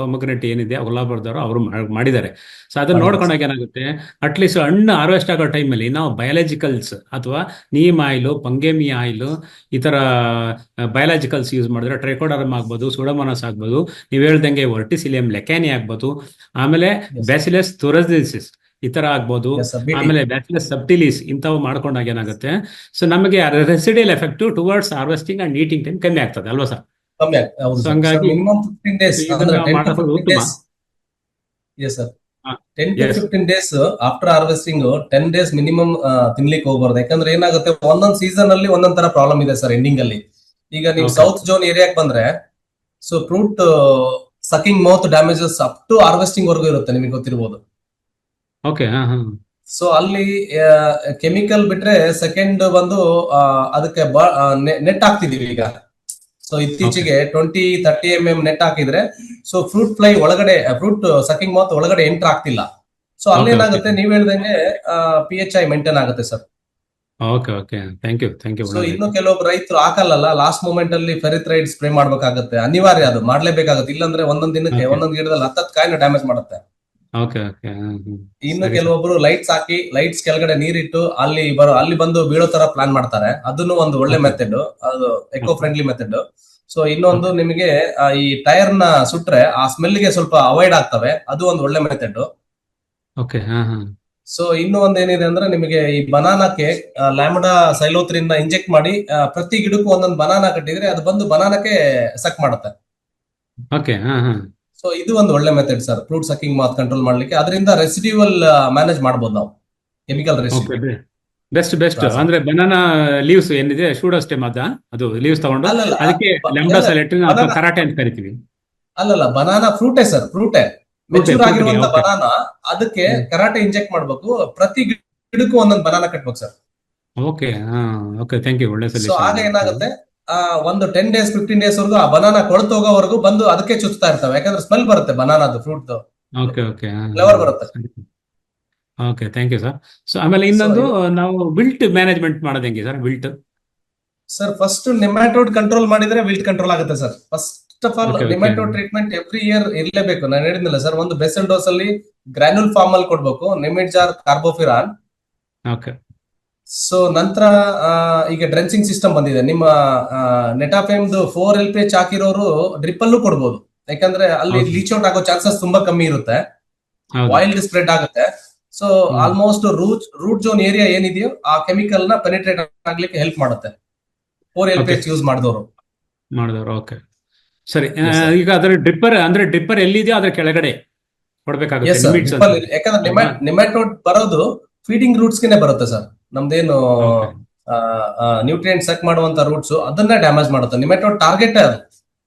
ಪೊಮಗ್ರೆನೇಟ್ ಏನಿದೆ ಗುಲಾಬರ್ದವರು ಅವರು ಮಾಡಿದ್ದಾರೆ. ಸೊ ಅದನ್ನ ನೋಡ್ಕೊಂಡಾಗ ಏನಾಗುತ್ತೆ, ಅಟ್ಲೀಸ್ಟ್ ಹಣ್ಣು ಹಾರ್ವೆಸ್ಟ್ ಆಗೋ ಟೈಮಲ್ಲಿ ನಾವು ಬಯಾಲಜಿಕಲ್ಸ್ ಅಥವಾ ನೀಮ್ ಆಯಿಲು, ಪಂಗೇಮಿ ಆಯಿಲು, ಈ ತರ ಬಯಾಲಜಿಕಲ್ಸ್ ಯೂಸ್ ಮಾಡಿದ್ರೆ ಟ್ರೈಕೋಡರ್ಮ್ ಆಗ್ಬೋದು, ಸೂಡೋಮೋನಾಸ್ ಆಗ್ಬೋದು, ನೀವು ಹೇಳ್ದಂಗೆ ವರ್ಟಿಸಿಲಿಯಂ ಲೆಕ್ಯಾನಿ ಆಗ್ಬೋದು, ಆಮೇಲೆ ಬ್ಯಾಸಿಲಸ್ ಥೊರಸಿಸ್ ಈ ತರ ಆಗ್ಬೋದು, ಆಮೇಲೆ ಬ್ಯಾಸಿಲಸ್ ಸಬ್ಟಿಲಿಸ್ ಇಂಥವು ಮಾಡ್ಕೊಂಡಾಗ ಏನಾಗುತ್ತೆ, ಸೊ ನಮಗೆ residual effect towards harvesting and eating time ಕಮ್ಮಿ ಆಗ್ತದೆ ಅಲ್ವಾ ಸರ್? ಕಮ್ಮಿ ಆಗ್ತದೆ. So ಹಂಗಾಗಿ ಮಿನಿಮಮ್ 15 days ಇದನ್ನ ಮಾಡೋದು ಉತ್ತಮ. S sir, 10 to 15 days after harvesting 10 days minimum ತಿನ್ಲಿಕ್ಕೆ ಹೋಗ್ಬಾರ್ದು. ಯಾಕಂದ್ರೆ ಏನಾಗುತ್ತೆ, ಒಂದೊಂದ್ ಸೀಸನ್ ಅಲ್ಲಿ ಒಂದೊಂದ್ ತರ ಪ್ರಾಬ್ಲಮ್ ಇದೆ ಸರ್ ಎಂಡಿಂಗ್ ಅಲ್ಲಿ. ಈಗ ನೀವು ಸೌತ್ ಜೋನ್ ಏರಿಯಾಕ್ ಬಂದ್ರೆ, so fruit sucking moth damages up to harvesting ವರ್ಗೂ ಇರುತ್ತೆ, ನಿಮಗೆ ಗೊತ್ತಿರ್ಬೋದು. ಓಕೆ ಸೊ ಅಲ್ಲಿ ಕೆಮಿಕಲ್ ಬಿಟ್ರೆ ಸೆಕೆಂಡ್ ಬಂದು ಅದಕ್ಕೆ ನೆಟ್ ಹಾಕ್ತಿದೀವಿ ಈಗ. ಸೊ ಇತ್ತೀಚೆಗೆ 20-30 mm ನೆಟ್ ಹಾಕಿದ್ರೆ ಸೊ ಫ್ರೂಟ್ ಫ್ಲೈ ಒಳಗಡೆ, ಫ್ರೂಟ್ ಸಕಿಂಗ್ ಮೌತ್ ಒಳಗಡೆ ಎಂಟರ್ ಆಗ್ತಿಲ್ಲ. ಸೊ ಅಲ್ಲೇನಾಗುತ್ತೆ, ನೀವ್ ಹೇಳ್ದಂಗೆ PHI ಮೇಂಟೈನ್ ಆಗುತ್ತೆ sir. Okay okay thank you. So ಇನ್ನು ಕೆಲವೊಬ್ರು ರೈತರು ಹಾಕಲ್ಲ, ಲಾಸ್ಟ್ ಮೂಮೆಂಟ್ ಅಲ್ಲಿ ಫೆರಿಥ್ರೈಡ್ ಸ್ಪ್ರೇ ಮಾಡ್ಬೇಕಾಗುತ್ತೆ, ಅನಿವಾರ್ಯ, ಅದು ಮಾಡ್ಲೇಬೇಕಾಗುತ್ತೆ. ಇಲ್ಲಾಂದ್ರೆ ಒಂದೊಂದ್ ದಿನಕ್ಕೆ ಒಂದೊಂದ್ ಗಿಡದಲ್ಲಿ 10 ಕಾಯಿನ ಡ್ಯಾಮೇಜ್ ಮಾಡುತ್ತೆ. ಓಕೆ ಓಕೆ ಇನ್ನು ಕೆಲವೊಬ್ರು ಲೈಟ್ಸ್ ಹಾಕಿ, ಲೈಟ್ಸ್ ಕೆಳಗಡೆ ನೀರಿಟ್ಟು ಅಲ್ಲಿ ಬಂದು ಬೀಳೋ ತರ ಪ್ಲಾನ್ ಮಾಡ್ತಾರೆ. ಅದನ್ನು ಒಂದು ಒಳ್ಳೆ ಮೆಥಡ್, ಅದು ಎಕೋ ಫ್ರೆಂಡ್ಲಿ ಮೆಥಡ್. ಸೊ ಇನ್ನೊಂದು ನಿಮಗೆ ಈ ಟೈರ್ ನ ಸುಟ್ರೆ ಆ ಸ್ಮೆಲ್ಗೆ ಸ್ವಲ್ಪ ಅವಾಯ್ಡ್ ಆಗ್ತವೆ, ಅದು ಒಂದು ಒಳ್ಳೆ ಮೆಥಡ್. ಓಕೆ ಸೊ ಇನ್ನು ಒಂದೇನಿದೆ ಅಂದ್ರೆ, ನಿಮಗೆ ಈ ಬನಾನಾಕ್ಕೆ ಲ್ಯಾಮ್ಡಾ ಸೈಲೋತ್ರಿನ್ ಇಂಜೆಕ್ಟ್ ಮಾಡಿ ಪ್ರತಿ ಗಿಡಕ್ಕೂ ಒಂದೊಂದು ಬನಾನಾ ಕಟ್ಟಿದ್ರೆ ಅದು ಬಂದು ಬನಾನಕ್ಕೆ ಸಕ್ ಮಾಡುತ್ತೆ. ಓಕೆ ಸೊ ಇದು ಒಂದು ಒಳ್ಳೆ ಮೆಥಡ್ ಸರ್, ಫ್ರೂಟ್ ಸಕಿಂಗ್ ಮಾತ್ ಕಂಟ್ರೋಲ್ ಮಾಡ್ಲಿಕ್ಕೆ. ಅದರಿಂದ ರೆಸಿಡ್ಯೂವಲ್ ಮ್ಯಾನೇಜ್ ಮಾಡಬಹುದು ನಾವು, ಕೆಮಿಕಲ್ ರೆಸಿಡ್ಯೂ. ಬೆಸ್ಟ್ ಅಂದ್ರೆ ಬನಾನಾ ಲೀವ್ಸ್ ಏನಿದೆ ಶೂಡೋಸ್ಟೆಮ್ ಅದು ಲೀವ್ಸ್ ತಗೊಂಡು ಅಲ್ಲಲ್ಲ, ಅದಕ್ಕೆ ಲ್ಯಾಂಬ್ಡಾ ಸೈಲೆಟ್ರಿನ್ ಅಥವಾ ಕರಾಟೆ ಅಂತ ಕರಿತೀವಿ. ಅಲ್ಲಲ್ಲ, ಬನಾನಾ ಫ್ರೂಟೇ ಸರ್, ಫ್ರೂಟೇ ಮೆಚೂರ್ ಆಗಿರುವಂತ ಬನಾನಾ, ಅದಕ್ಕೆ ಕರಾಟೆ ಇಂಜೆಕ್ಟ್ ಮಾಡ್ಬೇಕು. ಪ್ರತಿ ಗಿಡಕ್ಕೂ ಒಂದೊಂದು ಬನಾನಾ ಕಟ್ಬೇಕು sir. Okay okay thank you, ಒಳ್ಳೆ ಸೊ ಸೊಲ್ಯೂಷನ್. ಆಗ ಏನಾಗುತ್ತೆ, ಒಂದು 10 days 15 days ವರೆಗೂ ಆ ಬನಾನಾ ಕೊಳ್ತು ಹೋಗೋವರೆಗೂ ಬಂದು ಅದಕ್ಕೆ ಚುಚ್ತಾ ಇರ್ತವೆ. ಯಾಕಂದ್ರೆ ಸ್ಮೆಲ್ ಬರುತ್ತೆ ಬನಾನಾದು, ಫ್ರೂಟ್ ಓಕೆ ಓಕೆ ಫ್ಲೇವರ್ ಬರುತ್ತೆ. Okay thank you sir. So ಆಮೇಲೆ ಇನ್ನೊಂದು, ನಾವು ವಿಲ್ಟ್ ಮ್ಯಾನೇಜ್ಮೆಂಟ್ ಮಾಡೋದು ಹೆಂಗೆ sir? Wilt sir first nematode control ಮಾಡಿದ್ರೆ ವಿಲ್ಟ್ ಕಂಟ್ರೋಲ್ ಆಗುತ್ತೆ sir. First of all nematode treatment every year ಇರ್ಲೇಬೇಕು. ನಾನು ಹೇಳಿದ್ನಲ್ಲ ಸರ್, ಒಂದು ಬೆಸಲ್ ಡೋಸ್ ಅಲ್ಲಿ ಗ್ರಾನ್ಯೂಲ್ ಫಾರ್ಮ್ ಅಲ್ಲಿ ಕೊಡ್ಬೇಕು, ನಿಮೆಟ್ಜಾರ್ ಕಾರ್ಬೋಫಿರಾನ್. ಓಕೆ. ಸೊ ನಂತರ ಈಗ ಡ್ರೆಂಚಿಂಗ್ ಸಿಸ್ಟಮ್ ಬಂದಿದೆ. ನಿಮ್ಮ ನೆಟಾಫೇಮ್ದು 4 LPH ಹಾಕಿರೋರು ಡ್ರಿಪ್ ಅಲ್ಲೂ ಕೊಡ್ಬೋದು. ಯಾಕಂದ್ರೆ ಅಲ್ಲಿ ಲೀಚ್ ಔಟ್ ಆಗೋ ಚಾನ್ಸಸ್ ತುಂಬಾ ಕಮ್ಮಿ ಇರುತ್ತೆ, ವೈಲ್ಡ್ ಸ್ಪ್ರೆಡ್ ಆಗುತ್ತೆ. So almost root zone area ಏನಿದೆಯೋ ಆ ಕೆಮಿಕಲ್ ನ ಪೆನಿಟ್ರೇಟ್ ಆಗ್ಲಿಕ್ಕೆ ಹೆಲ್ಪ್ ಮಾಡುತ್ತೆ 4 LPH ಯೂಸ್ ಮಾಡಿದವರು. ಓಕೆ ಸರಿ. ಈಗ ಅದರ ಡ್ರಿಪ್ಪರ್ ಎಲ್ಲಿದೆಯೋ ಅದ್ರ ಕೆಳಗಡೆ ಕೊಡ್ಬೇಕಾಗುತ್ತೆ. ಯಾಕಂದ್ರೆ ನೆಮ್ಯಾಟೋಡ್ ಬರೋದು ಫೀಡಿಂಗ್ ರೂಟ್ಸ್ ಗೆನೆ ಬರುತ್ತೆ ಸರ್. ನಮ್ದೇನು ಓಕೆ ನ್ಯೂಟ್ರಿಯೆಂಟ್ ಸೆಕ್ ಮಾಡುವಂತ ರೂಟ್ಸ್ ಅದನ್ನೇ ಡ್ಯಾಮೇಜ್ ಮಾಡುತ್ತೆ. ನಿಮೆಟೋಡ್ ಟಾರ್ಗೆಟ್ ಅದು.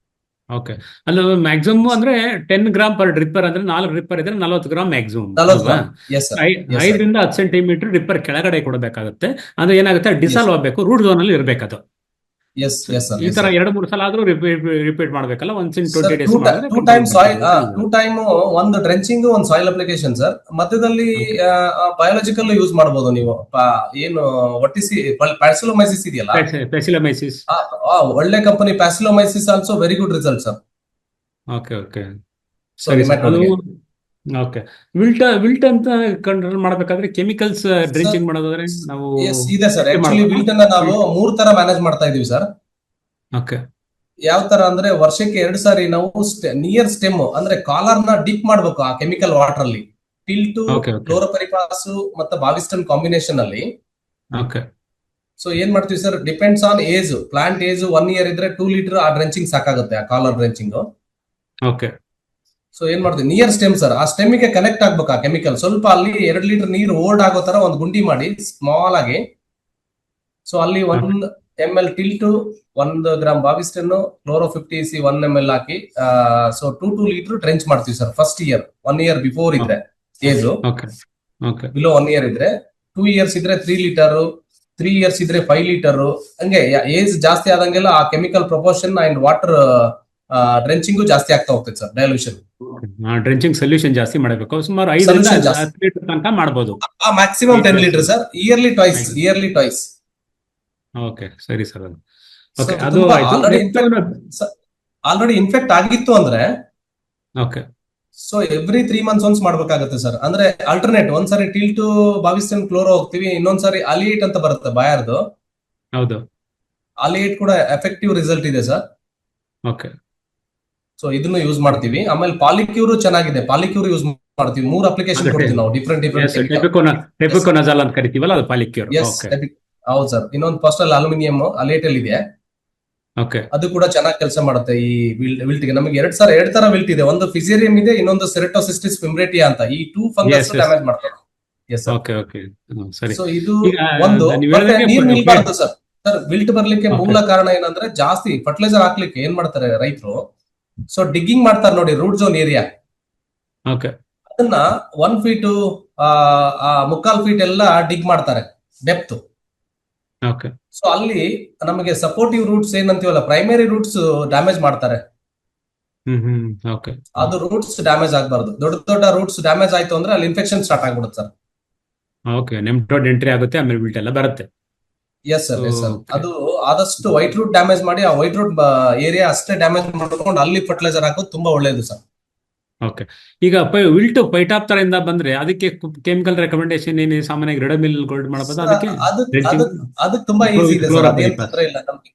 ಓಕೆ. ಅಲ್ಲ ಮ್ಯಾಕ್ಸಿಮಮ್ ಅಂದ್ರೆ 10 ಗ್ರಾಮ್ ಪರ್ ಡ್ರಿಪ್ಪರ್ ಅಂದ್ರೆ 4 ಡ್ರಿಪ್ಪರ್ ಇದ್ರೆ 40 ಗ್ರಾಮ್ ಮ್ಯಾಕ್ಸಿಮಮ್ 40 ಅಲ್ವಾ? Gram. Yes sir, yes sir. 5ರಿಂದ 10 ಸೆಂಟಿಮೀಟರ್ ಡ್ರಿಪ್ಪರ್ ಕೆಳಗಡೆ ಕೊಡಬೇಕಾಗುತ್ತೆ. ಅಂದ್ರೆ ಏನಾಗುತ್ತೆ, ಎಸ್ ಡಿಸಾಲ್ವ್ ಆಗಬೇಕು, ರೂಟ್ ಝೋನ್ ಅಲ್ಲಿ ಇರ್ಬೇಕದು. ಎಸ್ ಎಸ್ ಸರ್, ಈ ಎಸ್ ತರ ಸರ್. 2-3 ಸಲ ಆದ್ರೂ ರಿಪೀಟ್ ಮಾಡ್ಬೇಕಲ್ಲ. ಒನ್ಸ್ ಇನ್ ಸರ್ 20 ಡೇಸ್ ಮಾಡಿದ್ರೆ ಟೂ ಕಂಟ್ರೋಲ್ ಟೈಮ್ ಸಾಯಿಲ್, ಮಾಡ್ಬೋದು. ಟೂ ಟೈಮ್ ಒಂದು ಡ್ರೆಂಚಿಂಗ್, ಒಂದು ಸಾಯಿಲ್ ಅಪ್ಲಿಕೇಶನ್ ಸರ್. ಮಧ್ಯದಲ್ಲಿ ಓಕೆ. ಬಯೋಲಾಜಿಕಲ್ ಯೂಸ್ ಮಾಡಬಹುದು ನೀವು. ಏನು ಒಟ್ಟಿಸಿ ಪ್ಯಾಸಿಲೋಮೈಸಿಸ್ ಇದೆಯಲ್ಲ, ಪೆಸಿಲಮೈಸಿಸ್. ಒಳ್ಳೆ company Paecilomyces also very good result sir. Okay okay so ಸರಿ ಸರ್. ಅದು ನಿಮೆಟೋಡ್ಗೆ ಓಕೆ. ವಿಲ್ಟ್ ಅಂತ ಕಂಟ್ರೋಲ್ ಮಾಡ್ಬೇಕಾದ್ರೆ ಕೆಮಿಕಲ್ಸ್ ಸರ್, ಡ್ರೆಂಚಿಂಗ್ ಮಾಡೋದಾದ್ರೆ ನಾವು ಎಸ್ ಇದೆ ಸರ್. ಸ್ಪ್ರೇ ಆಕ್ಚುಲಿ ಮಾಡ್ಬೇಕಾ? ವಿಲ್ಟ್ ಅನ್ನ ನಾವು 3 ತರ ಮ್ಯಾನೇಜ್ ಮಾಡ್ತಾ ಇದೀವಿ ಸರ್. ಓಕೆ ಯಾವ ತರ ಅಂದ್ರೆ ವರ್ಷಕ್ಕೆ 2 ಸಾರಿ ನಾವು ನಿಯರ್ ಸ್ಟೆಮ್ ಅಂದ್ರೆ ಕಾಲರ್ ನ ಡಿಪ್ ಮಾಡ್ಬೇಕು ಆ ಕೆಮಿಕಲ್ ವಾಟರ್ ಅಲ್ಲಿ. ಟಿಲ್ ಟು ಓಕೆ ಓಕೆ ಕ್ಲೋರೋಪರಿಪಾಸ್ ಮತ್ತೆ ಬಾವಿಸ್ಟನ್ ಕಾಂಬಿನೇಷನ್ ಅಲ್ಲಿ. ಓಕೆ ಸೊ ಏನ್ ಮಾಡ್ತೀವಿ sir, depends on age. Plant age 1 year ಇದ್ರೆ 2 ಲೀಟರ್ ಆ ಡ್ರೆಂಚಿಂಗ್ ಸಾಕಾಗುತ್ತೆ, ಆ ಕಾಲರ್ ಡ್ರೆಂಚಿಂಗ್. ಓಕೆ ಸೊ ಏನ್ ಮಾಡ್ತೀವಿ, ನಿಯರ್ ಸ್ಟೆಮ್ ಸರ್, ಆ ಸ್ಟೆಮ್ ಗೆ ಕನೆಕ್ಟ್ ಆಗ್ಬೇಕು ಆ ಕೆಮಿಕಲ್. ಸ್ವಲ್ಪ ಅಲ್ಲಿ 2 ಲೀಟರ್ ನೀರು ಓಲ್ಡ್ ಆಗೋ ತರ ಒಂದು ಗುಂಡಿ ಮಾಡಿ ಸ್ಮಾಲ್ ಆಗಿ. ಸೊ ಅಲ್ಲಿ 1 ml till to 1 gram Bavistin, chloro 50 C 1 ml ಹಾಕಿ, ಸೊ 2 ಲೀಟರ್ ಟ್ರೆಂಚ್ ಮಾಡ್ತೀವಿ sir first year. 1 year before ಇದ್ರೆ age, okay okay below 1 year ಇದ್ರೆ 2 ಇಯರ್ಸ್ ಇದ್ರೆ 3 ಲೀಟರ್, 3 ಇಯರ್ಸ್ ಇದ್ರೆ 5 ಲೀಟರ್. ಹಂಗೆ ಏಜ್ ಜಾಸ್ತಿ ಆದಂಗೆಲ್ಲ ಆ chemical proportion and water drenching ಜಾಸ್ತಿ ಆಗ್ತಾ ಹೋಗ್ತದೆ ಸರ್, ಡೈಲ್ಯೂಷನ್. ಡ್ರೆಂಚಿಂಗ್ ಸೊಲ್ಯೂಷನ್ ಜಾಸ್ತಿ ಮಾಡಬೇಕು. ಸುಮಾರು 5ರಿಂದ ಸೊಲ್ಯೂಷನ್ ಜಾಸ್ತಿ, 10 ಲೀಟರ್ ತನಕ ಮಾಡ್ಬೋದು. Maximum 10 litre sir, yearly twice. Okay ಸರಿ ಸರ್. ಅದು ಸೊ ಓಕೆ. ಅದು ತುಂಬಾ ಆಯ್ತು. ಆಲ್ರೆಡಿ ಇನ್ಫೆಕ್ಟ್ ಆಗಿತ್ತು ಅಂದ್ರೆ okay so every 3 months once ಮಾಡ್ಬೇಕಾಗುತ್ತೆ ಸರ್. ಅಂದ್ರೆ ಆಲ್ಟರ್ನೇಟ್, ಒಂದ್ಸರಿ ಟಿಲ್ ಟು ಬಾವಿಸ್ಟನ್ ಕ್ಲೋರೋ ಹೋಗ್ತೀವಿ, ಇನ್ನೊಂದ್ಸರಿ ಅಲಿಯೇಟ್ ಅಂತ ಬರುತ್ತೆ ಬಾಯರ್ದು. ಹೌದು. ಅಲಿಯೇಟ್ ಕೂಡ ಎಫೆಕ್ಟಿವ್ ರಿಸಲ್ಟ್ ಇದೆ ಸರ್. ಓಕೆ ಸೊ ಇದನ್ನು ಯೂಸ್ ಮಾಡ್ತೀವಿ. ಆಮೇಲೆ ಪಾಲಿಕ್ಯೂರ್ ಚೆನ್ನಾಗಿದೆ, ಪಾಲಿಕ್ಯೂರ್ ಯೂಸ್ ಮಾಡ್ತೀವಿ. 3 ಅಪ್ಲಿಕೇಶನ್ ಅದು ಕೊಡ್ತೀವಿ ನಾವು, ಡಿಫ್ರೆಂಟ್ ಟೆಪಿಕೋನಜಾಲ್ ಅಂತ ಕರಿತೀವಲ್ಲ, ಅದು ಪಾಲಿಕ್ಯೂರ್. ಎಸ್ ಓಕೆ ಹೌದು ಸರ್. ಇನ್ನೊಂದು ಫಸ್ಟ್ ಅಲ್ಲಿ ಅಲ್ಯೂಮಿನಿಯಂ ಅಲಿಯೇಟ್ ಅಲ್ಲಿ ಇದೆ, ಓಕೆ ಅದು ಕೂಡ ಚೆನ್ನಾಗಿ ಕೆಲಸ ಮಾಡುತ್ತೆ ಈ ವಿಲ್ಟ್ ಗೆ. ನಮಗೆ 2 ತರ ವಿಲ್ಟ್ ಇದೆ, ಒಂದು ಫಿಸೇರಿಯಂ ಇದೆ, ಇನ್ನೊಂದು ಸೆರೆಟೋಸಿಸ್ಟಿಸ್ ಫಿಮ್ರೇಟಿಯಾ ಅಂತ. ಈ 2 ಫಂಗಸ್ ಡ್ಯಾಮೇಜ್ ಮಾಡ್ತಾರೆ. S sir. ಓಕೆ ಓಕೆ ಸರಿ. ಸೊ ಇದು ಈಗ ಒಂದು, ನೀವು ಮತ್ತೆ ಹೇಳಿದಂಗೆ ನೀರ್ ನಿಲ್ಬಾರ್ದು ಸರ್. ಸರ್ ವಿಲ್ಟ್ ಬರ್ಲಿಕ್ಕೆ ಓಕೆ ಮೂಲ ಕಾರಣ ಏನಂದ್ರೆ, ಜಾಸ್ತಿ ಫರ್ಟಿಲೈಸರ್ ಹಾಕ್ಲಿಕ್ಕೆ ಏನ್ ಮಾಡ್ತಾರೆ ರೈತರು, ಸೊ ಡಿಗ್ಗಿಂಗ್ ಮಾಡ್ತಾರೆ ನೋಡಿ ರೂಟ್ ಝೋನ್ ಏರಿಯಾ, ಓಕೆ ಅದನ್ನ 1 ಫೀಟ್ 3/4 ಫೀಟ್ ಎಲ್ಲ ಡಿಗ್ ಮಾಡ್ತಾರೆ ಡೆಪ್ತ್. ಓಕೆ ಸೊ ಅಲ್ಲಿ ನಮಗೆ ಸಪೋರ್ಟಿವ್ ರೂಟ್ಸ್ ಏನಂತೀವಲ್ಲ, ಪ್ರೈಮರಿ ರೂಟ್ಸ್ ಡ್ಯಾಮೇಜ್ ಮಾಡ್ತಾರೆ. ಓಕೆ ಅದು ರೂಟ್ಸ್ ಡ್ಯಾಮೇಜ್ ಆಗಬಾರ್ದು. ದೊಡ್ಡ ದೊಡ್ಡ ರೂಟ್ಸ್ ಡ್ಯಾಮೇಜ್ ಆಯ್ತು ಅಂದ್ರೆ ಅಲ್ಲಿ ಇನ್ಫೆಕ್ಷನ್ ಸ್ಟಾರ್ಟ್ ಆಗ್ಬಿಡುತ್ತೆ ಸರ್. ಓಕೆ. ನೆಮ್ಟೋಡ್ ಎಂಟ್ರಿ ಆಗುತ್ತೆ, ಆಮೇಲೆ ವಿಲ್ಟ್ ಎಲ್ಲ ಬರುತ್ತೆ. Yes sir, yes sir. Okay ಅದು ಆದಷ್ಟು ವೈಟ್ ರೂಟ್ ಡ್ಯಾಮೇಜ್ ಮಾಡಿ, ಆ ವೈಟ್ ರೂಟ್ ಏರಿಯಾ ಅಷ್ಟೇ ಡ್ಯಾಮೇಜ್ ಮಾಡ್ಕೊಂಡು ಅಲ್ಲಿ ಫರ್ಟಿಲೈಸರ್ ಹಾಕೋದು ತುಂಬಾ ಒಳ್ಳೇದು ಸರ್. ಓಕೆ. ಈಗ ವಿಲ್ಟ್ ಪೈಟಾಪ್ತರ ಇಂದ ಬಂದ್ರೆ ಅದಕ್ಕೆ ಕೆಮಿಕಲ್ ರೆಕಮೆಂಡೇಶನ್ ಏನು ಸಾಮಾನ್ಯವಾಗಿ ರೆಡಮಿಲ್ ಗೋಲ್ಡ್ ಮಾಡಬಹುದು, ಅದಕ್ಕೆ ಅದಕ್ಕೆ ತುಂಬಾ ಈಸಿ ಇದೆ ಸರ್, ಅದೇನ್ ತೊಂದ್ರೆ ಇಲ್ಲ ನಮ್ಗೆ.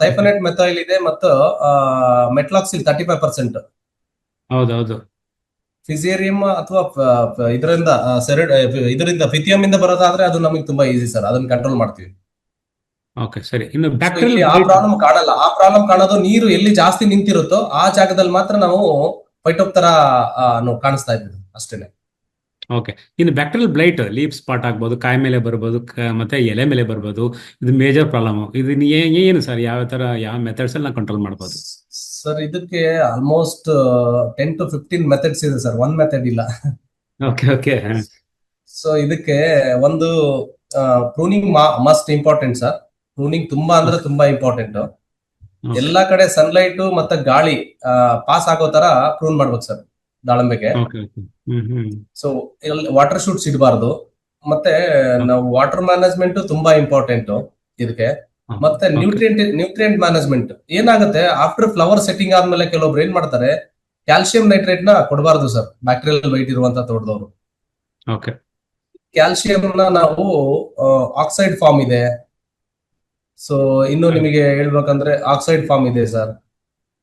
ಥೈಫನೆಟ್ ಮೆಥೈಲ್ ಇದೆ ಮತ್ತು ಮೆಟ್ಲಾಕ್ಸಿಲ್ 35%. ಹೌದೌದು. ಫಿಸೇರಿಯಂ ಅಥವಾ ಇದರಿಂದ ಫಿಥಿಯಂ ಇಂದ ಬರೋದಾದ್ರೆ ಅದು ನಮಗೆ ತುಂಬಾ ಈಸಿ ಸರ್, ಅದನ್ನ ಕಂಟ್ರೋಲ್ ಮಾಡ್ತೀವಿ. ಓಕೆ ಸರಿ. ಇನ್ನು So ಬ್ಯಾಕ್ಟೀರಿಯಲ್ ಇಲ್ಲಿ ಆ ಪ್ರಾಬ್ಲಮ್ ಕಾಣಲ್ಲ. ಆ ಪ್ರಾಬ್ಲಮ್ ಕಾಣೋದು ನೀರು ಎಲ್ಲಿ ಜಾಸ್ತಿ ನಿಂತಿರುತ್ತೋ ಆ ಜಾಗದಲ್ಲಿ ಮಾತ್ರ ನಾವು ಪೈಟೋಪ್ತರ ಕಾಣಿಸ್ತಾ ಇದ್ದೀವಿ ಅಷ್ಟೇನೆ. ಓಕೆ. ಇನ್ನು ಬ್ಯಾಕ್ಟೀರಿಯಲ್ ಬ್ಲೈಟ್ ಲೀಫ್ ಸ್ಪಾಟ್ ಆಗ್ಬೋದು, ಕಾಯಿ ಮೇಲೆ ಬರ್ಬೋದು, ಮತ್ತೆ ಎಲೆ ಮೇಲೆ ಬರ್ಬೋದು. ಇದು ಮೇಜರ್ ಪ್ರಾಬ್ಲಮ್. ಇದು ಏನು ಸರ್, ಯಾವ ಮೆಥಡ್ಸ್ ಅಲ್ಲಿ ನಾವು ಕಂಟ್ರೋಲ್ ಮಾಡ್ಬೋದು ಸರ್? ಇದಕ್ಕೆ ಆಲ್ಮೋಸ್ಟ್ 10 to 15 ಮೆಥಡ್ಸ್ ಇದೆ ಸರ್, 1 ಮೆಥಡ್ ಇಲ್ಲ. ಓಕೆ ಓಕೆ ಸೊ ಇದಕ್ಕೆ ಒಂದು pruning must important sir. Pruning ತುಂಬಾ ಅಂದ್ರೆ ತುಂಬಾ ಇಂಪಾರ್ಟೆಂಟ್. ಎಲ್ಲಾ ಕಡೆ ಸನ್ಲೈಟ್ ಮತ್ತೆ ಗಾಳಿ ಪಾಸ್ ಆಗೋ ತರ ಪ್ರೂನ್ ಮಾಡ್ಬೇಕು ಸರ್ ದಾಳಂಬೆಗೆ. ಸೊ ವಾಟರ್ ಶೂಟ್ಸ್ ಇಡಬಾರ್ದು. ಮತ್ತೆ ನಾವು ವಾಟರ್ ಮ್ಯಾನೇಜ್ಮೆಂಟ್ ತುಂಬಾ ಇಂಪಾರ್ಟೆಂಟ್ ಇದಕ್ಕೆ. ಮತ್ತೆ ನ್ಯೂಟ್ರಿಯೆಂಟ್ ಮ್ಯಾನೇಜ್ಮೆಂಟ್ ಏನಾಗುತ್ತೆ, ಆಫ್ಟರ್ ಫ್ಲವರ್ ಸೆಟ್ಟಿಂಗ್ ಆದ್ಮೇಲೆ ಕೆಲವೊಬ್ರು ಏನ್ ಮಾಡ್ತಾರೆ, ಕ್ಯಾಲ್ಸಿಯಂ ನೈಟ್ರೇಟ್ ನ ಕೊಡಬಾರ್ದು ಸರ್ ಬ್ಯಾಕ್ಟೀರಿಯಲ್ ವೈಟ್ ಇರುವಂತ ತೋಟದವರು. ಕ್ಯಾಲ್ಸಿಯಂ ನ ನಾವು ಆಕ್ಸೈಡ್ ಫಾರ್ಮ್ ಇದೆ. ಸೊ ಇನ್ನು ನಿಮಗೆ ಹೇಳ್ಬೇಕಂದ್ರೆ ಆಕ್ಸೈಡ್ ಫಾರ್ಮ್ ಇದೆ ಸರ್.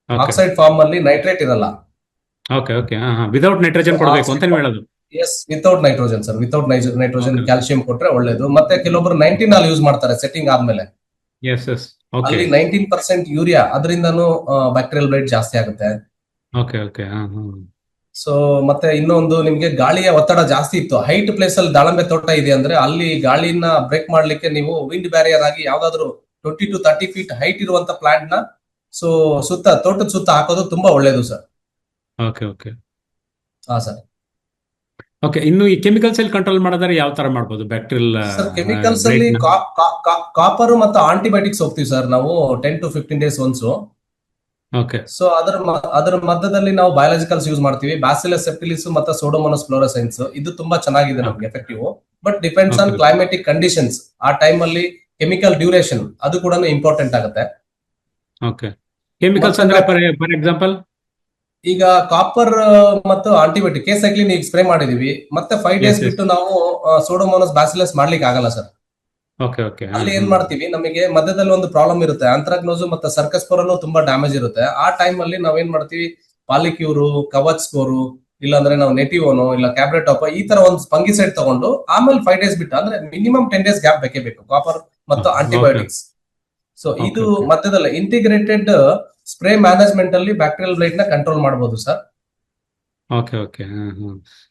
ಆಕ್ಸೈಡ್ ಫಾರ್ಮ್ ಅಲ್ಲಿ ನೈಟ್ರೇಟ್ ಇರಲ್ಲ. ವಿತೌಟ್ ನೈಟ್ರೋಜನ್ ಕೊಡಬೇಕು ಅಂತ ನೀವು ಹೇಳೋದು? Yes, without nitrogen sir. Without nitrogen calcium ಕೊಟ್ರೆ ಒಳ್ಳೇದು. ಮತ್ತೆ ಕೆಲವೊಬ್ರು 19 ಅಲ್ಲಿ ಯೂಸ್ ಮಾಡ್ತಾರೆ ಸೆಟ್ಟಿಂಗ್ ಆದ್ಮೇಲೆ. ಅಲ್ಲಿ 19% ಯೂರಿಯಾ, ಅದರಿಂದನೂ ಬ್ಯಾಕ್ಟೀರಿಯಲ್ ಬ್ಲೈಟ್ ಜಾಸ್ತಿ ಆಗುತ್ತೆ. ಸೊ ಮತ್ತೆ ಇನ್ನೊಂದು ನಿಮ್ಗೆ ಗಾಳಿಯ ಒತ್ತಡ ಜಾಸ್ತಿ ಇತ್ತು, ಹೈಟ್ ಪ್ಲೇಸ್ ಅಲ್ಲಿ ದಾಳಂಬೆ ತೋಟ ಇದೆ ಅಂದ್ರೆ ಅಲ್ಲಿ ಗಾಳಿನ ಬ್ರೇಕ್ ಮಾಡ್ಲಿಕ್ಕೆ ನೀವು ವಿಂಡ್ ಬ್ಯಾರಿಯರ್ ಆಗಿ ಯಾವ್ದಾದ್ರು 20 to 30 ಫೀಟ್ ಹೈಟ್ ಇರುವಂತ ಪ್ಲಾಂಟ್ ನ ಸೊ ತೋಟದ ಸುತ್ತ ಹಾಕೋದು ತುಂಬಾ ಒಳ್ಳೇದು ಸರ್. ಓಕೆ ಓಕೆ ಹಾ ಸರ್. ಓಕೆ. ಇನ್ನು ಈ ಕೆಮಿಕಲ್ಸ್ ಅಲ್ಲಿ ಕಂಟ್ರೋಲ್ ಮಾಡೋದಾದ್ರೆ ಯಾವ ತರ ಮಾಡ್ಬೋದು ಬ್ಯಾಕ್ಟೀರಿಯಲ್ ಸರ್ ಕೆಮಿಕಲ್ಸ್ ಅಲ್ಲಿ ಕಾಪರ್ ಮತ್ತು ಆಂಟಿಬಯೋಟಿಕ್ಸ್ ಹೋಗ್ತೀವಿ ಸರ್ ನಾವು 10 to 15 days once. Okay so ಅದರ ಮಧ್ಯದಲ್ಲಿ ನಾವು ಬಯಾಲಜಿಕಲ್ಸ್ ಯೂಸ್ ಮಾಡ್ತೀವಿ, ಬ್ಯಾಸಿಲಸ್ ಸೆಪ್ಟಿಲಿಸ್ ಮತ್ತು ಸೋಡೋಮೋನಸ್ ಫ್ಲೋರಸೆನ್ಸ್. ಇದು ತುಂಬಾ ಚೆನ್ನಾಗಿದೆ ನಮ್ಗೆ effective. But depends on climatic conditions. ಆ ಟೈಮ್ ಅಲ್ಲಿ ಕೆಮಿಕಲ್ ಡ್ಯೂರೇಷನ್ ಅದು ಕೂಡ ಇಂಪಾರ್ಟೆಂಟ್ ಆಗುತ್ತೆ. ಓಕೆ. ಕೆಮಿಕಲ್ಸ್ ಅಂದ್ರೆ ಫಾರ್ ಎಕ್ಸಾಂಪಲ್ ಈಗ ಕಾಪರ್ ಮತ್ತು ಆಂಟಿಬಯೋಟಿಕ್ ಕೇಸೈಕ್ಲಿನ್ ಈಗ ಸ್ಪ್ರೇ ಮಾಡಿದೀವಿ, ಮತ್ತೆ 5 days ಬಿಟ್ಟು ನಾವು ಸೋಡೋಮೋನಸ್ ಬ್ಯಾಸಿಲಸ್ ಮಾಡ್ಲಿಕ್ಕೆ ಆಗಲ್ಲ ಸರ್. Okay okay. ಅಲ್ಲಿ ಏನ್ ಮಾಡ್ತೀವಿ, ನಮಗೆ ಮಧ್ಯದಲ್ಲಿ ಒಂದು ಪ್ರಾಬ್ಲಮ್ ಇರುತ್ತೆ, ಆಂಥ್ರಾಕ್ನೋಸ್ ಮತ್ತೆ ಸರ್ಕಸ್ ಸ್ಪೋರನು ತುಂಬಾ ಡ್ಯಾಮೇಜ್ ಇರುತ್ತೆ. ಆ ಟೈಮ್ ಅಲ್ಲಿ ನಾವೇನ್ ಮಾಡ್ತೀವಿ, ಪಾಲಿಕ್ಯೂರು, ಕವಚ್ ಸ್ಕೋರು, ಇಲ್ಲಾಂದ್ರೆ ನಾವು ನೆಟಿವೋನು ಇಲ್ಲ ಕ್ಯಾಬ್ರೆಟಾಪ್ ಈ ತರ ಒಂದು ಫಂಗಿಸೈಡ್ ತಗೊಂಡು ಆಮೇಲೆ 5 days ಬಿಟ್ಟು, ಅಂದ್ರೆ ಮಿನಿಮಮ್ 10 days ಗ್ಯಾಪ್ ಬೇಕೇ ಬೇಕು ಕಾಪರ್ ಮತ್ತು ಆಂಟಿಬಯೋಟಿಕ್ಸ್. ಸೊ ಇದು ಮಧ್ಯದಲ್ಲಿ ಇಂಟಿಗ್ರೇಟೆಡ್ ಸ್ಪ್ರೇ ಮ್ಯಾನೇಜ್ಮೆಂಟ್ ಅಲ್ಲಿ ಬ್ಯಾಕ್ಟೀರಿಯಲ್ ಬ್ಲೈಟ್ ನ ಕಂಟ್ರೋಲ್ ಮಾಡಬಹುದು ಸರ್. Okay okay.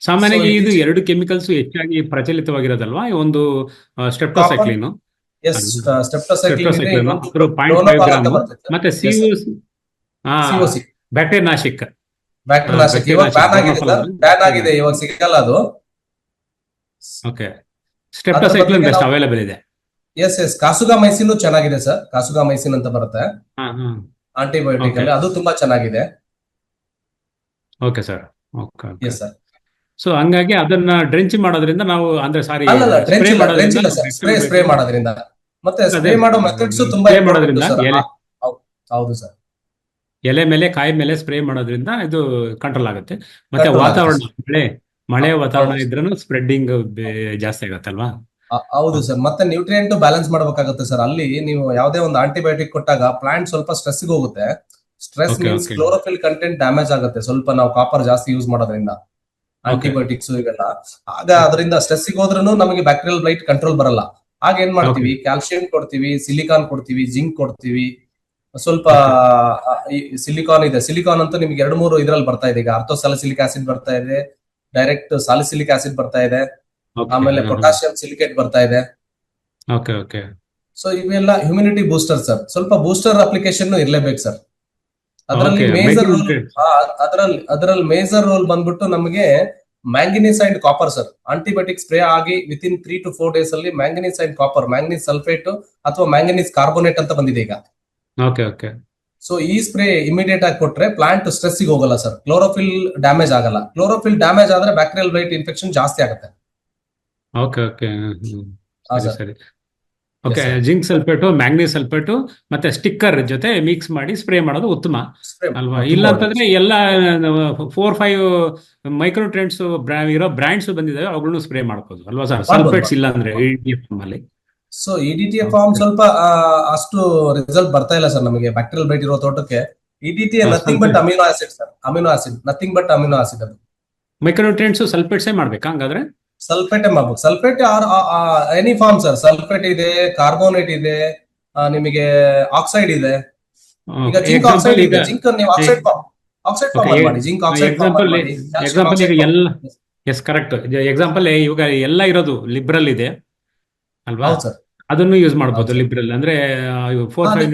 ಸಾಮಾನ್ಯವಾಗಿ ಇದು ಎರಡು ಕೆಮಿಕಲ್ಸ್ ಹೆಚ್ಚಾಗಿ ಪ್ರಚಲಿತವಾಗಿರೋದಲ್ವಾ? ಒಂದು ಸ್ಟೆಪ್ಟೋಸೈಕ್ಲಿನ್, ಎಸ್ ಸ್ಟೆಪ್ಟೋಸೈಕ್ಲಿನ್ ಇದೆ, ಇನ್ನೊಂದು 0.5 ಗ್ರಾಮ್, ಮತ್ತೆ COC ಬ್ಯಾಕ್ಟೀರಿಯಾ ನಾಶಕ. ಇವಾಗ ಬ್ಯಾನ್ ಆಗಿದೆ ಸರ್, ಬ್ಯಾನ್ ಆಗಿದೆ, ಇವಾಗ ಸಿಗಲ್ಲ ಅದು. ಓಕೆ. ಸ್ಟೆಪ್ಟೋಸೈಕ್ಲಿನ್ ಬೆಸ್ಟ್ ಅವೈಲೇಬಲ್ ಇದೆ. ಎಸ್ ಕಾಸುಗಾಮೈಸಿನ್ ಚೆನ್ನಾಗಿದೆ ಸರ್, ಕಾಸುಗಾಮೈಸಿನ್ ಅಂತ ಬರುತ್ತೆ ಆಂಟಿಬಯೋಟಿಕ್ ಅಲ್ಲಿ, ಅದು ತುಂಬಾ ಚೆನ್ನಾಗಿದೆ. Okay sir. Okay yes sir. So ಹಂಗಾಗಿ ಅದನ್ನ ಡ್ರೆಂಚ್ ಮಾಡೋದ್ರಿಂದ ನಾವು ಅಂದ್ರೆ ಸಾರಿ ಅಲ್ಲ ಡ್ರೆಂಚ್ ಇಲ್ಲ ಸರ್, ಸ್ಪ್ರೇ ಮಾಡೋದ್ರಿಂದ ಮತ್ತೆ ಸ್ಪ್ರೇ ಮಾಡೋ ಮೆಥಡ್ಸ್ ತುಂಬಾ ಸ್ಪ್ರೇ ಮಾಡೋದ್ರಿಂದ ಹೌದು ಸರ್. ಎಲೆ ಮೇಲೆ ಕಾಯಿ ಮೇಲೆ ಸ್ಪ್ರೇ ಮಾಡೋದ್ರಿಂದ ಇದು ಕಂಟ್ರೋಲ್ ಆಗುತ್ತೆ. ಮತ್ತೆ ವಾತಾವರಣ ಮಳೆ ವಾತಾವರಣ ಇದ್ರೂ ಸ್ಪ್ರೆಡ್ಡಿಂಗ್ ಜಾಸ್ತಿ ಆಗತ್ತಲ್ವಾ? ಹೌದು ಸರ್. ಮತ್ತೆ ನ್ಯೂಟ್ರಿಯೆಂಟ್ ಬ್ಯಾಲೆನ್ಸ್ ಮಾಡ್ಬೇಕಾಗುತ್ತೆ ಸರ್. ಅಲ್ಲಿ ನೀವು ಯಾವುದೇ ಒಂದು ಆಂಟಿಬಯೋಟಿಕ್ ಕೊಟ್ಟಾಗ ಪ್ಲಾಂಟ್ ಸ್ವಲ್ಪ ಸ್ಟ್ರೆಸ್ ಹೋಗುತ್ತೆ. Stress means chlorophyll content damage ಆಗುತ್ತೆ ಸ್ವಲ್ಪ, ನಾವು ಕಾಪರ್ ಜಾಸ್ತಿ ಯೂಸ್ ಮಾಡೋದ್ರಿಂದ, ಆಂಟಿಬಯೋಟಿಕ್ಸ್ ಇವೆಲ್ಲ. ಆಗ ಅದರಿಂದ ಸ್ಟ್ರೆಸ್ ಹೋದ್ರೂ ನಮಗೆ ಬ್ಯಾಕ್ಟೀರಿಯಲ್ ಬ್ಲೈಟ್ ಕಂಟ್ರೋಲ್ ಬರಲ್ಲ. ಆಗ ಏನ್ ಮಾಡ್ತೀವಿ, ಕ್ಯಾಲ್ಸಿಯಂ ಕೊಡ್ತೀವಿ, ಸಿಲಿಕಾನ್ ಕೊಡ್ತೀವಿ, ಜಿಂಕ್ ಕೊಡ್ತೀವಿ. ಸ್ವಲ್ಪ ಸಿಲಿಕಾನ್ ಇದೆ, ಸಿಲಿಕಾನ್ ಅಂತೂ ನಿಮ್ಗೆ 2-3 ಇದ್ರಲ್ಲಿ ಬರ್ತಾ ಇದೆ. ಈಗ ಆರ್ಥೋಸಾಲಿಸಿಲಿಕ್ ಆಸಿಡ್ ಬರ್ತಾ ಇದೆ, ಡೈರೆಕ್ಟ್ ಸಾಲಿಸಿಲಿಕ್ ಆಸಿಡ್ ಬರ್ತಾ ಇದೆ, ಆಮೇಲೆ ಪೊಟ್ಯಾಷಿಯಂ ಸಿಲಿಕೇಟ್ ಬರ್ತಾ ಇದೆ. Okay okay. ಸೊ ಇವೆಲ್ಲ ಹ್ಯೂಮಿನಿಟಿ ಬೂಸ್ಟರ್ ಸರ್. ಸ್ವಲ್ಪ ಬೂಸ್ಟರ್ ಅಪ್ಲಿಕೇಶನ್ ಇರ್ಲೇಬೇಕು ಸರ್. ಅದರಲ್ಲಿ ಮೇಜರ್ ರೋಲ್ ಬಂದ್ಬಿಟ್ಟು ನಮಗೆ manganese and copper sir. Antibiotic spray ಆಗಿ ವಿತಿನ್ 3 to 4 days ಅಲ್ಲಿ manganese and copper, manganese sulphate ಅಥವಾ ಮ್ಯಾಂಗನೀಸ್ ಕಾರ್ಬೋನೇಟ್ ಅಂತ ಬಂದಿದೆ ಈಗ. Okay okay. ಸೊ ಈ ಸ್ಪ್ರೇ ಇಮಿಡಿಯೇಟ್ ಆಗಿ ಕೊಟ್ರೆ ಪ್ಲಾಂಟ್ ಸ್ಟ್ರೆಸ್ ಹೋಗಲ್ಲ ಸರ್, ಕ್ಲೋರೋಫಿಲ್ ಡ್ಯಾಮೇಜ್ ಆಗಲ್ಲ. ಕ್ಲೋರೋಫಿಲ್ ಡ್ಯಾಮೇಜ್ ಆದ್ರೆ ಬ್ಯಾಕ್ಟೀರಿಯಲ್ ಬ್ಲೈಟ್ ಇನ್ಫೆಕ್ಷನ್ ಜಾಸ್ತಿ ಆಗುತ್ತೆ. Okay okay. ಸರಿ. Okay. Zinc sulphate, manganese sulphate ಮತ್ತೆ ಸ್ಟಿಕ್ಕರ್ ಜೊತೆ ಮಿಕ್ಸ್ ಮಾಡಿ ಸ್ಪ್ರೇ ಮಾಡೋದು ಉತ್ತಮ ಅಲ್ವಾ? ಇಲ್ಲ ಅಂತಂದ್ರೆ ಎಲ್ಲ 4-5 ಮೈಕ್ರೋಟ್ರೆಂಡ್ಸ್ ಇರೋ ಬ್ರ್ಯಾಂಡ್ಸ್ ಬಂದಿದ್ದಾವೆ, ಅವುಗಳನ್ನು ಸ್ಪ್ರೇ ಮಾಡ್ಬೋದು ಅಲ್ವಾ ಸರ್? ಸಲ್ಫೇಟ್ಸ್ ಇಲ್ಲ ಅಂದ್ರೆ ಅಲ್ಲಿ. ಸೊ EDTA ಫಾರ್ಮ್ ಸ್ವಲ್ಪ ಅಷ್ಟು ರಿಸಲ್ಟ್ ಬರ್ತಾ ಇಲ್ಲ ಸರ್ ನಮಗೆ ಬ್ಯಾಕ್ಟೀರಿಯಲ್ ಬ್ಲೈಟ್ ಇರೋ ತೋಟಕ್ಕೆ. EDTA nothing but amino acid sir, amino acid, nothing but amino acid. ಅದು ಮೈಕ್ರೋಟ್ರೆಂಡ್ಸ್ ಸಲ್ಫೇಟ್ಸೇ ಮಾಡ್ಬೇಕಾ ಹಂಗಾದ್ರೆ? ಸಲ್ಫೇಟ್ ಮಾಡ್ಬೇಕು. Sulphate any form sir. Sulphate ಇದೆ, ಕಾರ್ಬೋನೇಟ್ ಇದೆ, ನಿಮಗೆ ಆಕ್ಸೈಡ್ ಇದೆ. ಈಗ ಜಿಂಕ್ ಆಕ್ಸೈಡ್ ಇದೆ, ಜಿಂಕ್ ನೀವು ಆಕ್ಸೈಡ್ ಫಾರ್ಮ್ ಮಾಡಿ, ಜಿಂಕ್ ಆಕ್ಸೈಡ್ ಎಕ್ಸಾಂಪಲ್ ಈಗ ಎಲ್ಲ. Yes correct. ಎಕ್ಸಾಂಪಲ್ ಇವಾಗ ಎಲ್ಲ ಇರೋದು ಲಿಬ್ರಲ್ ಇದೆ ಅಲ್ವಾ? ಅದನ್ನು ಯೂಸ್ ಮಾಡಬಹುದು. ಲಿಬ್ರಲ್ ಅಂದ್ರೆ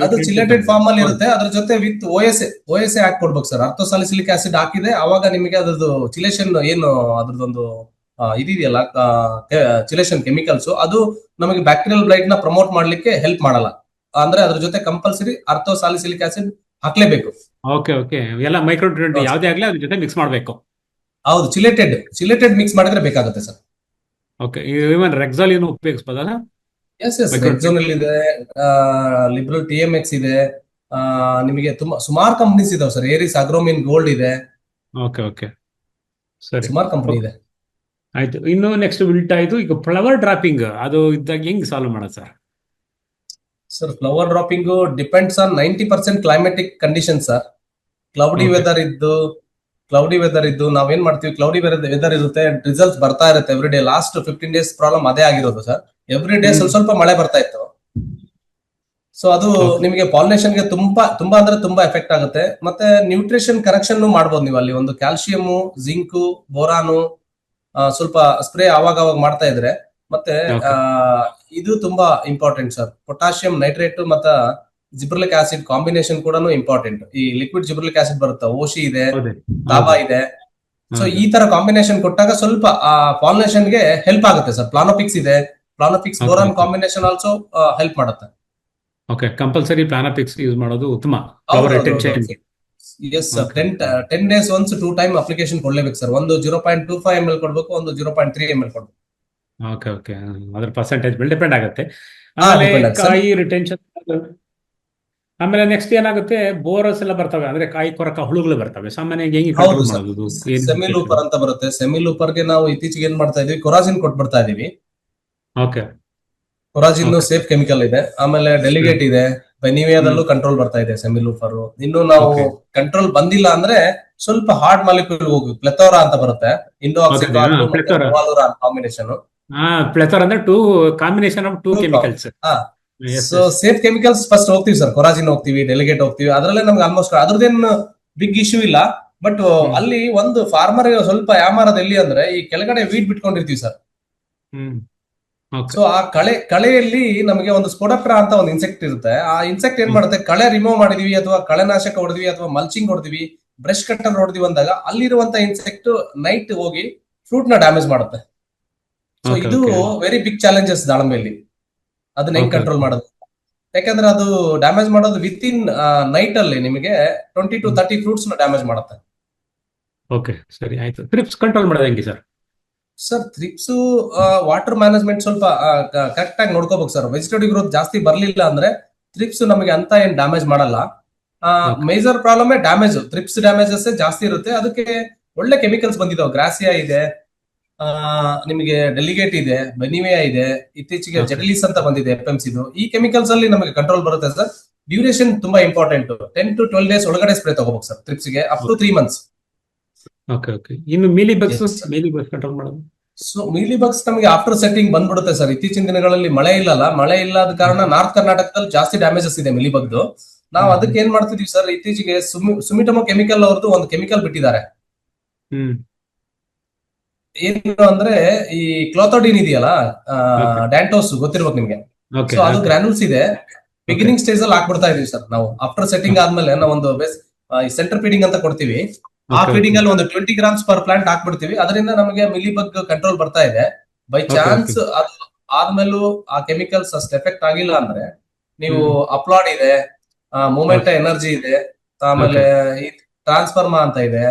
ಅದು ಚಿಲೇಟೆಡ್ ಫಾರ್ಮ್ ಅಲ್ಲಿ ಇರುತ್ತೆ. ಅದ್ರ ಜೊತೆ ವಿತ್ OSA ಹಾಕಿ ಕೊಡ್ಬೇಕು ಸರ್. ಆರ್ಥೋಸಾಲಿಸಿಲಿಕ್ ಆಸಿಡ್ ಹಾಕಿದೆ, ಅವಾಗ ನಿಮಗೆ ಅದ್ರದ್ದು ಚಿಲೇಷನ್ ಏನು ಅದ್ರದ್ದೊಂದು ಇದೆಯಲ್ಲ ಚಿಲೇಷನ್ ಕೆಮಿಕಲ್ಸ್, ಅದು ನಮಗೆ ಬ್ಯಾಕ್ಟೀರಿಯಲ್ ಬ್ಲೈಟ್ ನ ಪ್ರಮೋಟ್ ಮಾಡ್ಲಿಕ್ಕೆ ಹೆಲ್ಪ್ ಮಾಡಲ್ಲ. ಅಂದ್ರೆ ಅದ್ರ ಜೊತೆ ಕಂಪಲ್ಸರಿ ಆರ್ಥೋಸಾಲಿಸಿಲಿಕ್ ಆಸಿಡ್ ಹಾಕ್ಲೇಬೇಕು. Okay okay. ಎಲ್ಲ ಮೈಕ್ರೋಟ್ರೆಂಡ್ ಯಾವುದೇ ಆಗ್ಲಿ ಅದ್ರ ಜೊತೆ ಮಿಕ್ಸ್ ಮಾಡಬೇಕು. ಹೌದು, ಚಿಲೇಟೆಡ್ ಮಿಕ್ಸ್ ಮಾಡಿದ್ರೆ ಬೇಕಾಗುತ್ತೆ ಸರ್. ಓಕೆ. ಇವನ್ ರೆಕ್ಸಾಲ್ ಏನು ಉಪಯೋಗಿಸಬಹುದಾ? ಎಸ್ ರೆಕ್ಸೋನಲ್ ಇದೆ, ಲಿಬ್ರಲ್ TMX ಇದೆ, ನಿಮಗೆ ತುಂಬಾ ಸುಮಾರು ಕಂಪನೀಸ್ ಇದಾವೆ ಸರ್. ಏರಿಸ್ ಅಗ್ರೋಮಿನ್ ಗೋಲ್ಡ್ ಇದೆ. Okay okay. ಸರಿ, ಸುಮಾರು ಕಂಪನಿ ಇದೆ. ಆಯ್ತು. ಇನ್ನು ನೆಕ್ಸ್ಟ್ ವಿಲ್ಟ್ ಆಯ್ತು. ಈಗ ಫ್ಲವರ್ ಡ್ರಾಪಿಂಗ್ ಅದು ಇದ್ದಾಗ ಹೆಂಗ್ ಸಾಲ್ವ್ ಮಾಡೋದು sir? Sir flower dropping depends on 90% climatic condition sir. Cloudy weather ಇದ್ದು ನಾವೇನ್ ಮಾಡ್ತೀವಿ, ಕ್ಲೌಡಿ ವೆದರ್ ಇರುತ್ತೆ, ರಿಸಲ್ಟ್ಸ್ ಬರ್ತಾ ಇರುತ್ತೆ every day. Last 15 days problem ಅದೇ ಆಗಿರೋದು ಸರ್. ಎವ್ರಿ ಡೇ ಸ್ವಲ್ಪ ಮಳೆ ಬರ್ತಾ ಇತ್ತು. ಸೊ ಅದು Okay. ನಿಮಗೆ ಪಾಲಿನೇಷನ್ ಗೆ ತುಂಬಾ ಅಂದ್ರೆ ತುಂಬಾ ಎಫೆಕ್ಟ್ ಆಗುತ್ತೆ. ಮತ್ತೆ ನ್ಯೂಟ್ರಿಷನ್ ಕರೆಕ್ಷನ್ ಮಾಡ್ಬೋದು ನೀವು ಅಲ್ಲಿ. ಒಂದು ಕ್ಯಾಲ್ಸಿಯಂ, ಜಿಂಕ್, ಬೋರಾನು ಸ್ವಲ್ಪ ಸ್ಪ್ರೇ ಅವಾಗ ಮಾಡ್ತಾ ಇದ್ರೆ. ಮತ್ತೆ Okay. ಇದು ತುಂಬಾ ಇಂಪಾರ್ಟೆಂಟ್ ಸರ್. ಪೊಟ್ಯಾಷಿಯಂ ನೈಟ್ರೇಟ್ ಮತ್ತೆ ಜಿಬ್ರಲಿಕ್ ಆಸಿಡ್ ಕಾಂಬಿನೇಷನ್ ಕೂಡ ಇಂಪಾರ್ಟೆಂಟ್. ಈ ಲಿಕ್ವಿಡ್ ಜಿಬ್ರಲಿಕ್ ಆಸಿಡ್ ಬರುತ್ತೆ, ಓಶಿ ಇದೆ, ಹೌದೇ ತಾಬಾ ಇದೆ. ಸೊ ಈ ತರ ಕಾಂಬಿನೇಷನ್ ಕೊಟ್ಟಾಗ ಸ್ವಲ್ಪ ಪಾಲಿನೇಷನ್ ಗೆ ಹೆಲ್ಪ್ ಆಗುತ್ತೆ ಸರ್. ಪ್ಲಾನೋಪಿಕ್ಸ್ ಇದೆ, Planofix Okay, boron okay. Combination also help ಮಾಡುತ್ತೆ. ಓಕೆ, ಕಂಪಲ್ಸರಿ ಪ್ಲಾನಪಿಕ್ಸ್ ಯೂಸ್ ಮಾಡೋದು ಉತ್ತಮ flower retention. Yes sir. 10 days once 2 time application ಕೊಡ್ಲೇಬೇಕು ಸರ್. ಒಂದು 0.25 ml ಕೊಡ್ಬೇಕು, ಒಂದು 0.3 ml ಕೊಡ್ಬೇಕು. ಓಕೆ ಓಕೆ, ಅದ್ರ ಪರ್ಸೆಂಟೇಜ್ ಮೇಲೆ ಡಿಪೆಂಡ್ ಆಗುತ್ತೆ. ಹಾ, ಆಮೇಲೆ depend ಆಗುತ್ತೆ, ಕಾಯಿ ರಿಟೆನ್ಷನ್. ಆಮೇಲೆ ನೆಕ್ಸ್ಟ್ ಏನಾಗುತ್ತೆ, ಬೋರಸ್ ಎಲ್ಲ ಬರ್ತವೆ, ಅಂದ್ರೆ ಕಾಯಿ ಕೊರಕ ಹುಳುಗಳು ಬರ್ತವೆ. ಸಾಮಾನ್ಯವಾಗಿ ಹೆಂಗೆ ಹೌದು ಕಂಟ್ರೋಲ್ ಸರ್. ಮಾಡೋದು? ಸೆಮಿ ಲೂಪರ್ ಅಂತ ಬರುತ್ತೆ. ಸೆಮಿ ಲೂಪರ್ ಗೆ ನಾವು ಇತ್ತೀಚೆಗೆ ಏನ್ ಮಾಡ್ತಾ ಇದೀವಿ, ಕೊರಾಜಿನ್ ಕೊಟ್ಬಿಡ್ತಾ ಇದೀವಿ. Okay Coragen Okay. Safe chemical ಇದೆ. ಆಮೇಲೆ ಡೆಲಿಗೇಟ್ ಇದೆ, ಬೆನಿವಿಯಾದಲ್ಲೂ ಕಂಟ್ರೋಲ್ ಬರ್ತಾ ಇದೆ ಸೆಮಿ ಲೂಫರ್. ಇನ್ನು ನಾವು Okay. ಕಂಟ್ರೋಲ್ ಬಂದಿಲ್ಲ ಅಂದ್ರೆ ಸ್ವಲ್ಪ ಹಾರ್ಡ್ ಮಾಲಿಕ್ಯೂಲ್ ಹೋಗಿ ಪ್ಲೆಥೋರಾ ಅಂತ ಬರುತ್ತೆ. ಇಂಡೋಆಕ್ಸಿಕಾನ್ Okay, ಮತ್ತೆ ಪ್ಲೆಥೋರಾ. ನೋವಾಲುರಾನ್ ಕಾಂಬಿನೇಷನ್. ಪ್ಲೆಥರ್ ಅಂದ್ರೆ combination of two Two chemicals. So safe chemicals first ಹೋಗ್ತೀವಿ ಸರ್. ಕೊರಾಜಿನ್ ಹೋಗ್ತೀವಿ, ಡೆಲಿಗೇಟ್ ಹೋಗ್ತೀವಿ. ಅದ್ರಲ್ಲೇ ನಮ್ಗೆ ಆಲ್ಮೋಸ್ಟ್ ಅದ್ರದ್ದೇನು ಬಿಗ್ ಇಶ್ಯೂ ಇಲ್ಲ. ಬಟ್ ಅಲ್ಲಿ ಒಂದು ಫಾರ್ಮರ್ ಸ್ವಲ್ಪ ಯಾಮಾರದು ಎಲ್ಲಿ ಅಂದ್ರೆ, ಈ ಕೆಳಗಡೆ ವೀಟ್ ಬಿಟ್ಕೊಂಡಿರ್ತೀವಿ ಸರ್. ಸೊ ಆ ಕಳೆಯಲ್ಲಿ ನಮಗೆ ಒಂದು ಸ್ಪೋಡಪ್ರಾ ಅಂತ ಒಂದು ಇನ್ಸೆಕ್ಟ್ ಇರುತ್ತೆ. ಆ ಇನ್ಸೆಕ್ಟ್ ಏನ್ ಮಾಡುತ್ತೆ, ಕಳೆ ರಿಮೂವ್ ಮಾಡಿದೀವಿ ಅಥವಾ ಕಳೆನಾಶಕ ಹೊಡೆದ್ವಿ ಅಥವಾ ಮಲ್ಚಿಂಗ್ ಹೊಡೆದ್ವಿ, ಬ್ರಷ್ ಕಟ್ಟರ್ ಹೊಡೆದ್ವಿ ಅಂದಾಗ ಅಲ್ಲಿರುವಂತ ಇನ್ಸೆಕ್ಟ್ ನೈಟ್ ಹೋಗಿ ಫ್ರೂಟ್ ನ ಡ್ಯಾಮೇಜ್ ಮಾಡುತ್ತೆ. ಸೊ Okay, ಇದು okay. ವೆರಿ ಬಿಗ್ ಚಾಲೆಂಜಸ್ ದಾಳಂಬೆಯಲ್ಲಿ. ಅದನ್ನ ಹೆಂಗ್ Okay, ಕಂಟ್ರೋಲ್ okay. ಮಾಡೋದು? ಯಾಕಂದ್ರೆ ಅದು ಡ್ಯಾಮೇಜ್ ಮಾಡೋದು ವಿತ್ ಇನ್ ನೈಟ್ ಅಲ್ಲಿ ನಿಮಗೆ 20 to 30 ಫ್ರೂಟ್ಸ್ ನ ಡ್ಯಾಮೇಜ್ ಮಾಡುತ್ತೆ. ಓಕೆ, ಸರಿ ಆಯ್ತು. ಟ್ರಿಪ್ಸ್ ಕಂಟ್ರೋಲ್ ಮಾಡೋದು ಹೆಂಗೆ sir? Sir thrips water management ಸ್ವಲ್ಪ ಕರೆಕ್ಟ್ ಆಗಿ ನೋಡ್ಕೋಬೇಕು ಸರ್. ವೆಜಿಟೇಟಿವ್ ಗ್ರೋತ್ ಜಾಸ್ತಿ ಬರ್ಲಿಲ್ಲ ಅಂದ್ರೆ ಥ್ರಿಪ್ಸ್ ನಮಗೆ ಅಂತ ಏನ್ ಡ್ಯಾಮೇಜ್ ಮಾಡಲ್ಲ. Major problem damage, thrips damages ಜಾಸ್ತಿ ಇರುತ್ತೆ. ಅದಕ್ಕೆ ಒಳ್ಳೆ ಕೆಮಿಕಲ್ಸ್ ಬಂದಿದಾವೆ. ಗ್ರಾಸಿಯಾ ಇದೆ, ನಿಮಗೆ ಡೆಲಿಗೇಟ್ ಇದೆ, ಬೆನಿವಿಯಾ ಇದೆ, ಇತ್ತೀಚೆಗೆ Okay. ಜೆಟಲಿಸ್ ಅಂತ ಬಂದಿದೆ FMC. ಈ ಕೆಮಿಕಲ್ಸ್ ಅಲ್ಲಿ ನಮಗೆ ಕಂಟ್ರೋಲ್ ಬರುತ್ತೆ ಸರ್. ಡ್ಯೂರೇಷನ್ ತುಂಬಾ ಇಂಪಾರ್ಟೆಂಟ್. 10 to 12 days ಒಳಗಡೆ ಸ್ಪ್ರೇ ತಗೋಬೇಕು ಸರ್ ಥ್ರಿಪ್ಸ್ ಗೆ, up to 3 months. Okay okay. ಇನ್ನು ಮೀಲಿ ಬಗ್ಸ್ Yes. ಕಂಟ್ರೋಲ್ ಮಾಡೋದು? ಸೊ ಮೀಲಿ ಬಗ್ಸ್ ನಮಗೆ ಆಫ್ಟರ್ ಸೆಟ್ಟಿಂಗ್ ಬಂದ್ಬಿಡುತ್ತೆ ಸರ್. ಇತ್ತೀಚಿನ ದಿನಗಳಲ್ಲಿ ಮಳೆ ಇಲ್ಲಲ್ಲ, ಮಳೆ ಇಲ್ಲದ ಕಾರಣ ನಾರ್ತ್ ಕರ್ನಾಟಕದಲ್ಲಿ ಜಾಸ್ತಿ ಡ್ಯಾಮೇಜಸ್ ಇದೆ ಮಿಲಿ ಬಗ್ದು. ನಾವು ಅದಕ್ಕೆ ಏನ್ ಮಾಡ್ತಿದೀವಿ ಸರ್, ಇತ್ತೀಚೆಗೆ ಸುಮಿಟಮೋ ಕೆಮಿಕಲ್ ಅವ್ರದ್ದು ಒಂದು ಕೆಮಿಕಲ್ ಬಿಟ್ಟಿದ್ದಾರೆ. ಏನು ಅಂದ್ರೆ ಈ ಕ್ಲೋಥೋಡಿನ್ ಇದೆಯಲ್ಲ, ಡ್ಯಾಂಟೋಸ್ ಗೊತ್ತಿರ್ಬೇಕು ನಿಮ್ಗೆ. ಓಕೆ ಸೊ ಅದು ಗ್ರಾನ್ಯೂಲ್ಸ್ ಇದೆ. ಬಿಗಿನಿಂಗ್ ಸ್ಟೇಜ್ ಅಲ್ಲಿ ಹಾಕ್ಬಿಡ್ತಾ ಇದೀವಿ ಸರ್ ನಾವು. ಆಫ್ಟರ್ ಸೆಟ್ಟಿಂಗ್ ಆದ್ಮೇಲೆ ನಾವು ಒಂದು ಸೆಂಟರ್ ಫೀಡಿಂಗ್ ಅಂತ ಕೊಡ್ತೀವಿ. ಆ Okay, ಫೀಡಿಂಗ್ ಅಲ್ಲಿ ಒಂದು 20 grams per ಪ್ಲಾಂಟ್ ಹಾಕ್ಬಿಡ್ತೀವಿ. ಅದರಿಂದ ನಮಗೆ ಮಿಲಿ ಬಗ್ ಕಂಟ್ರೋಲ್ ಬರ್ತಾ ಇದೆ. ಬೈ Okay, ಚಾನ್ಸ್ ಅದು ಆದ್ಮೇಲೂ ಆ ಕೆಮಿಕಲ್ಸ್ ಅಷ್ಟು ಎಫೆಕ್ಟ್ ಆಗಿಲ್ಲ ಅಂದ್ರೆ ನೀವು ಅಪ್ಲಾಡ್ ಇದೆ, ಮೂಮೆಂಟ್ ಎನರ್ಜಿ ಇದೆ, ಆಮೇಲೆ ಈ ಟ್ರಾನ್ಸ್ಫರ್ಮಾ ಅಂತ ಇದೆ,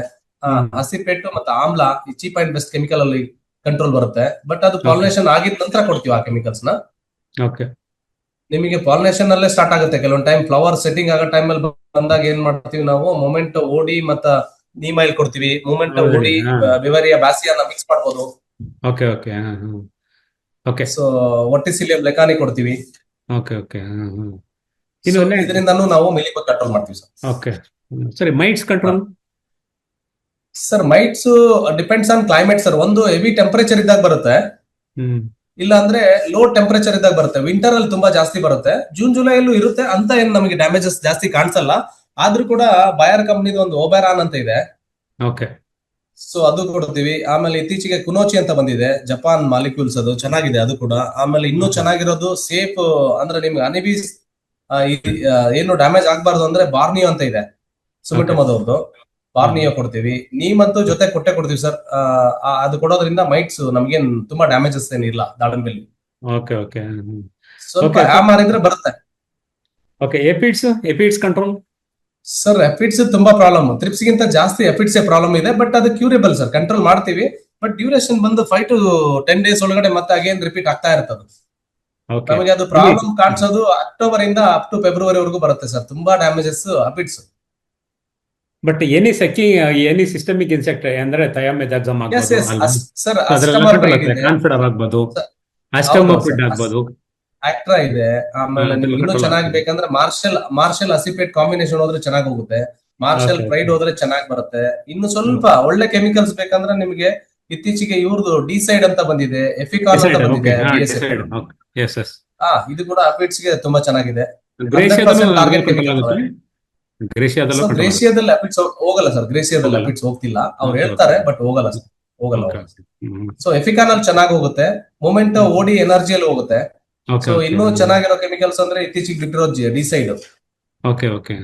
ಅಸಿಪೇಟ್ ಮತ್ತೆ ಆಮ್ಲ, ಈ ಚೀಪ್ ಅಂಡ್ ಬೆಸ್ಟ್ ಕೆಮಿಕಲ್ ಅಲ್ಲಿ ಕಂಟ್ರೋಲ್ ಬರುತ್ತೆ. ಬಟ್ ಅದು ಪಾಲಿನೇಷನ್ ಆಗಿದ ನಂತರ ಕೊಡ್ತೀವಿ ಆ ಕೆಮಿಕಲ್ಸ್ ನ. ಓಕೆ ನಿಮಗೆ ಪಾಲಿನೇಷನ್ ಅಲ್ಲೇ ಸ್ಟಾರ್ಟ್ ಆಗುತ್ತೆ. ಕೆಲವೊಂದು ಟೈಮ್ ಫ್ಲವರ್ ಸೆಟ್ಟಿಂಗ್ ಆಗೋ ಟೈಮ್ ಅಲ್ಲಿ ಬಂದಾಗ ಏನ್ ಮಾಡ್ತೀವಿ ನಾವು, ಮೊಮೆಂಟ್ ಓಡಿ ಮತ್ತ ನೀಮೈಲ್ ಕೊಡ್ತೀವಿ. ಮೂಮೆಂಟ್ ಹೌದು, ಓಡಿ ಹಾ. ವಿವರಿಯ ಬ್ಯಾಸಿಯನ್ನ ಮಿಕ್ಸ್ ಮಾಡ್ಬೋದು. Okay okay okay so Verticillium lecanii ಕೊಡ್ತೀವಿ. ಓಕೆ ಓಕೆ So, ಇದರಿಂದನೂ ನಾವು ಮಿಲಿಬಗ್ ಕಂಟ್ರೋಲ್ ಮಾಡ್ತೀವಿ ಸರ್. ಓಕೆ ಸರಿ. Mites control? Sir mites depends on climate sir. ಒಂದು ಹೆವಿ ಟೆಂಪರೇಚರ್ ಇದ್ದಾಗ ಬರುತ್ತೆ, ಇಲ್ಲ ಅಂದ್ರೆ ಲೋ ಟೆಂಪರೇಚರ್ ಇದ್ದಾಗ ಬರುತ್ತೆ. ವಿಂಟರ್ ಅಲ್ಲಿ ತುಂಬಾ ಜಾಸ್ತಿ ಬರುತ್ತೆ. ಜೂನ್ ಜುಲೈ ಅಲ್ಲೂ ಇರುತ್ತೆ. ಅಂತ ಏನ್ ನಮಗೆ ಡ್ಯಾಮೇಜಸ್ ಜಾಸ್ತಿ ಕಾಣಿಸಲ್ಲ. ಆದ್ರೂ ಕೂಡ ಬಯರ್ ಕಂಪ್ನಿದು ಒಂದು ಓಬೆರಾನ್ ಅಂತ ಇದೆ. ಓಕೆ ಸೊ ಅದು ಕೊಡ್ತೀವಿ. ಆಮೇಲೆ ಇತ್ತೀಚೆಗೆ ಕುನೋಚಿ ಅಂತ ಬಂದಿದೆ, ಜಪಾನ್ ಮಾಲಿಕ್ಯೂಲ್ಸ್, ಅದು ಚೆನ್ನಾಗಿದೆ ಅದು ಕೂಡ. ಆಮೇಲೆ ಇನ್ನೂ ಚೆನ್ನಾಗಿರೋದು ಸೇಫ್ ಅಂದ್ರೆ ನಿಮ್ಗೆ ಅನಿಬೀಸ್ ಏನು ಡ್ಯಾಮೇಜ್ ಆಗ್ಬಾರ್ದು ಅಂದ್ರೆ ಬಾರ್ನಿಯೋ ಅಂತ ಇದೆ, ಸುಮಿಟೋಮೋದವ್ರದ್ದು. ಬಾರ್ನಿಯೋ ಕೊಡ್ತೀವಿ. ನೀಮಂತೂ ಜೊತೆ ಕೊಡ್ತೀವಿ ಸರ್. ಅದು ಕೊಡೋದ್ರಿಂದ ಮೈಟ್ಸ್ ನಮ್ಗೇನ್ ತುಂಬಾ ಡ್ಯಾಮೇಜಸ್ ಏನಿಲ್ಲ ದಾಳಿಂಬೆಲ್ಲಿ. ಓಕೆ ಓಕೆ ಸ್ವಲ್ಪ Okay. ಮಾರಿದ್ರೆ ಬರುತ್ತೆ. ಓಕೆ. ಎಪಿಡ್ಸ್ ಕಂಟ್ರೋಲ್? ಸರ್ ಎಫಿಡ್ಸ್ ತುಂಬಾ ಪ್ರಾಬ್ಲಮ್. ಥ್ರಿಪ್ಸ್ ಗಿಂತ ಜಾಸ್ತಿ ಎಫಿಡ್ಸ್ ಪ್ರಾಬ್ಲಮ್ ಇದೆ. ಬಟ್ ಅದು ಕ್ಯೂರೇಬಲ್ ಸರ್, ಕಂಟ್ರೋಲ್ ಮಾಡ್ತೀವಿ. ಬಟ್ ಡ್ಯೂರೇಷನ್ ಬಂದು 5 to 10 days ಒಳಗಡೆ ಮತ್ತೆ ಅಗೇನ್ ರಿಪೀಟ್ ಆಗ್ತಾ ಇರ್ತದೆ. ಓಕೆ ನಮಗೆ ಅದು ಪ್ರಾಬ್ಲಮ್ ಕಾಣಿಸೋದು ಅಕ್ಟೋಬರ್ ಇಂದ ಅಪ್ ಟು ಫೆಬ್ರವರಿ ವರೆಗೂ ಬರುತ್ತೆ ಸರ್. ತುಂಬಾ damages aphids. But any systemic insect ಅಂದ್ರೆ ಥಯಾಮೆಥಾಕ್ಸಮ್ ಎಸ್ ಎಸ್ ಆಗ್ಬೋದು, ಸರ್. ಕಾನ್ಫಿಡರ್ ಆಗ್ಬೋದು, ಅಸ್ಟಮೋಪಿಡ್ ಆಗ್ಬೋದು, ಆಕ್ಟ್ರಾ ಇದೆ. ಆಮೇಲೆ ನಿಮ್ಗೆ ಇನ್ನೂ ಚೆನ್ನಾಗಿ ಬೇಕಂದ್ರೆ ಮಾರ್ಷಲ್ ಅಸಿಪೇಟ್ ಕಾಂಬಿನೇಷನ್ ಹೋದ್ರೆ ಚೆನ್ನಾಗಿ ಹೋಗುತ್ತೆ. Marshal Okay. ಪ್ರೈಡ್ ಹೋದ್ರೆ ಚೆನ್ನಾಗಿ ಬರುತ್ತೆ. ಇನ್ನು ಸ್ವಲ್ಪ ಒಳ್ಳೆ ಕೆಮಿಕಲ್ಸ್ ಬೇಕಂದ್ರೆ ನಿಮಗೆ ಇತ್ತೀಚೆಗೆ ಇವ್ರದ್ದು ಡಿಸೈಡ್ ಅಂತ ಬಂದಿದೆ, ಎಫಿಕಾನ್ ಅಂತ ಬಂದಿದೆ. ಎಸ್ ಎಸ್ ಇದು ಕೂಡ ಅಫಿಡ್ಸ್ ಗೆ ತುಂಬಾ ಚೆನ್ನಾಗಿದೆ. ಗ್ರೇಷಿಯಾದಲ್ಲೂ 100% target ರಿಸಲ್ಟ್ chemical ಆಗುತ್ತೆ. ಗ್ರೇಷಿಯಾದಲ್ಲೂ ಸೊ ಕಂಟ್ರೋಲ್ ಆಗುತ್ತೆ. ಗ್ರೇಷಿಯಾದಲ್ಲಿ ಅಪಿಡ್ಸ್ ಹೋಗಲ್ಲ ಸರ್, ಗ್ರೇಷಿಯಾದಲ್ಲಿ ಹೋಗಲ್ಲ. ಅಪಿಡ್ಸ್ ಹೋಗ್ತಿಲ್ಲ, ಅವ್ರು Okay, ಹೇಳ್ತಾರೆ okay. ಬಟ್ ಹೋಗಲ್ಲ ಸರ್, ಹೋಗಲ್ಲ. Okay, okay. ಹ್ಮ್. ಸೊ ಎಫಿಕಾನಲ್ಲಿ ಚೆನ್ನಾಗಿ ಹೋಗುತ್ತೆ, ಮೊಮೆಂಟ್ ಓಡಿ ಎನರ್ಜಿಯಲ್ಲಿ ಹೋಗುತ್ತೆ. Okay, so okay. ಇನ್ನೂ ಚೆನ್ನಾಗಿರೋ ಕೆಮಿಕಲ್ಸ್ ಅಂದ್ರೆ ಇತ್ತೀಚೆಗೆ ಬಿಟ್ಟಿರೋ decide, Okay, okay.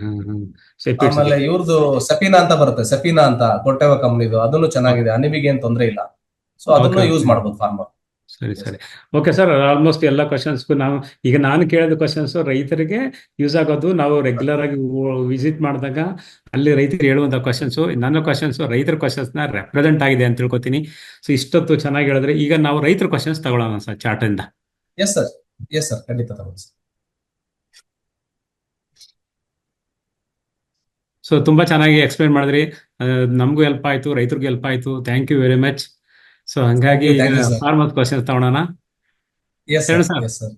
So, epids ಆಮೇಲೆ ಇದೆ. ಇವ್ರದ್ದು ಸೆಪಿನಾ ಅಂತ ಬರುತ್ತೆ, ಸೆಪಿನಾ ಅಂತ ಕೊಟ್ಟೆವ ಕಂಪ್ನಿದು, ಅದನ್ನು ಚೆನ್ನಾಗಿದೆ, ಅನಿಮಿಗೆ ಏನ್ ತೊಂದರೆ ಇಲ್ಲ. ಸೊ ಅದನ್ನು Okay, ಯೂಸ್ okay. ಮಾಡ್ಬೋದು ಫಾರ್ಮರ್. ಸರಿ. ಓಕೆ ಸರ್, ಆಲ್ಮೋಸ್ಟ್ ಎಲ್ಲ ಕ್ವಶನ್ಸ್ಗೂ ನಾನು ಕೇಳಿದ ಕ್ವಶನ್ಸ್ ರೈತರಿಗೆ ಯೂಸ್ ಆಗೋದು. ನಾವು ರೆಗ್ಯುಲರ್ ಆಗಿ ವಿಸಿಟ್ ಮಾಡಿದಾಗ ಅಲ್ಲಿ ರೈತರು ಹೇಳುವಂಥ ಕ್ವಶನ್ಸು, ನನ್ನ ಕ್ವಶನ್ಸು ರೈತರ ಕ್ವಶನ್ಸ್ನ ರೆಪ್ರೆಸೆಂಟ್ ಆಗಿದೆ ಅಂತ ತಿಳ್ಕೊತೀನಿ. ಸೊ ಇಷ್ಟೊತ್ತು ಚೆನ್ನಾಗಿ ಹೇಳಿದ್ರೆ ಈಗ ನಾವು ರೈತರ ಕ್ವಶನ್ಸ್ ತಗೊಳ್ಳೋಣ ಸರ್ ಚಾರ್ಟಿಂದ. ಎಸ್ ಸರ್, ಖಂಡಿತ ತಗೊಳ್ಳಿ ಸರ್. ಸೊ ತುಂಬಾ ಚೆನ್ನಾಗಿ ಎಕ್ಸ್ಪ್ಲೈನ್ ಮಾಡಿದ್ರಿ, ನಮಗೂ ಹೆಲ್ಪ್ ಆಯ್ತು, ರೈತರಿಗೂ ಹೆಲ್ಪ್ ಆಯ್ತು. Thank you very much. So ಹಂಗಾಗಿ Thank you, sir. Farmer questions ತಗೊಳ್ಳೋಣ. ಎಸ್ ಹೇಳು sir, sir. Yes sir.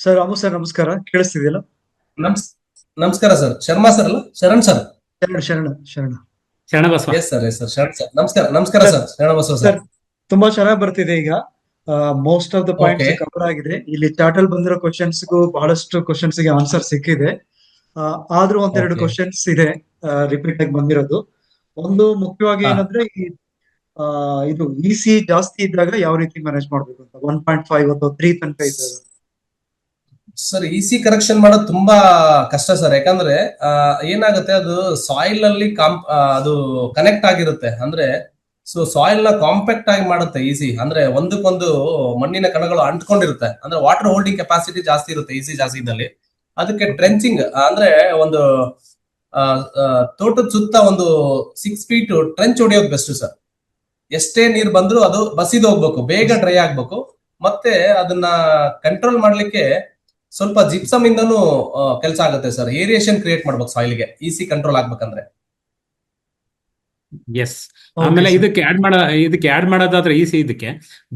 Sir Ramu sir ನಮಸ್ಕಾರ, ಕೇಳಿಸ್ತಿದೆಯಲ್ಲ? ನಮಸ್ಕಾರ ಸರ್, ಶರ್ಮಾ ಸರ್ ಅಲ್ಲ, ಶರಣ್ ಸರ್. ಶರಣ. Sharanabasava. Yes sir, Sharan sir, ನಮಸ್ಕಾರ ಸರ್, ಶರಣ ಬಸವ ಸರ್ ಸರ್. ತುಂಬಾ ಚೆನ್ನಾಗಿ ಬರ್ತಿದೆ ಈಗ. Most of the points Okay. Cover ಆಗಿದೆ. ಇಲ್ಲಿ ಚಾರ್ಟ್ ಅಲ್ಲಿ ಬಂದಿರೋ ಕ್ವಶನ್ಸ್ಗೂ ಬಹಳಷ್ಟು ಕ್ವಶನ್ಸ್ ಗೆ ಆನ್ಸರ್ ಸಿಕ್ಕಿದೆ. ಆದ್ರೂ ಒಂದೆರಡು Okay. ಕ್ವಶನ್ಸ್ ಇದೆ ರಿಪೀಟ್ ಆಗಿ ಬಂದಿರೋದು. ಒಂದು ಮುಖ್ಯವಾಗಿ ಹಾ. ಏನಂದ್ರೆ ಇದು ಇಸಿ ಜಾಸ್ತಿ ಇದ್ದಾಗ ಯಾವ ರೀತಿ ಮ್ಯಾನೇಜ್ ಮಾಡ್ಬೇಕು ಅಂತ, 1.5 ಅಥವಾ 3 ತನಕ ಇದ್ದಾಗ. ಸರ್ ಇಸಿ ಕರೆಕ್ಷನ್ ಮಾಡೋದು ತುಂಬಾ ಕಷ್ಟ ಸರ್, ಯಾಕಂದ್ರೆ ಏನಾಗುತ್ತೆ, ಅದು ಸಾಯಿಲ್ ಅಲ್ಲಿ ಅದು ಕನೆಕ್ಟ್ ಆಗಿರುತ್ತೆ. ಅಂದ್ರೆ ಸೊ ಸಾಯಿಲ್ ನ ಕಾಂಪ್ಯಾಕ್ಟ್ ಆಗಿ ಮಾಡುತ್ತೆ ಈಸಿ, ಅಂದ್ರೆ ಒಂದಕ್ಕೊಂದು ಮಣ್ಣಿನ ಕಣಗಳು ಅಂಟ್ಕೊಂಡಿರುತ್ತೆ. ಅಂದ್ರೆ ವಾಟರ್ ಹೋಲ್ಡಿಂಗ್ ಕೆಪಾಸಿಟಿ ಜಾಸ್ತಿ ಇರುತ್ತೆ ಈಸಿ ಜಾಸ್ತಿ ಇದ್ದಲ್ಲಿ. ಅದಕ್ಕೆ ಟ್ರೆಂಚಿಂಗ್ ಅಂದ್ರೆ ಒಂದು ತೋಟದ ಸುತ್ತ ಒಂದು 6 ಫೀಟ್ ಟ್ರೆಂಚ್ ಹೊಡಿಯೋದು ಬೆಸ್ಟ್ ಸರ್. ಎಷ್ಟೇ ನೀರ್ ಬಂದ್ರು ಅದು ಬಸಿದು ಹೋಗ್ಬೇಕು, ಬೇಗ ಡ್ರೈ ಆಗ್ಬೇಕು. ಮತ್ತೆ ಅದನ್ನ ಕಂಟ್ರೋಲ್ ಮಾಡ್ಲಿಕ್ಕೆ ಸ್ವಲ್ಪ ಜಿಪ್ಸಮ್ ಇಂದನೂ ಕೆಲಸ ಆಗುತ್ತೆ ಸರ್. ಏರಿಯೇಷನ್ ಕ್ರಿಯೇಟ್ ಮಾಡ್ಬೇಕು ಸಾಯಿಲ್ಗೆ ಈಸಿ ಕಂಟ್ರೋಲ್ ಆಗ್ಬೇಕಂದ್ರೆ. ಎಸ್. ಆಮೇಲೆ sir. ಇದಕ್ಕೆ ಆಡ್ ಮಾಡೋದಾದ್ರೆ ಈಸಿ, ಇದಕ್ಕೆ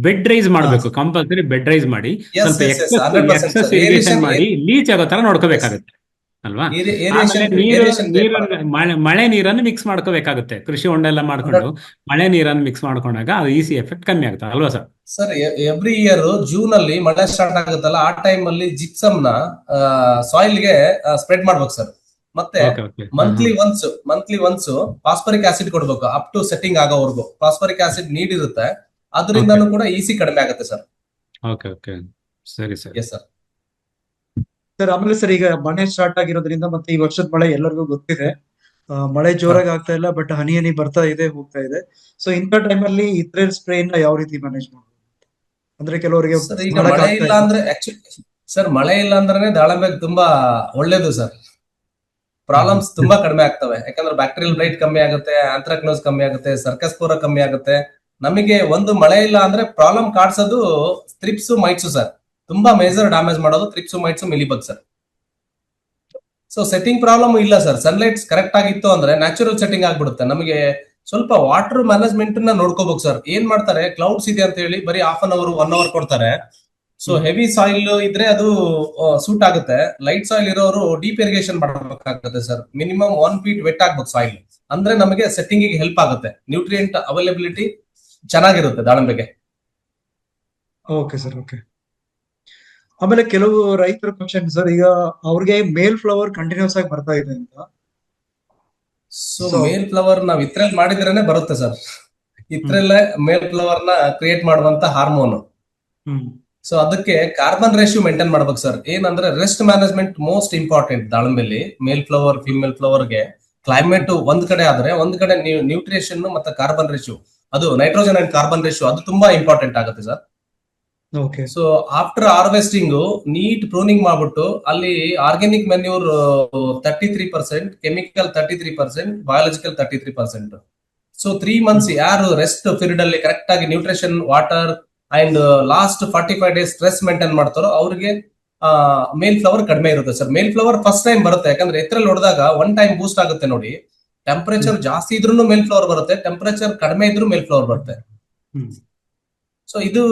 ಬೆಡ್ ರೈಸ್ ಮಾಡಬೇಕು, ಕಂಪಲ್ಸರಿ ಬೆಡ್ ರೈಸ್ ಮಾಡಿ Yes, ಸ್ವಲ್ಪ yes, yes, 100% excess sir. Irrigation Aeration ಮಾಡಿ ಲೀಚ್ ಆಗೋ ತರ ನೋಡ್ಕೋಬೇಕಾಗುತ್ತೆ ಅಲ್ವಾ? ಆಮೇಲೆ ಮಳೆ ನೀರನ್ನು ಮಿಕ್ಸ್ ಮಾಡ್ಕೋಬೇಕಾಗುತ್ತೆ. ಕೃಷಿ ಹೊಂಡ ಎಲ್ಲ ಮಾಡ್ಕೊಂಡು ಮಳೆ ನೀರನ್ನು ಮಿಕ್ಸ್ ಮಾಡ್ಕೊಂಡಾಗ ಅದು ಈಸಿ ಎಫೆಕ್ಟ್ ಕಮ್ಮಿ ಆಗುತ್ತೆ ಅಲ್ವಾ sir? Sir every year June ಅಲ್ಲಿ ಮಳೆ ಸ್ಟಾರ್ಟ್ ಆಗುತ್ತಲ್ಲ, ಆ ಟೈಮ್ ಅಲ್ಲಿ ಜಿಪ್ಸಮ್ ನ ಸಾಯಿಲ್ ಗೆ ಸ್ಪ್ರೆಡ್ ಮಾಡ್ಬೇಕು ಸರ್. ಮತ್ತೆ ಮಂತ್ಲಿ ಒನ್ಸ್ ಫಾಸ್ಫರಿಕ್ ಆಸಿಡ್ ಕೊಡ್ಬೇಕು, ಅಪ್ ಟು ಸೆಟ್ಟಿಂಗ್ ಆಗೋವರೆಗೂ ಫಾಸ್ಫರಿಕ್ ಆಸಿಡ್ ನೀಡ್ ಇರುತ್ತೆ. ಅದರಿಂದನೂ ಕೂಡ ಈಸಿ ಕಡಿಮೆ ಆಗುತ್ತೆ ಸರ್. ಓಕೆ ಸರಿ ಸರ್. Yes sir. ಸರ್ ಆಮೇಲೆ ಸರ್ ಈಗ ಮಳೆ ಸ್ಟಾರ್ಟ್ ಆಗಿರೋದ್ರಿಂದ ಮತ್ತೆ ಈ ವರ್ಷದ ಮಳೆ ಎಲ್ಲರಿಗೂ ಗೊತ್ತಿದೆ. ಮಳೆ ಜೋರಾಗಿ ಆಗ್ತಾ ಇಲ್ಲ, ಬಟ್ ಹನಿ ಬರ್ತಾ ಇದೆ, ಹೋಗ್ತಾ ಇದೆ. ಸೊ ಇಂಥ ಟೈಮಲ್ಲಿ ಇತರೆ ಸ್ಪ್ರೇ ನ ಯಾವ ರೀತಿ ಮ್ಯಾನೇಜ್ ಮಾಡ್ಬೋದು? ಅಂದ್ರೆ ಕೆಲವರಿಗೆ ಸರ್ ಈಗ ಮಳೆ ಇಲ್ಲ ಅಂದ್ರೆ ಸರ್ ಮಳೆ ಇಲ್ಲ ಅಂದ್ರೆ ದಾಳಿಂಬೆ ತುಂಬಾ ಒಳ್ಳೇದು ಸರ್. ಪ್ರಾಬ್ಲಮ್ಸ್ ತುಂಬಾ ಕಡಿಮೆ ಆಗ್ತವೆ, ಯಾಕಂದ್ರೆ ಬ್ಯಾಕ್ಟೀರಿಯಲ್ ಬ್ಲೈಟ್ ಕಮ್ಮಿ ಆಗುತ್ತೆ, ಆಂಥ್ರಾಕ್ನೋಸ್ ಕಮ್ಮಿ ಆಗುತ್ತೆ, ಸರ್ಕಸ್ಪೋರ ಕಮ್ಮಿ ಆಗುತ್ತೆ. ನಮಗೆ ಒಂದು ಮಳೆ ಇಲ್ಲ ಅಂದ್ರೆ ಪ್ರಾಬ್ಲಮ್ ಕಾಡ್ಸೋದು ಥ್ರಿಪ್ಸ್ ಮೈಟ್ಸ್ ಸರ್. ತುಂಬಾ ಮೇಜರ್ ಡ್ಯಾಮೇಜ್ ಮಾಡೋದು thrips mites mealybug sir. So setting problem ಇಲ್ಲ ಸರ್. ಸನ್ಲೈಟ್ ಕರೆಕ್ಟ್ ಆಗಿತ್ತು ಅಂದ್ರೆ ನ್ಯಾಚುರಲ್ ಸೆಟ್ಟಿಂಗ್ ಆಗ್ಬಿಡುತ್ತೆ. ನಮಗೆ ಸ್ವಲ್ಪ ವಾಟರ್ ಮ್ಯಾನೇಜ್ಮೆಂಟ್ ನ ನೋಡ್ಕೋಬೇಕು ಸರ್. ಏನ್ ಮಾಡ್ತಾರೆ, ಕ್ಲೌಡ್ಸ್ ಇದೆ ಅಂತ ಹೇಳಿ ಬರೀ 1/2 hour 1 hour ಕೊಡ್ತಾರೆ. ಸೊ ಹೆವಿ ಸಾಯಿಲ್ ಇದ್ರೆ ಅದು ಸೂಟ್ ಆಗುತ್ತೆ. ಲೈಟ್ ಸಾಯಿಲ್ ಇರೋರು ಡೀಪ್ ಇರಿಗೇಷನ್ ಮಾಡಬೇಕಾಗುತ್ತೆ ಸರ್. ಮಿನಿಮಮ್ 1 feet ವೆಟ್ ಆಗ್ಬೇಕು ಸಾಯಿಲ್, ಅಂದ್ರೆ ನಮಗೆ ಸೆಟ್ಟಿಂಗ್ ಗೆ ಹೆಲ್ಪ್ ಆಗುತ್ತೆ. ನ್ಯೂಟ್ರಿಯೆಂಟ್ ಅವೈಲಬಿಲಿಟಿ ಚೆನ್ನಾಗಿರುತ್ತೆ ದಾಳಿಂಬೆಗೆ. Okay sir, okay. ಆಮೇಲೆ ಕೆಲವು ರೈತರ ಕ್ವಶನ್ ಸರ್, ಈಗ ಅವ್ರಿಗೆ ಮೇಲ್ ಫ್ಲವರ್ ಕಂಟಿನ್ಯೂಸ್ ಆಗಿ ಬರ್ತಾ ಇದೆ ಅಂತ. ಸೊ ಮೇಲ್ ಫ್ಲವರ್ ನಾವ್ ಇತ್ರಲ್ಲಿ ಮಾಡಿದ್ರೇನೆ ಬರುತ್ತೆ ಸರ್. ಇತ್ರಲ್ಲೇ ಮೇಲ್ ಫ್ಲವರ್ ನ ಕ್ರಿಯೇಟ್ ಮಾಡುವಂತ ಹಾರ್ಮೋನ್. ಸೊ ಅದಕ್ಕೆ ಕಾರ್ಬನ್ ರೇಷಿಯೋ ಮೇಂಟೈನ್ ಮಾಡ್ಬೇಕು ಸರ್. ಏನಂದ್ರೆ ರೆಸ್ಟ್ ಮ್ಯಾನೇಜ್ಮೆಂಟ್ ಮೋಸ್ಟ್ ಇಂಪಾರ್ಟೆಂಟ್ ದಾಳಿಂಬೆಲಿ. ಮೇಲ್ ಫ್ಲವರ್ ಫಿಮೇಲ್ ಫ್ಲವರ್ ಗೆ ಕ್ಲೈಮೇಟ್ ಒಂದ್ ಕಡೆ ಆದ್ರೆ ಒಂದ್ ಕಡೆ ನ್ಯೂಟ್ರಿಷನ್ ಮತ್ತೆ ಕಾರ್ಬನ್ ರೇಷಿಯೋ, ಅದು ನೈಟ್ರೋಜನ್ ಅಂಡ್ ಕಾರ್ಬನ್ ರೇಷಿಯೋ ಅದು ತುಂಬಾ ಇಂಪಾರ್ಟೆಂಟ್ ಆಗುತ್ತೆ sir. Okay. So after harvesting neat pruning ಮಾಡ್ಬಿಟ್ಟು ಅಲ್ಲಿ organic manure 33%, chemical 33%, biological 33%. So 3 months ಯಾರು ರೆಸ್ಟ್ ಪೀರಿಯಡ್ ಅಲ್ಲಿ ಕರೆಕ್ಟ್ ಆಗಿ nutrition, water and last 45 days stress maintain ಮಾಡ್ತಾರೋ ಅವ್ರಿಗೆ ಮೇಲ್ ಫ್ಲವರ್ ಕಡಿಮೆ ಇರುತ್ತೆ ಸರ್. ಮೇಲ್ ಫ್ಲವರ್ ಫಸ್ಟ್ ಟೈಮ್ ಬರುತ್ತೆ, ಯಾಕಂದ್ರೆ ಎತ್ತರಲ್ಲಿ ಹೊಡೆದಾಗ 1 time ಬೂಸ್ಟ್ ಆಗುತ್ತೆ ನೋಡಿ. ಟೆಂಪರೇಚರ್ ಜಾಸ್ತಿ ಇದ್ರೂ ಮೇಲ್ ಫ್ಲವರ್ ಬರುತ್ತೆ, ಟೆಂಪರೇಚರ್ ಕಡಿಮೆ ಇದ್ರೂ ಮೇಲ್ ಫ್ಲವರ್ ಬರುತ್ತೆ. ಸೊ ಇದು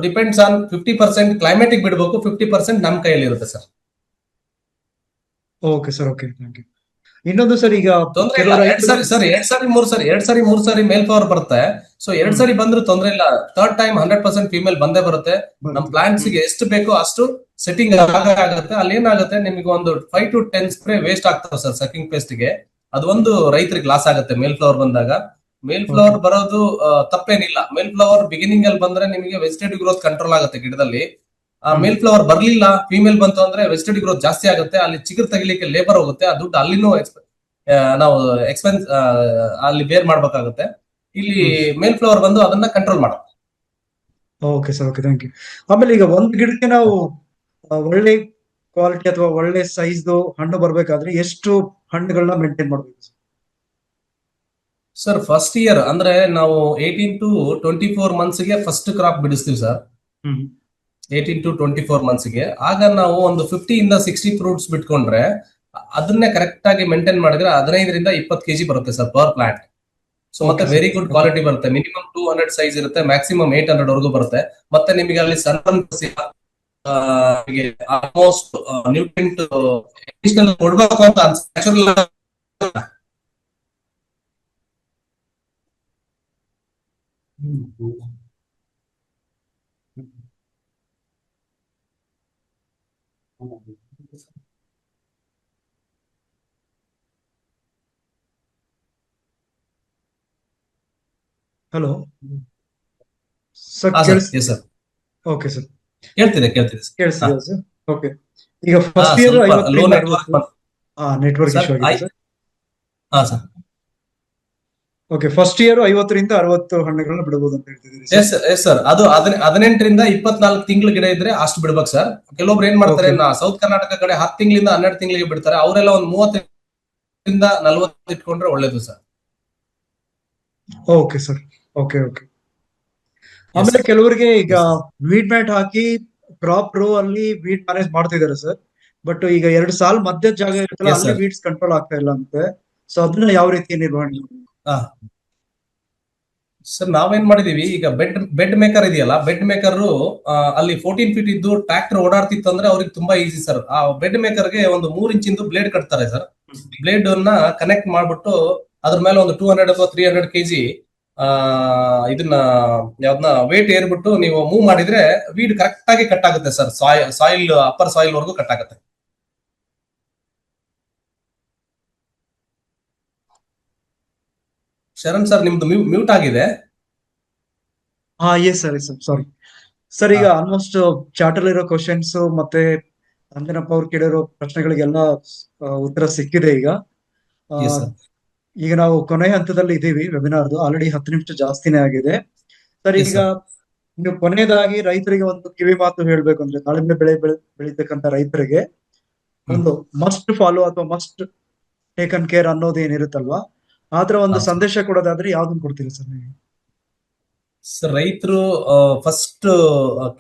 ಡಿಪೆಂಡ್ಸ್ ಆನ್ 50% ಕ್ಲೈಮೇಟಿಕ್ ಬಿಡಬೇಕು, 50% ನಮ್ ಕೈಯಲ್ಲಿ ಇರುತ್ತೆ sir. Okay sir, okay, thank you. ಇನ್ನೊಂದು ಸರ್, ಈಗ ಎರಡ್ ಸಾರಿ ಮೂರ್ ಸಾರಿ ಮೇಲ್ ಫ್ಲವರ್ ಬರುತ್ತೆ. ಸೊ 2 ಸಾರಿ ಬಂದ್ರೂ ತೊಂದ್ರೆ ಇಲ್ಲ. 3rd time 100% ಫಿಮೇಲ್ ಬಂದೇ ಬರುತ್ತೆ. ನಮ್ ಪ್ಲಾಂಟ್ಸ್ ಗೆ ಎಷ್ಟು ಬೇಕೋ ಅಷ್ಟು ಸೆಟ್ಟಿಂಗ್ ಆಗುತ್ತೆ. ಅಲ್ಲಿ ಏನಾಗುತ್ತೆ, ನಿಮಗೆ ಒಂದು 5 to 10 ಸ್ಪ್ರೇ ವೇಸ್ಟ್ ಆಗ್ತವೆ ಸರ್ ಸಕ್ಕಿಂಗ್ ಪೇಸ್ಟ್ ಗೆ. ಅದೊಂದು ರೈತರಿಗೆ ಲಾಸ್ ಆಗುತ್ತೆ ಮೇಲ್ ಫ್ಲವರ್ ಬಂದಾಗ. ಮೇಲ್ ಫ್ಲವರ್ ಬರೋದು ತಪ್ಪೇನಿಲ್ಲ. ಮೇಲ್ ಫ್ಲವರ್ ಬಿಗಿನಿಂಗ್ ಅಲ್ಲಿ ಬಂದ್ರೆ ನಿಮಗೆ ವೆಜಿಟೇಟಿವ್ ಗ್ರೋತ್ ಕಂಟ್ರೋಲ್ ಆಗುತ್ತೆ ಗಿಡದಲ್ಲಿ. ಆ ಮೇಲ್ ಫ್ಲವರ್ ಬರ್ಲಿಲ್ಲ, ಫಿಮೇಲ್ ಬಂತು ಅಂದ್ರೆ ವೆಜಿಟೇಟಿವ್ ಗ್ರೋತ್ ಜಾಸ್ತಿ ಆಗುತ್ತೆ. ಅಲ್ಲಿ ಚಿಗುರು ತೆಗಿಲಿಕ್ಕೆ ಲೇಬರ್ ಹೋಗುತ್ತೆ, ಆ ದುಡ್ಡು ಅಲ್ಲಿನೂ ನಾವು ಎಕ್ಸ್ಪೆನ್ಸ್ ಅಲ್ಲಿ ಬೇರ್ ಮಾಡ್ಬೇಕಾಗುತ್ತೆ. ಇಲ್ಲಿ ಮೇಲ್ ಫ್ಲವರ್ ಬಂದು ಅದನ್ನ ಕಂಟ್ರೋಲ್ ಮಾಡುತ್ತೆ. Okay sir, okay, thank you. ಆಮೇಲೆ ಈಗ ಒಂದು ಗಿಡಕ್ಕೆ ನಾವು ಒಳ್ಳೆ ಕ್ವಾಲಿಟಿ ಅಥವಾ ಒಳ್ಳೆ ಸೈಜ್ದು ಹಣ್ಣು ಬರ್ಬೇಕಾದ್ರೆ ಎಷ್ಟು ಹಣ್ಣುಗಳನ್ನ ಮೇಂಟೈನ್ ಮಾಡ್ಬೇಕು ಸರ್? ಸರ್ ಫಸ್ಟ್ ಇಯರ್ ಅಂದ್ರೆ ನಾವು 18 to 24 ಮಂತ್ಸ್ ಗೆ ಫಸ್ಟ್ ಕ್ರಾಪ್ ಬಿಡಿಸ್ತೀವಿ ಸರ್. 18 to 24 ಮಂತ್ಸ್ ಗೆ. ಆಗ ನಾವು ಒಂದು 50 ಇಂದ 60 ಫ್ರೂಟ್ಸ್ ಬಿಟ್ಕೊಂಡ್ರೆ ಅದನ್ನೇ ಕರೆಕ್ಟ್ ಆಗಿ ಮೇಂಟೈನ್ ಮಾಡಿದ್ರೆ 15 to 20 kg ಬರುತ್ತೆ ಸರ್ ಪರ್ ಪ್ಲಾಂಟ್. ಸೊ ಮತ್ತೆ ವೆರಿ ಗುಡ್ ಕ್ವಾಲಿಟಿ ಬರುತ್ತೆ. ಮಿನಿಮಮ್ 200 ಸೈಜ್ ಇರುತ್ತೆ, ಮ್ಯಾಕ್ಸಿಮಮ್ 800 ವರೆಗೂ ಬರುತ್ತೆ. ಮತ್ತೆ ನಿಮಗೆ ಅಲ್ಲಿ ಆಲ್ಮೋಸ್ಟ್ ನ್ಯೂಟ್ರಿಯೆಂಟ್ ಕೊಡ್ಬೇಕು ಅಂತ natural. Hello sir, sir okay sir, ಕೇಳ್ತಿದೆ ಸರ್. ಕೇಳಿಸ್ತಿದೆ ಸರ್. ಓಕೆ, ಈಗ first year low network. Network issue ಆಗಿದೆ ಸರ್. ಹಾ sir. Okay, first year 50 to 60 ಹಣ್ಣುಗಳನ್ನ ಬಿಡಬಹುದು ಅಂತ ಹೇಳ್ತಿದ್ದೀರಿ ಸರ್? Yes sir. ಅದು 18 to 24 ತಿಂಗಳು ಗಿಡ ಇದ್ರೆ ಅಷ್ಟು ಬಿಡ್ಬೇಕು ಸರ್. ಕೆಲವೊಬ್ರು ಏನ್ ಮಾಡ್ತಾರೆ, ಸೌತ್ ಕರ್ನಾಟಕ ಕಡೆ 10 ತಿಂಗಳಿಂದ 12 ತಿಂಗಳಿಗೆ ಬಿಡ್ತಾರೆ. ಅವರೆಲ್ಲ ಒಂದು 30 ಇಂದ 40 ಇಟ್ಕೊಂಡ್ರೆ ಒಳ್ಳೇದು sir. Okay sir, okay, okay. ಆಮೇಲೆ ಕೆಲವರಿಗೆ ಈಗ ವೀಡ್ ಮ್ಯಾಟ್ ಹಾಕಿ ಕ್ರಾಪ್ ರೋ ಅಲ್ಲಿ ವೀಡ್ ಮ್ಯಾನೇಜ್ ಮಾಡ್ತಿದ್ದಾರೆ ಸರ್. ಬಟ್ ಈಗ 2 ಸಾಲ್ ಮಧ್ಯ ಜಾಗ ಇರುತ್ತಲ್ಲ, ಅಲ್ಲಿ ವೀಡ್ಸ್ ಕಂಟ್ರೋಲ್ ಆಗ್ತಾ ಇಲ್ಲ ಅಂತೆ. ಸೊ ಅದನ್ನ ಯಾವ ರೀತಿ ನಿರ್ವಹಣೆ? ಸರ್ ನಾವೇನ್ ಮಾಡಿದೀವಿ, ಈಗ ಬೆಡ್ ಮೇಕರ್ ಇದೆಯಲ್ಲ, ಬೆಡ್ ಮೇಕರ್ ಅಲ್ಲಿ 14 ಫೀಟ್ ಇದ್ದು ಟ್ರ್ಯಾಕ್ಟರ್ ಓಡಾಡ್ತಿತ್ತು ಅಂದ್ರೆ ಅವ್ರಿಗೆ ತುಂಬಾ ಈಸಿ ಸರ್. ಆ ಬೆಡ್ ಮೇಕರ್ ಗೆ ಒಂದು 3 ಇಂಚಿಂದು ಬ್ಲೇಡ್ ಕಟ್ತಾರೆ ಸರ್. ಬ್ಲೇಡ್ ಅನ್ನ ಕನೆಕ್ಟ್ ಮಾಡ್ಬಿಟ್ಟು ಅದ್ರ ಮೇಲೆ ಒಂದು 200 ಅಥವಾ 300 kg ಇದನ್ನ ಯಾವ್ದನ್ನ ವೇಟ್ ಏರ್ಬಿಟ್ಟು ನೀವು ಮೂವ್ ಮಾಡಿದ್ರೆ ವೀಡ್ ಕರೆಕ್ಟ್ ಆಗಿ ಕಟ್ ಆಗುತ್ತೆ ಸರ್. ಸಾಯಿಲ್ ಅಪ್ಪರ್ ಸಾಯಿಲ್ ವರ್ಗೂ ಕಟ್ ಆಗುತ್ತೆ. ಶರಣ್ ಸರ್, ನಿಮ್ದು ಮ್ಯೂಟ್ ಆಗಿದೆ. Yes sir, sorry sir. ಈಗ ಆಲ್ಮೋಸ್ಟ್ ಚಾಟ್ ಅಲ್ಲಿ ಇರೋ ಕ್ವಶನ್ಸ್ ಮತ್ತೆ ಅಂಜನಪ್ಪ ಅವ್ರು ಕೇಳಿರೋ ಪ್ರಶ್ನೆಗಳಿಗೆಲ್ಲ ಉತ್ತರ ಸಿಕ್ಕಿದೆ ಈಗ. ಈಗ ನಾವು ಕೊನೆ ಹಂತದಲ್ಲಿ ಇದ್ದೀವಿ ವೆಬಿನಾರ್ದು. ಆಲ್ರೆಡಿ 10 ನಿಮಿಷ ಜಾಸ್ತಿನೇ ಆಗಿದೆ ಸರ್. ಈಗ ನೀವು ಕೊನೆಯದಾಗಿ ರೈತರಿಗೆ ಒಂದು ಕಿವಿ ಮಾತು ಹೇಳ್ಬೇಕು ಅಂದ್ರೆ, ದಾಳಿಂಬೆ ಬೆಳೀತಕ್ಕಂತ ರೈತರಿಗೆ ಒಂದು ಮಸ್ಟ್ ಫಾಲೋ ಅಥವಾ ಮಸ್ಟ್ ಟೇಕನ್ ಕೇರ್ ಅನ್ನೋದು ಏನಿರುತ್ತಲ್ವಾ, ಆತರ ಒಂದು ಸಂದೇಶ ಕೊಡೋದಾದ್ರೆ ಯಾವ್ದನ್ನ ಕೊಡ್ತೀರಿ ಸರ್ ನೀವು? ಸರ್ ರೈತರು ಫಸ್ಟ್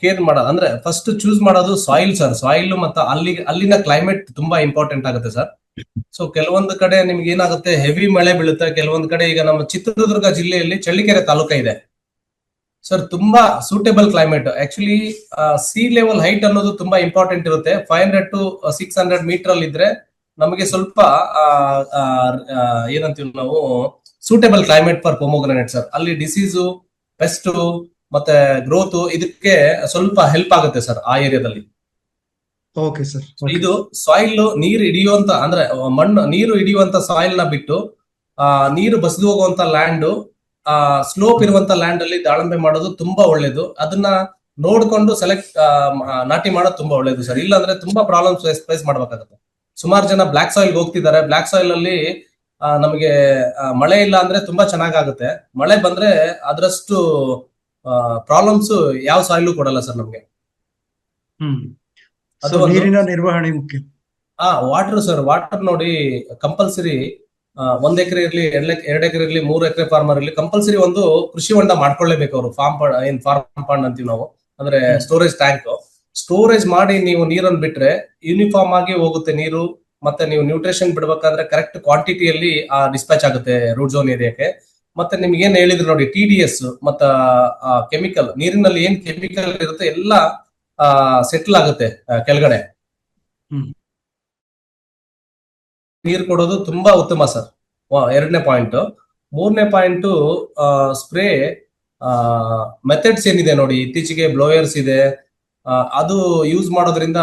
ಕೇರ್ ಅಂದ್ರೆ ಫಸ್ಟ್ ಚೂಸ್ ಮಾಡೋದು ಸಾಯಿಲ್ ಸರ್. ಸಾಯಿಲ್ ಮತ್ತೆ ಅಲ್ಲಿನ ಕ್ಲೈಮೇಟ್ ತುಂಬಾ ಇಂಪಾರ್ಟೆಂಟ್ ಆಗುತ್ತೆ ಸರ್. ಸೊ ಕೆಲವೊಂದು ಕಡೆ ನಿಮ್ಗೆ ಏನಾಗುತ್ತೆ, ಹೆವಿ ಮಳೆ ಬೀಳುತ್ತೆ. ಕೆಲವೊಂದು ಕಡೆ, ಈಗ ನಮ್ಮ ಚಿತ್ರದುರ್ಗ ಜಿಲ್ಲೆಯಲ್ಲಿ ಚಳ್ಳಕೆರೆ ತಾಲೂಕ ಇದೆ ಸರ್, ತುಂಬಾ suitable climate. Actually C level height ಅನ್ನೋದು ತುಂಬಾ ಇಂಪಾರ್ಟೆಂಟ್ ಇರುತ್ತೆ. 500 to 600 ಮೀಟರ್ ಅಲ್ಲಿ ಇದ್ರೆ ನಮಗೆ ಸ್ವಲ್ಪ ಏನಂತೀವಿ ನಾವು, ಸೂಟೇಬಲ್ ಕ್ಲೈಮೇಟ್ ಫಾರ್ ಪೊಮೊಗ್ರಾನೇಟ್ ಸರ್. ಅಲ್ಲಿ ಡಿಸೀಸು, ಪೆಸ್ಟ್ ಮತ್ತೆ ಗ್ರೋತ್ ಇದಕ್ಕೆ ಸ್ವಲ್ಪ ಹೆಲ್ಪ್ ಆಗುತ್ತೆ ಸರ್ ಆ ಏರಿಯಾದಲ್ಲಿ. Okay sir. ಇದು ಸಾಯಿಲ್ ನೀರು ಹಿಡಿಯುವಂತ, ಅಂದ್ರೆ ಮಣ್ಣು ನೀರು ಹಿಡಿಯುವಂತ ಸಾಯಿಲ್ ನ ಬಿಟ್ಟು ನೀರು ಬಸಿದು ಹೋಗುವಂತ ಲ್ಯಾಂಡ್, ಸ್ಲೋಪ್ ಇರುವಂತ ಲ್ಯಾಂಡ್ ಅಲ್ಲಿ ದಾಳಿಂಬೆ ಮಾಡೋದು ತುಂಬಾ ಒಳ್ಳೇದು. ಅದನ್ನ ನೋಡ್ಕೊಂಡು ನಾಟಿ ಮಾಡೋದು ತುಂಬಾ ಒಳ್ಳೇದು ಸರ್. ಇಲ್ಲಾಂದ್ರೆ ತುಂಬಾ ಪ್ರಾಬ್ಲಮ್ಸ್ ಫೇಸ್ ಮಾಡ್ಬೇಕಾಗುತ್ತೆ. ಸುಮಾರು ಜನ ಬ್ಲಾಕ್ ಸಾಯಿಲ್ ಹೋಗ್ತಿದ್ದಾರೆ. ಬ್ಲಾಕ್ ಸಾಯಿಲ್ ಅಲ್ಲಿ ನಮಗೆ ಮಳೆ ಇಲ್ಲ ಅಂದ್ರೆ ತುಂಬಾ ಚೆನ್ನಾಗುತ್ತೆ. ಮಳೆ ಬಂದ್ರೆ ಅದರಷ್ಟು ಪ್ರಾಬ್ಲಮ್ಸ್ ಯಾವ ಸಾಯಿಲ್ ಕೊಡಲ್ಲ ಸರ್ ನಮ್ಗೆ. ನೀರಿನ ನಿರ್ವಹಣೆ ಮುಖ್ಯ. ವಾಟರ್ ಸರ್, ವಾಟರ್ ನೋಡಿ ಕಂಪಲ್ಸರಿ 1 ಎಕರೆ ಇರ್ಲಿ, 2 ಎಕರೆ ಇರ್ಲಿ, 3 ಎಕರೆ ಫಾರ್ಮರ್ ಇರ್ಲಿ, ಕಂಪಲ್ಸರಿ ಒಂದು ಕೃಷಿ ಹೊಂಡ ಮಾಡ್ಕೊಳ್ಳೇಬೇಕು ಅವರು. ಫಾರ್ಮ್ ಪಾಂಡ್ ಅಂತೀವಿ ನಾವು, ಅಂದ್ರೆ ಸ್ಟೋರೇಜ್ ಟ್ಯಾಂಕ್. ಸ್ಟೋರೇಜ್ ಮಾಡಿ ನೀವು ನೀರನ್ನು ಬಿಟ್ರೆ ಯೂನಿಫಾರ್ಮ್ ಆಗಿ ಹೋಗುತ್ತೆ ನೀರು. ಮತ್ತೆ ನೀವು ನ್ಯೂಟ್ರಿಷನ್ ಬಿಡ್ಬೇಕಾದ್ರೆ ಕರೆಕ್ಟ್ ಕ್ವಾಂಟಿಟಿಯಲ್ಲಿ ಡಿಸ್ಪ್ಯಾಚ್ ಆಗುತ್ತೆ ರೂಟ್ ಝೋನ್ ಏರಿಯಾಕ್ಕೆ. ಮತ್ತೆ ನಿಮ್ಗೆ ಏನ್ ಹೇಳಿದ್ರು ನೋಡಿ, TDS ಮತ್ತ ಕೆಮಿಕಲ್, ನೀರಿನಲ್ಲಿ ಏನ್ ಕೆಮಿಕಲ್ ಇರುತ್ತೆ ಎಲ್ಲ ಸೆಟ್ಲ್ ಆಗುತ್ತೆ ಕೆಳಗಡೆ. ನೀರು ಕೊಡೋದು ತುಂಬಾ ಉತ್ತಮ ಸರ್. 2ನೇ ಪಾಯಿಂಟ್. 3ನೇ ಪಾಯಿಂಟ್, ಸ್ಪ್ರೇ ಮೆಥಡ್ಸ್ ಏನಿದೆ ನೋಡಿ. ಇತ್ತೀಚೆಗೆ ಬ್ಲೋಯರ್ಸ್ ಇದೆ, ಅದು ಯೂಸ್ ಮಾಡೋದ್ರಿಂದ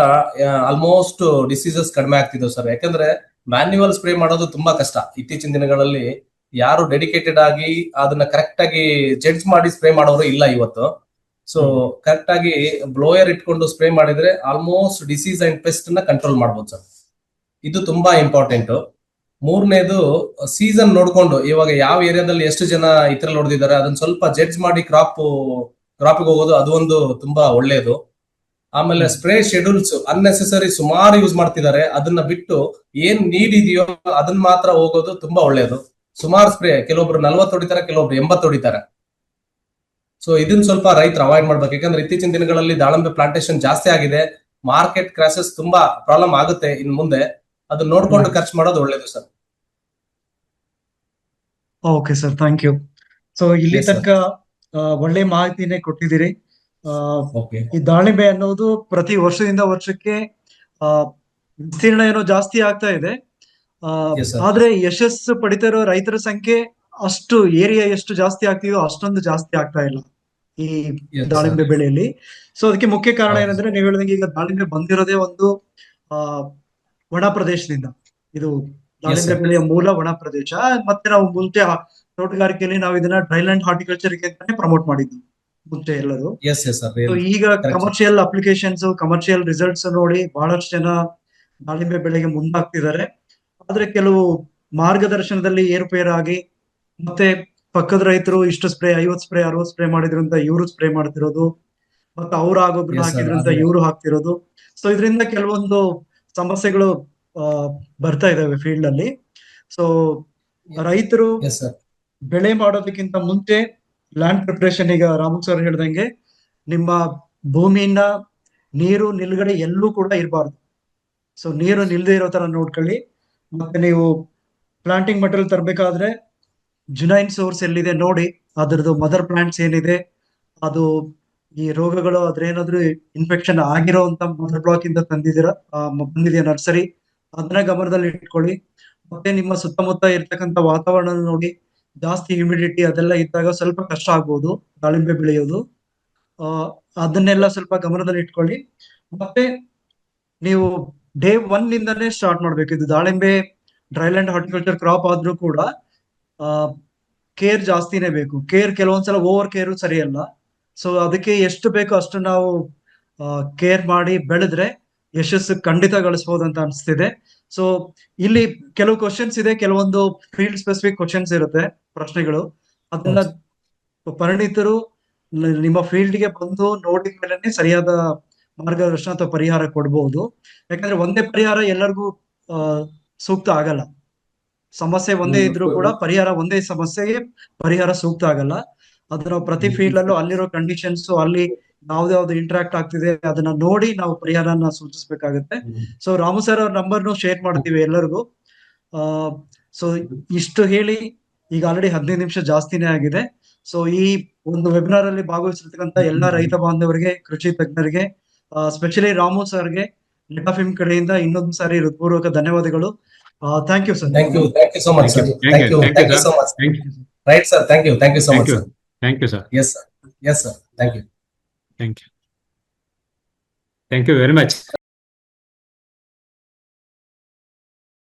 ಆಲ್ಮೋಸ್ಟ್ ಡಿಸೀಸಸ್ ಕಡಿಮೆ ಆಗ್ತಿದ್ದವು ಸರ್. ಯಾಕಂದ್ರೆ ಮ್ಯಾನ್ಯುವಲ್ ಸ್ಪ್ರೇ ಮಾಡೋದು ತುಂಬಾ ಕಷ್ಟ. ಇತ್ತೀಚಿನ ದಿನಗಳಲ್ಲಿ ಯಾರು ಡೆಡಿಕೇಟೆಡ್ ಆಗಿ ಅದನ್ನ ಕರೆಕ್ಟ್ ಆಗಿ ಜಡ್ಜ್ ಮಾಡಿ ಸ್ಪ್ರೇ ಮಾಡೋರು ಇಲ್ಲ ಇವತ್ತು. ಸೊ ಕರೆಕ್ಟ್ ಆಗಿ ಬ್ಲೋಯರ್ ಇಟ್ಕೊಂಡು ಸ್ಪ್ರೇ ಮಾಡಿದ್ರೆ ಆಲ್ಮೋಸ್ಟ್ ಡಿಸೀಸ್ ಅಂಡ್ ಪೆಸ್ಟ್ ನ ಕಂಟ್ರೋಲ್ ಮಾಡ್ಬೋದು ಸರ್. ಇದು ತುಂಬಾ ಇಂಪಾರ್ಟೆಂಟ್. ಮೂರನೇದು ಸೀಸನ್ ನೋಡ್ಕೊಂಡು, ಇವಾಗ ಯಾವ ಏರಿಯಾದಲ್ಲಿ ಎಷ್ಟು ಜನ ಇತರಲ್ಲಿ ಹೊಡೆದಿದ್ದಾರೆ ಅದನ್ನ ಸ್ವಲ್ಪ ಜಡ್ಜ್ ಮಾಡಿ ಕ್ರಾಪಿಗೆ ಹೋಗೋದು, ಅದು ಒಂದು ತುಂಬಾ ಒಳ್ಳೇದು. ಆಮೇಲೆ ಸ್ಪ್ರೇ ಶೆಡ್ಯೂಲ್ಸ್ ಅನ್ನೆಸೆಸರಿ ಸುಮಾರು ಯೂಸ್ ಮಾಡ್ತಿದ್ದಾರೆ. ಅದನ್ನ ಬಿಟ್ಟು ಏನ್ ನೀಡ್ ಇದೆಯೋ ಅದನ್ನ ಮಾತ್ರ ಹೋಗೋದು ತುಂಬಾ ಒಳ್ಳೇದು. ಸುಮಾರು ಸ್ಪ್ರೇ, ಕೆಲವೊಬ್ರು 40 ಹೊಡಿತಾರೆ, ಕೆಲವೊಬ್ರು 80 ಹೊಡಿತಾರೆ. ಸೊ ಇದನ್ನ ಸ್ವಲ್ಪ ರೈತರು ಅವಾಯ್ಡ್ ಮಾಡ್ಬೇಕು. ಯಾಕಂದ್ರೆ ಇತ್ತೀಚಿನ ದಿನಗಳಲ್ಲಿ ದಾಳಿಂಬೆ ಪ್ಲಾಂಟೇಶನ್ ಜಾಸ್ತಿ ಆಗಿದೆ. ಮಾರ್ಕೆಟ್ ಕ್ರಾಶಸ್ ತುಂಬಾ ಪ್ರಾಬ್ಲಮ್ ಆಗುತ್ತೆ ಇನ್ ಮುಂದೆ. ಅದನ್ನ ನೋಡ್ಕೊಂಡು ಖರ್ಚು ಮಾಡೋದು ಒಳ್ಳೇದು sir. Okay sir, thank you. So ಇಲ್ಲಿ Yes, sir. ತನಕ ಒಳ್ಳೆ ಮಾಹಿತಿನೇ ಕೊಟ್ಟಿದ್ದೀರಿ. ಓಕೆ. ಈ ದಾಳಿಂಬೆ ಅನ್ನೋದು ಪ್ರತಿ ವರ್ಷದಿಂದ ವರ್ಷಕ್ಕೆ ವಿಸ್ತೀರ್ಣ ಏನೋ ಜಾಸ್ತಿ ಆಗ್ತಾ ಇದೆ. Yes, sir. ಆದ್ರೆ ಯಶಸ್ಸು ಪಡಿತಾ ಇರೋ ರೈತರ ಸಂಖ್ಯೆ ಅಷ್ಟು ಏರಿಯಾ ಎಷ್ಟು ಜಾಸ್ತಿ ಆಗ್ತಿದೋ ಅಷ್ಟೊಂದು ಜಾಸ್ತಿ ಆಗ್ತಾ ಇಲ್ಲ ಈ Yes, sir. ದಾಳಿಂಬೆ ಬೆಳೆಯಲ್ಲಿ. ಸೊ ಅದಕ್ಕೆ ಮುಖ್ಯ ಕಾರಣ ಹೌದು. ಏನಂದ್ರೆ ನೀವು ಹೇಳಿದಂಗೆ ಈಗ ದಾಳಿಂಬೆ ಬಂದಿರೋದೇ ಒಂದು ಒಣ ಪ್ರದೇಶದಿಂದ. ಇದು ದಾಳಿಂಬೆ sir. ಬೆಳೆಯ ಮೂಲ ಒಣ ಪ್ರದೇಶ. ಮತ್ತೆ ನಾವು ಮುಂಚೆ ತೋಟಗಾರಿಕೆಯಲ್ಲಿ ನಾವು ಇದನ್ನ ಡ್ರೈಲ್ಯಾಂಡ್ ಹಾರ್ಟಿಕಲ್ಚರ್ ಅಂತಾನೆ ಪ್ರಮೋಟ್ ಮಾಡಿದ್ವಿ ಮುಂಚೆ ಎಲ್ಲರೂ. Yes yes sir. So ಈಗ ಕಮರ್ಷಿಯಲ್ ಅಪ್ಲಿಕೇಶನ್ಸ್, ಕಮರ್ಷಿಯಲ್ ರಿಸಲ್ಟ್ಸ್ ನೋಡಿ ಬಹಳಷ್ಟು ಜನ ದಾಳಿಂಬೆ ಬೆಳೆಗೆ ಮುಂದಾಗ್ತಿದ್ದಾರೆ. ಆದ್ರೆ ಕೆಲವು ಮಾರ್ಗದರ್ಶನದಲ್ಲಿ ಏರುಪೇರಾಗಿ ಮತ್ತೆ ಪಕ್ಕದ ರೈತರು ಇಷ್ಟು ಸ್ಪ್ರೇ 50 ಸ್ಪ್ರೇ 60 ಸ್ಪ್ರೇ ಮಾಡಿದ್ರು ಅಂತ ಇವರು ಸ್ಪ್ರೇ ಮಾಡ್ತಿರೋದು, ಮತ್ತೆ ಅವ್ರು ಆಗೊಬ್ರು Yes, sir. ಹಾಕಿದ್ರು ಅಂತ ಇವರು ಹಾಕ್ತಿರೋದು. ಸೊ ಇದರಿಂದ ಕೆಲವೊಂದು ಸಮಸ್ಯೆಗಳು ಬರ್ತಾ ಇದಾವೆ ಫೀಲ್ಡ್ ಅಲ್ಲಿ. ಸೊ ರೈತರು ಎಸ್ ಸರ್. ಬೆಳೆ ಮಾಡೋದಕ್ಕಿಂತ ಮುಂಚೆ ಲ್ಯಾಂಡ್ ಪ್ರಿಪರೇಷನ್, ಈಗ ರಾಮು ಸರ್ ಹೇಳ್ದಂಗೆ ನಿಮ್ಮ ಭೂಮಿಯಿಂದ ನೀರು ನಿಲ್ಗಡೆ ಎಲ್ಲೂ ಕೂಡ ಇರಬಾರ್ದು. ಸೊ ನೀರು ನಿಲ್ದೇ ಇರೋ ತರ ನೋಡ್ಕೊಳ್ಳಿ. ಮತ್ತೆ ನೀವು ಪ್ಲಾಂಟಿಂಗ್ ಮಟೀರಿಯಲ್ ತರಬೇಕಾದ್ರೆ ಜುನೈನ್ ಸೋರ್ಸ್ ಎಲ್ಲಿದೆ ನೋಡಿ, ಅದರದ್ದು ಮದರ್ ಪ್ಲಾಂಟ್ಸ್ ಏನಿದೆ, ಅದು ಈ ರೋಗಗಳು ಅದ್ರೇನಾದ್ರೂ ಇನ್ಫೆಕ್ಷನ್ ಆಗಿರೋ ಅಂತ ಮದರ್ ಬ್ಲಾಕ್ ಇಂದ ಬಂದಿದೆಯಾ ನರ್ಸರಿ, ಅದನ್ನ ಗಮನದಲ್ಲಿ ಇಟ್ಕೊಳ್ಳಿ. ಮತ್ತೆ ನಿಮ್ಮ ಸುತ್ತಮುತ್ತ ಇರ್ತಕ್ಕಂಥ ವಾತಾವರಣ ನೋಡಿ, ಜಾಸ್ತಿ ಹ್ಯೂಮಿಡಿಟಿ ಅದೆಲ್ಲ ಇದ್ದಾಗ ಸ್ವಲ್ಪ ಕಷ್ಟ ಆಗ್ಬೋದು ದಾಳಿಂಬೆ ಬೆಳೆಯೋದು. ಅದನ್ನೆಲ್ಲ ಸ್ವಲ್ಪ ಗಮನದಲ್ಲಿ ಇಟ್ಕೊಳ್ಳಿ. ಮತ್ತೆ ನೀವು ಡೇ 1 ನಿಂದಾನೇ ಸ್ಟಾರ್ಟ್ ಮಾಡ್ಬೇಕು. ಇದು ದಾಳಿಂಬೆ ಡ್ರೈಲ್ಯಾಂಡ್ ಹಾರ್ಟಿಕಲ್ಚರ್ ಕ್ರಾಪ್ ಆದ್ರೂ ಕೂಡ ಕೇರ್ ಜಾಸ್ತಿನೇ ಬೇಕು. ಕೇರ್ ಕೆಲವೊಂದ್ಸಲ ಓವರ್ ಕೇರು ಸರಿಯಲ್ಲ. ಸೊ ಅದಕ್ಕೆ ಎಷ್ಟು ಬೇಕೋ ಅಷ್ಟು ನಾವು ಕೇರ್ ಮಾಡಿ ಬೆಳೆದ್ರೆ ಯಶಸ್ಸು ಖಂಡಿತ ಗಳಿಸಬಹುದು ಅಂತ ಅನಿಸ್ತಿದೆ. ಸೊ ಇಲ್ಲಿ ಕೆಲವು ಕ್ವಶನ್ಸ್ ಇದೆ, ಕೆಲವೊಂದು ಫೀಲ್ಡ್ ಸ್ಪೆಸಿಫಿಕ್ ಕ್ವಶನ್ಸ್ ಇರುತ್ತೆ, ಪ್ರಶ್ನೆಗಳು. ಅದನ್ನ ಪರಿಣಿತರು ನಿಮ್ಮ ಫೀಲ್ಡ್ಗೆ ಬಂದು ನೋಡಿದ ಮೇಲೆ ಸರಿಯಾದ ಮಾರ್ಗದರ್ಶನ ಅಥವಾ ಪರಿಹಾರ ಕೊಡಬಹುದು. ಯಾಕಂದ್ರೆ ಒಂದೇ ಪರಿಹಾರ ಎಲ್ಲರಿಗೂ ಸೂಕ್ತ ಆಗಲ್ಲ. ಸಮಸ್ಯೆ ಒಂದೇ ಇದ್ರೂ ಕೂಡ ಒಂದೇ ಸಮಸ್ಯೆಗೆ ಪರಿಹಾರ ಸೂಕ್ತ ಆಗಲ್ಲ. ಅದು ನಾವು ಪ್ರತಿ ಫೀಲ್ಡ್ ಅಲ್ಲೂ ಅಲ್ಲಿರೋ ಕಂಡೀಷನ್ಸ್, ಅಲ್ಲಿ ಯಾವ್ದಾವ್ದು ಇಂಟ್ರಾಕ್ಟ್ ಆಗ್ತಿದೆ ಅದನ್ನ ನೋಡಿ ನಾವು ಪರಿಹಾರನ ಸೂಚಿಸ್ಬೇಕಾಗತ್ತೆ. ಸೊ ರಾಮು ಸರ್ ಅವ್ರ ನಂಬರ್ನು ಶೇರ್ ಮಾಡ್ತೀವಿ ಎಲ್ಲರಿಗೂ. ಸೊ ಇಷ್ಟು ಹೇಳಿ ಈಗ ಆಲ್ರೆಡಿ 15 ನಿಮಿಷ ಜಾಸ್ತಿನೇ ಆಗಿದೆ. ಸೊ ಈ ಒಂದು ವೆಬಿನಾರ್ ಅಲ್ಲಿ ಭಾಗವಹಿಸಿರ್ತಕ್ಕಂಥ ಎಲ್ಲಾ ರೈತ ಬಾಂಧವರಿಗೆ, ಕೃಷಿ ತಜ್ಞರಿಗೆ, ಸ್ಪೆಷಲಿ ರಾಮು ಸರ್ಗೆ ನೆಟಾಫಿಮ್ ಕಡೆಯಿಂದ ಇನ್ನೊಂದು ಸಾರಿ ಹೃತ್ಪೂರ್ವಕ ಧನ್ಯವಾದಗಳು. Thank you sir. Thank you so much sir. Thank you so much. Right sir, thank you so much sir. Thank you sir. Yes sir, thank you. Thank you very much.